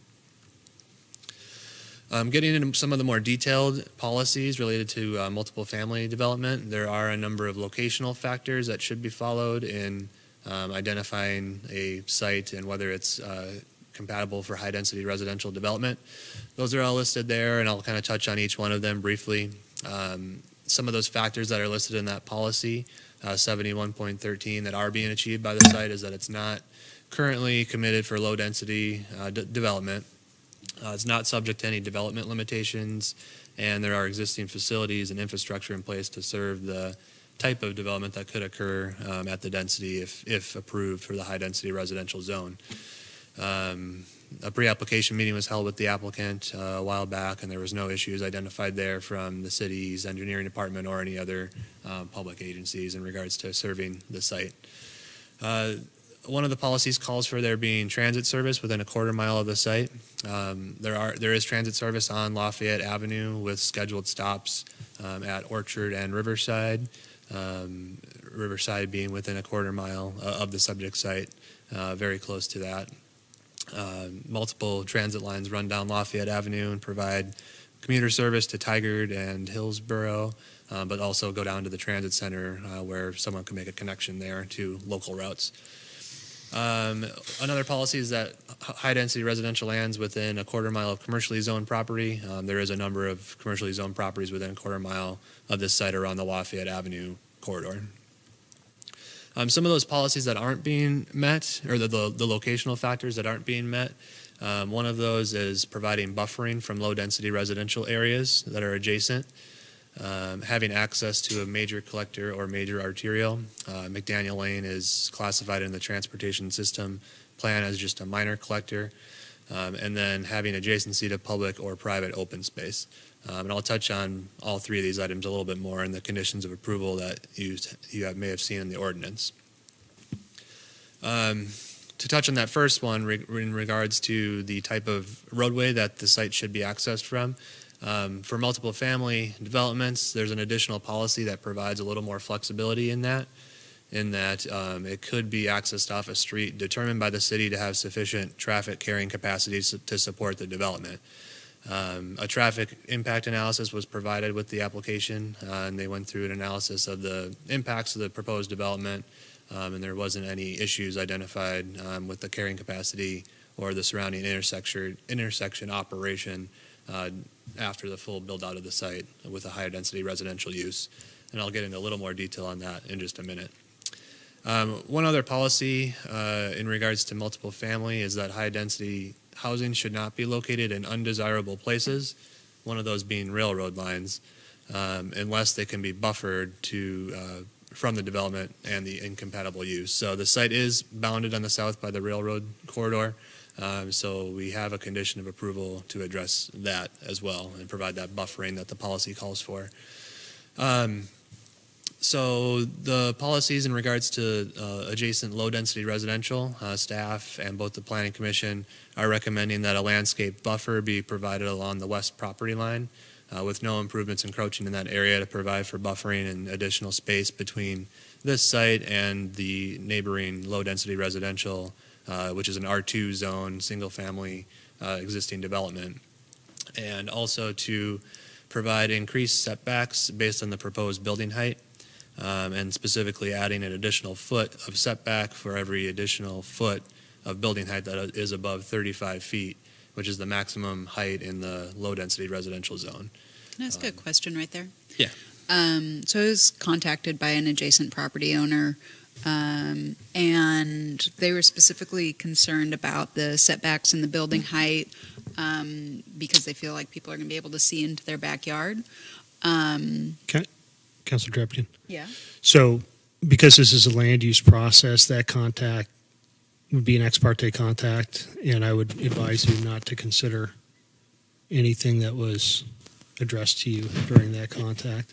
Getting into some of the more detailed policies related to multiple family development, there are a number of locational factors that should be followed in identifying a site and whether it's compatible for high-density residential development. Those are all listed there, and I'll kind of touch on each one of them briefly. Some of those factors that are listed in that policy, 71.13, that are being achieved by the site is that it's not currently committed for low-density development. It's not subject to any development limitations, and there are existing facilities and infrastructure in place to serve the type of development that could occur at the density if approved for the high-density residential zone. A pre-application meeting was held with the applicant a while back, and there was no issues identified there from the city's engineering department or any other public agencies in regards to serving the site. One of the policies calls for there being transit service within a quarter-mile of the site. There is transit service on Lafayette Avenue with scheduled stops at Orchard and Riverside. Riverside being within a quarter-mile of the subject site, very close to that. Multiple transit lines run down Lafayette Avenue and provide commuter service to Tigard and Hillsborough, but also go down to the transit center where someone can make a connection there to local routes. Another policy is that high-density residential lands within a quarter-mile of commercially zoned property. There is a number of commercially zoned properties within a quarter-mile of this site around the Lafayette Avenue corridor. Some of those policies that aren't being met, or the locational factors that aren't being met, one of those is providing buffering from low-density residential areas that are adjacent. Having access to a major collector or major arterial. McDaniel Lane is classified in the transportation system plan as just a minor collector, and then having adjacency to public or private open space. And I'll touch on all three of these items a little bit more in the conditions of approval that you may have seen in the ordinance. To touch on that first one in regards to the type of roadway that the site should be accessed from, for multiple family developments, there's an additional policy that provides a little more flexibility in that it could be accessed off a street determined by the city to have sufficient traffic carrying capacity to support the development. A traffic impact analysis was provided with the application, and they went through an analysis of the impacts of the proposed development, and there wasn't any issues identified with the carrying capacity or the surrounding intersection operation after the full build out of the site with a higher density residential use. And I'll get into a little more detail on that in just a minute. One other policy in regards to multiple family is that high density housing should not be located in undesirable places, one of those being railroad lines, unless they can be buffered from the development and the incompatible use. So the site is bounded on the south by the railroad corridor. So we have a condition of approval to address that as well and provide that buffering that the policy calls for. So the policies in regards to adjacent low-density residential, staff and both the Planning Commission are recommending that a landscape buffer be provided along the west property line with no improvements encroaching in that area to provide for buffering and additional space between this site and the neighboring low-density residential, which is an R2 zone, single-family existing development. And also to provide increased setbacks based on the proposed building height, and specifically adding an additional foot of setback for every additional foot of building height that is above 35 feet, which is the maximum height in the low-density residential zone. Can I ask a question right there? Yeah. So I was contacted by an adjacent property owner, and they were specifically concerned about the setbacks and the building height because they feel like people are going to be able to see into their backyard. Councilor Trepkin. Yeah. So because this is a land use process, that contact would be an ex parte contact, and I would advise you not to consider anything that was addressed to you during that contact.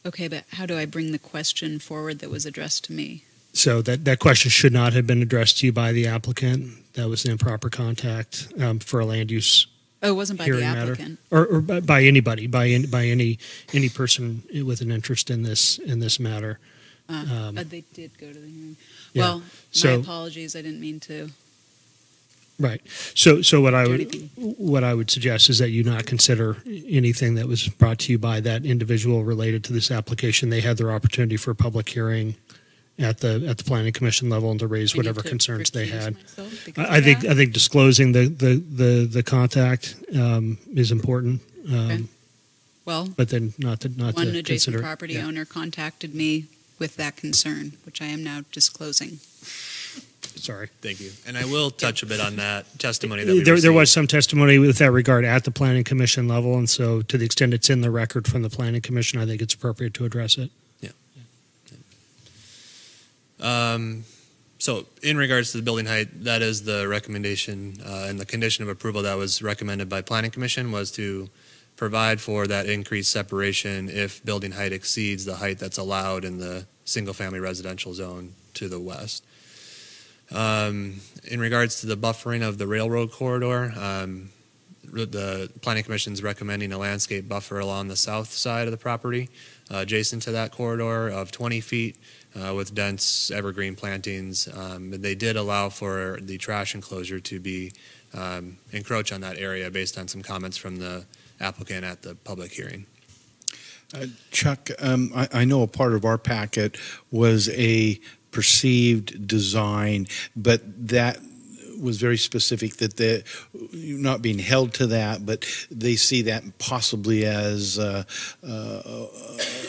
Okay, but how do I bring the question forward that was addressed to me? So that question should not have been addressed to you by the applicant. That was an improper contact for a land use. Oh, it wasn't by the hearing applicant, matter. Or by anybody, by any person with an interest in this matter. they did go to the hearing. Yeah. Well, So- my apologies. I didn't mean to. Right. So what I would suggest is that you not consider anything that was brought to you by that individual related to this application. They had their opportunity for a public hearing at the planning commission level and to raise I need whatever to concerns they recuse had. myself because I of think that? disclosing the contact is important. Okay. Well, but then not to one adjacent consider property yeah. owner contacted me with that concern, which I am now disclosing. Sorry. Thank you. And I will touch a bit on that testimony that we There received. was some testimony with that regard at the planning commission level, and so to the extent it's in the record from the planning commission, I think it's appropriate to address it. So in regards to the building height, that is the recommendation and the condition of approval that was recommended by Planning Commission was to provide for that increased separation if building height exceeds the height that's allowed in the single-family residential zone to the west. In regards to the buffering of the railroad corridor, the Planning Commission is recommending a landscape buffer along the south side of the property, adjacent to that corridor of 20 feet with dense evergreen plantings. They did allow for the trash enclosure to be encroach on that area based on some comments from the applicant at the public hearing. Chuck, I know a part of our packet was a perceived design, but that was very specific that they're not being held to that, but they see that possibly as a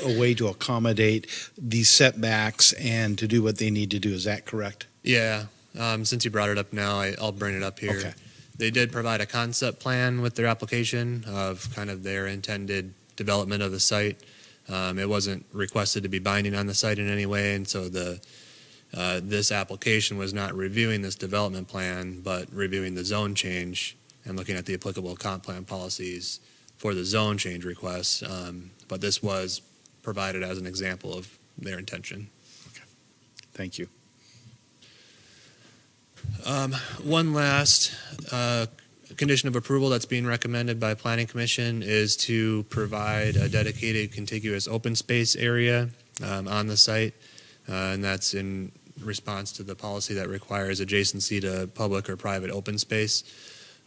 way to accommodate these setbacks and to do what they need to do. Is that correct? Yeah. Since you brought it up now, I'll bring it up here. Okay. They did provide a concept plan with their application of kind of their intended development of the site. It wasn't requested to be binding on the site in any way, and so this application was not reviewing this development plan, but reviewing the zone change and looking at the applicable comp plan policies for the zone change requests. But this was provided as an example of their intention. Okay. Thank you. One last condition of approval that's being recommended by Planning Commission is to provide a dedicated contiguous open space area on the site, and that's in response to the policy that requires adjacency to public or private open space.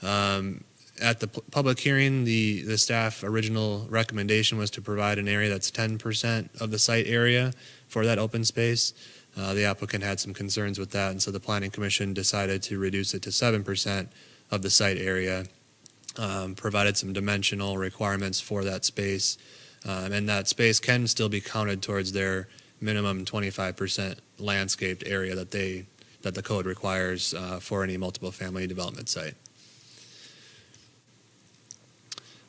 At the public hearing, the staff original recommendation was to provide an area that's 10% of the site area for that open space. The applicant had some concerns with that, and so the Planning Commission decided to reduce it to 7% of the site area, provided some dimensional requirements for that space, and that space can still be counted towards their minimum 25% landscaped area that the code requires for any multiple family development site.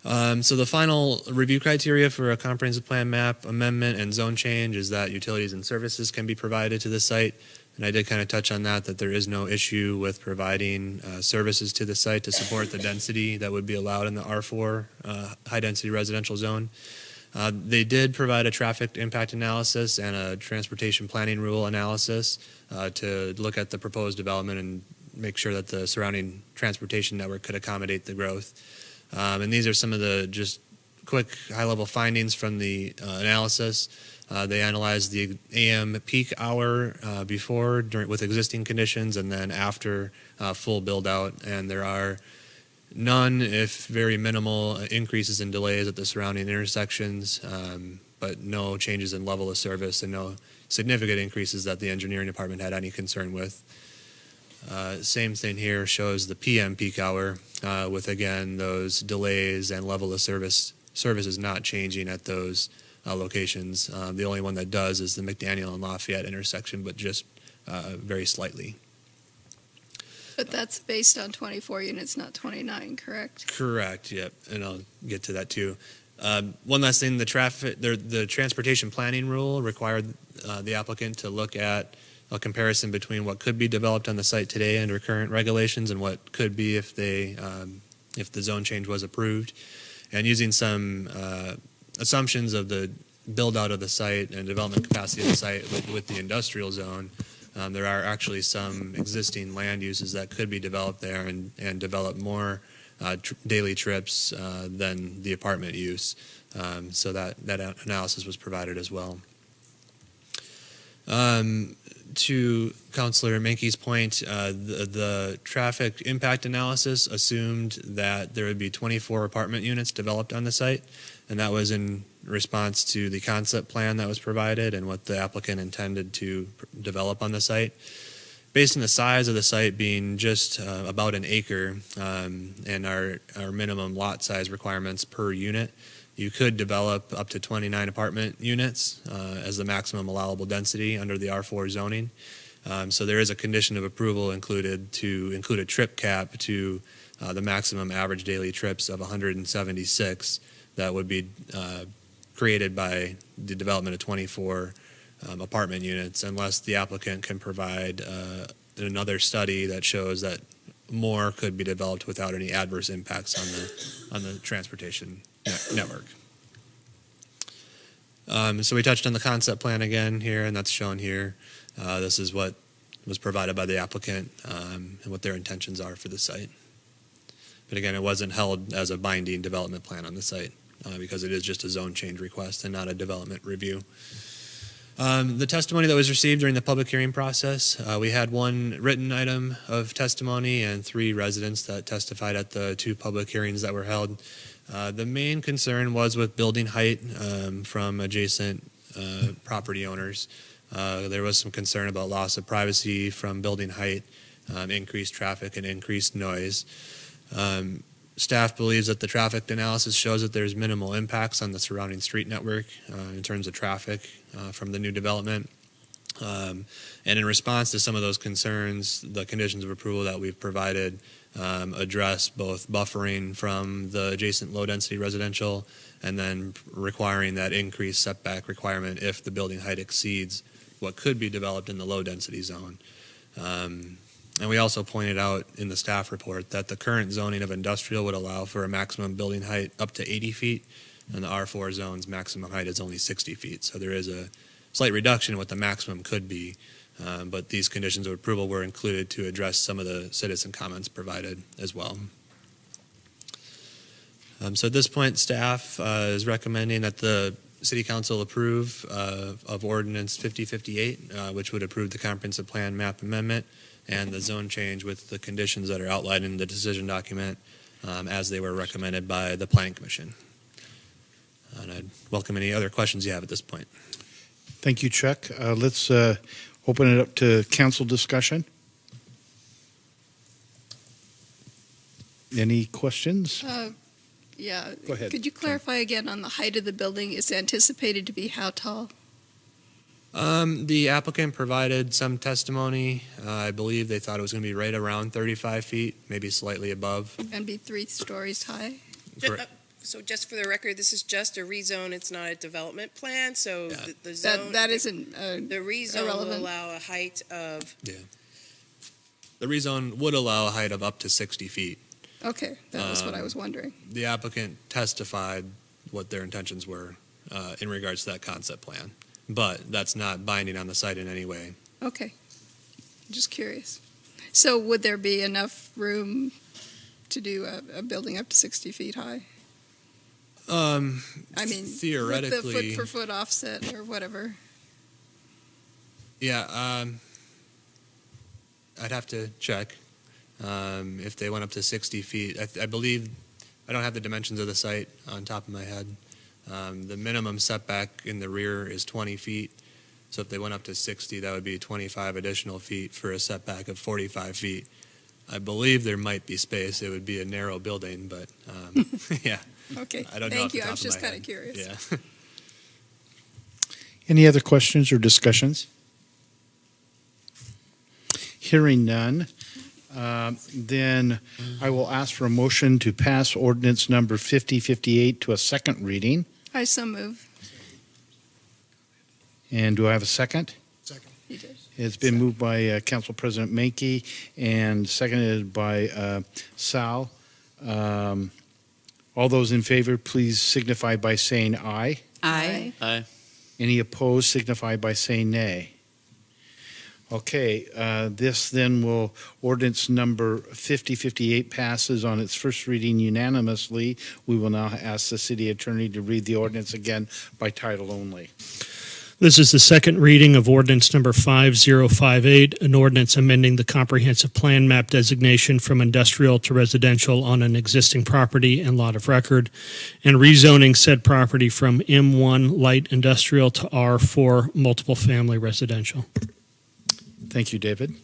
So the final review criteria for a comprehensive plan map amendment and zone change is that utilities and services can be provided to the site. And I did kind of touch on that there is no issue with providing services to the site to support the density that would be allowed in the R4 high density residential zone. They did provide a traffic impact analysis and a transportation planning rule analysis to look at the proposed development and make sure that the surrounding transportation network could accommodate the growth. And these are some of the just quick high-level findings from the analysis. They analyzed the AM peak hour before with existing conditions and then after full build-out. And there are none, if very minimal, increases in delays at the surrounding intersections, but no changes in level of service and no significant increases that the engineering department had any concern with. Same thing here shows the PM peak hour with, again, those delays and level of service is not changing at those locations. The only one that does is the McDaniel and Lafayette intersection, but just very slightly. But that's based on 24 units, not 29, correct? Correct, yep, and I'll get to that too. One last thing, the transportation planning rule required the applicant to look at a comparison between what could be developed on the site today under current regulations and what could be if the zone change was approved. And using some assumptions of the build out of the site and development capacity of the site with the industrial zone, there are actually some existing land uses that could be developed there and develop more daily trips than the apartment use. So that analysis was provided as well. To Councilor Menke's point, the traffic impact analysis assumed that there would be 24 apartment units developed on the site, and that was in response to the concept plan that was provided and what the applicant intended to develop on the site. Based on the size of the site being just about an acre and our minimum lot size requirements per unit, you could develop up to 29 apartment units as the maximum allowable density under the R4 zoning. So there is a condition of approval included to include a trip cap to the maximum average daily trips of 176 that would be created by the development of 24 apartment units, unless the applicant can provide another study that shows that more could be developed without any adverse impacts on the transportation network. So we touched on the concept plan again here, and that's shown here. This is what was provided by the applicant and what their intentions are for the site. But again, it wasn't held as a binding development plan on the site because it is just a zone change request and not a development review. The testimony that was received during the public hearing process, we had one written item of testimony and 3 residents that testified at the 2 public hearings that were held. The main concern was with building height from adjacent property owners. There was some concern about loss of privacy from building height, increased traffic, and increased noise. Staff believes that the traffic analysis shows that there's minimal impacts on the surrounding street network in terms of traffic from the new development. And in response to some of those concerns, the conditions of approval that we've provided address both buffering from the adjacent low-density residential and then requiring that increased setback requirement if the building height exceeds what could be developed in the low-density zone. And we also pointed out in the staff report that the current zoning of industrial would allow for a maximum building height up to 80 feet, and the R4 zone's maximum height is only 60 feet. So there is a slight reduction in what the maximum could be, but these conditions of approval were included to address some of the citizen comments provided as well. So at this point, staff is recommending that the City Council approve of Ordinance 5058, which would approve the comprehensive plan map amendment and the zone change with the conditions that are outlined in the decision document as they were recommended by the Planning Commission. And I'd welcome any other questions you have at this point. Thank you, Chuck. Let's open it up to council discussion. Any questions? Yeah. Go ahead. Could you clarify again on the height of the building? Is anticipated to be how tall? The applicant provided some testimony. I believe they thought it was going to be right around 35 feet, maybe slightly above. And be 3 stories high? So just for the record, this is just a rezone. It's not a development plan. So the zone that isn't the rezone irrelevant. will allow a height of. Yeah. The rezone would allow a height of up to 60 feet. Okay, that was what I was wondering. The applicant testified what their intentions were in regards to that concept plan, but that's not binding on the site in any way. Okay, just curious. So would there be enough room to do a building up to 60 feet high? I mean, theoretically, with the foot-for-foot offset or whatever. Yeah, I'd have to check. If they went up to 60 feet, I believe, I don't have the dimensions of the site on top of my head. The minimum setback in the rear is 20 feet. So if they went up to 60, that would be 25 additional feet for a setback of 45 feet. I believe there might be space. It would be a narrow building, but yeah. Okay, I don't know thank off the you. I top was of just my kind of head. curious. Yeah. Any other questions or discussions? Hearing none, then I will ask for a motion to pass ordinance number 5058 to a second reading. I so move. And do I have a second? Second. You did. It's been moved by Council President Menke and seconded by Sal. All those in favor, please signify by saying aye. Aye. Aye. Any opposed, signify by saying nay. Okay, this then will, ordinance number 5058 passes on its first reading unanimously. We will now ask the city attorney to read the ordinance again by title only. This is the second reading of ordinance number 5058, an ordinance amending the comprehensive plan map designation from industrial to residential on an existing property and lot of record, and rezoning said property from M1 light industrial to R4 multiple family residential. Thank you, David.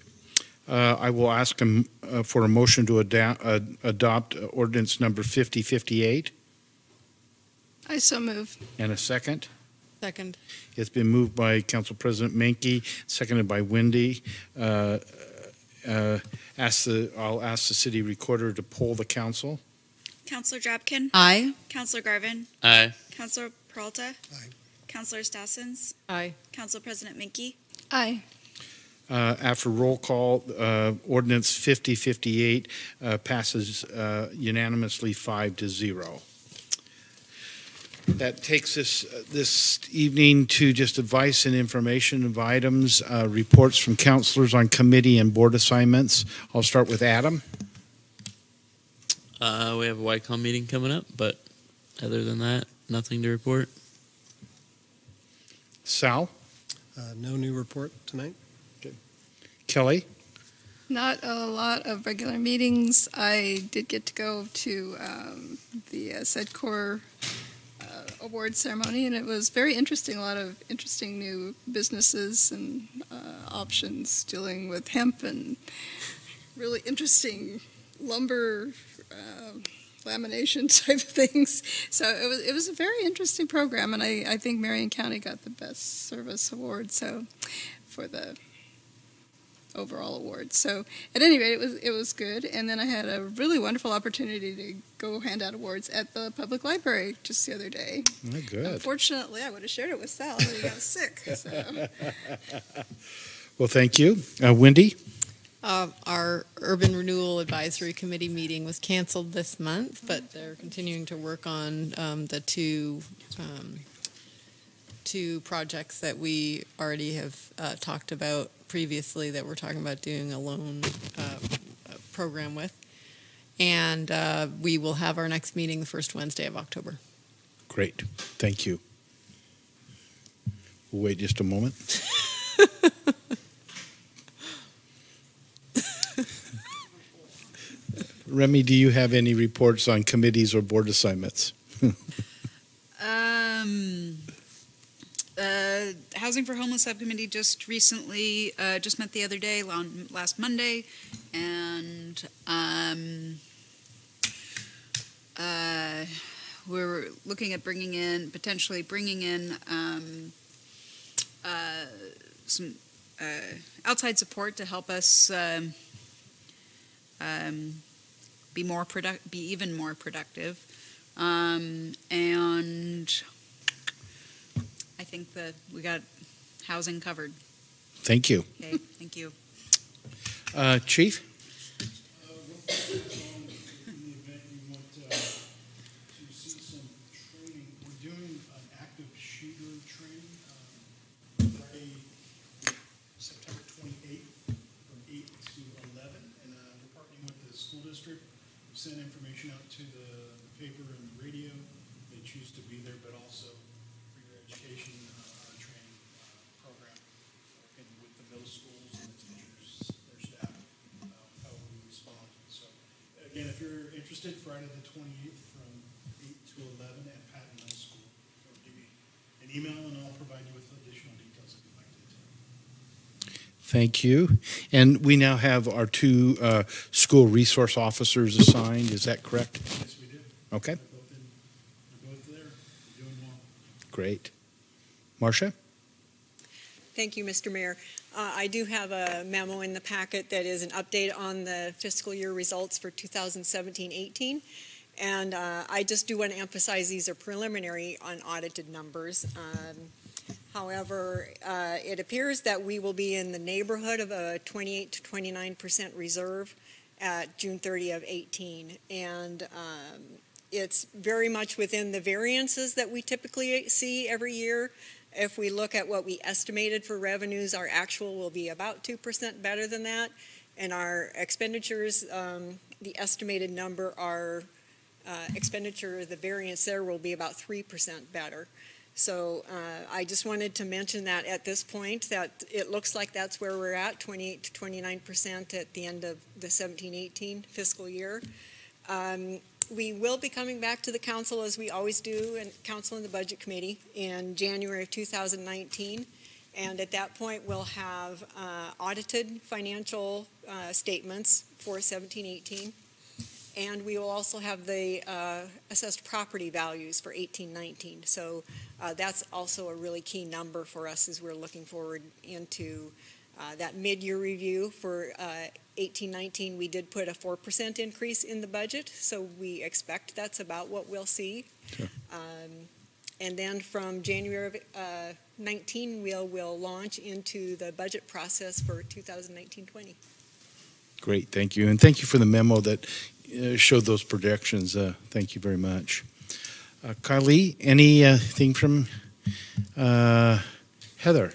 I will ask him for a motion to adopt ordinance number 5058 I so move. and a second. Second. It's been moved by Council President Menke, seconded by Wendy. I'll ask the city recorder to poll the council. Counselor Drapkin? Aye. Counselor Garvin? Aye. Counselor Peralta? Aye. Counselor Stassens? Aye. Council President Menke? Aye. After roll call, ordinance 5058 passes unanimously 5-0. That takes us this evening to just advice and information of items, reports from counselors on committee and board assignments. I'll start with Adam. We have a YCOM meeting coming up, but other than that, nothing to report. Sal? No new report tonight. Kelly? Not a lot of regular meetings. I did get to go to the SEDCOR award ceremony, and it was very interesting. A lot of interesting new businesses and options dealing with hemp and really interesting lumber lamination type of things. So it was a very interesting program, and I think Marion County got the best service award. So for the overall award. So at any rate, it was good. And then I had a really wonderful opportunity to go hand out awards at the public library just the other day. Oh, good. Unfortunately, I would have shared it with Sal, but he got sick. So. Well, thank you. Wendy? Our Urban Renewal Advisory Committee meeting was canceled this month, but they're continuing to work on the two projects that we already have talked about previously that we're talking about doing a loan program with. And we will have our next meeting the first Wednesday of October. Great. Thank you. We'll wait just a moment. Remy, do you have any reports on committees or board assignments? Housing for Homeless Subcommittee just recently, just met the other day, last Monday, and we're looking at potentially bringing in some outside support to help us be even more productive, and I think that we got housing covered. Thank you. Okay, thank you. Chief? We're doing an active shooter training Friday, September 28th from 8 to 11. And we're partnering with the school district. We've sent information out to the paper and the radio. They choose to be there, but also for your education training program working with the middle schools and the teachers, their staff, how we respond if you're interested, Friday the 28th from 8 to 11 at Patton High School. Or give me an email and I'll provide you with additional details if you'd like to attend. Thank you. And we now have our two school resource officers assigned. Is that correct? Yes, we do. Okay. They're both there. They're doing well. Great. Marcia? Thank you, Mr. Mayor. I do have a memo in the packet that is an update on the fiscal year results for 2017-18. And I just do want to emphasize these are preliminary unaudited numbers. However, it appears that we will be in the neighborhood of a 28 to 29% reserve at June 30 of 18. And it's very much within the variances that we typically see every year. If we look at what we estimated for revenues, our actual will be about 2% better than that. And our expenditures, the estimated number, our expenditure, the variance there will be about 3% better. So I just wanted to mention that at this point, that it looks like that's where we're at, 28 to 29% at the end of the 17-18 fiscal year. We will be coming back to the council, as we always do, and council and the budget committee in January of 2019. And at that point, we'll have audited financial statements for 17-18. And we will also have the assessed property values for 18-19. So that's also a really key number for us as we're looking forward into that mid-year review for 18-19. We did put a 4% increase in the budget, so we expect that's about what we'll see. Sure. And then from January of 19, we'll launch into the budget process for 2019-20. Great, thank you. And thank you for the memo that showed those projections. Thank you very much. Kylie, anything from Heather?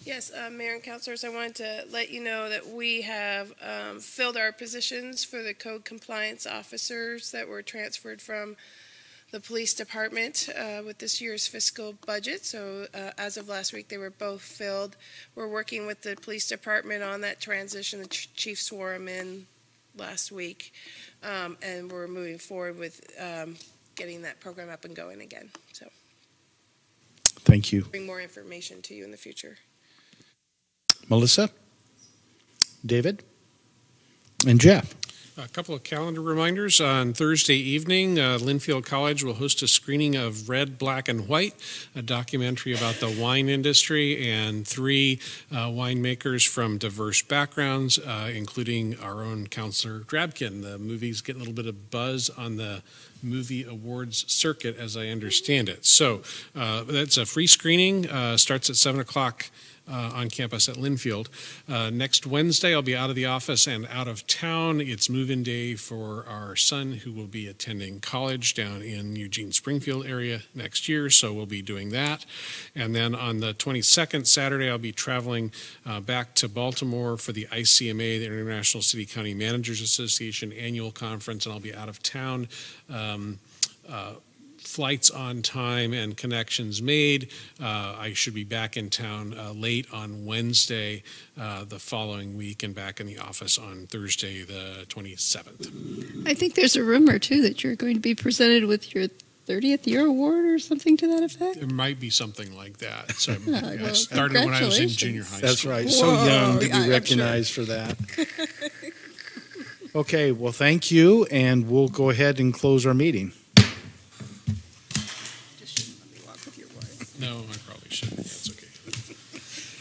Yes, Mayor and Councilors, I wanted to let you know that we have filled our positions for the code compliance officers that were transferred from the police department with this year's fiscal budget. So as of last week, they were both filled. We're working with the police department on that transition. The chief swore them in last week, and we're moving forward with getting that program up and going again. So thank you. Bring more information to you in the future. Melissa, David, and Jeff. A couple of calendar reminders. On Thursday evening, Linfield College will host a screening of Red, Black, and White, a documentary about the wine industry, and 3 winemakers from diverse backgrounds, including our own Councilor Drabkin. The movie's getting a little bit of buzz on the movie awards circuit, as I understand it. So that's a free screening, starts at 7 o'clock. On campus at Linfield. Next Wednesday, I'll be out of the office and out of town. It's move-in day for our son, who will be attending college down in Eugene Springfield area next year, so we'll be doing that. And then on the 22nd, Saturday, I'll be traveling back to Baltimore for the ICMA, the International City County Managers Association annual conference, and I'll be out of town. Flights on time and connections made. I should be back in town late on Wednesday the following week, and back in the office on Thursday the 27th. I think there's a rumor, too, that you're going to be presented with your 30th year award or something to that effect. There might be something like that. So I well, started when I was in junior high That's school. right. Whoa, So young to yeah, be recognized for that. Okay, well, thank you, and we'll go ahead and close our meeting. No, I probably shouldn't. That's okay.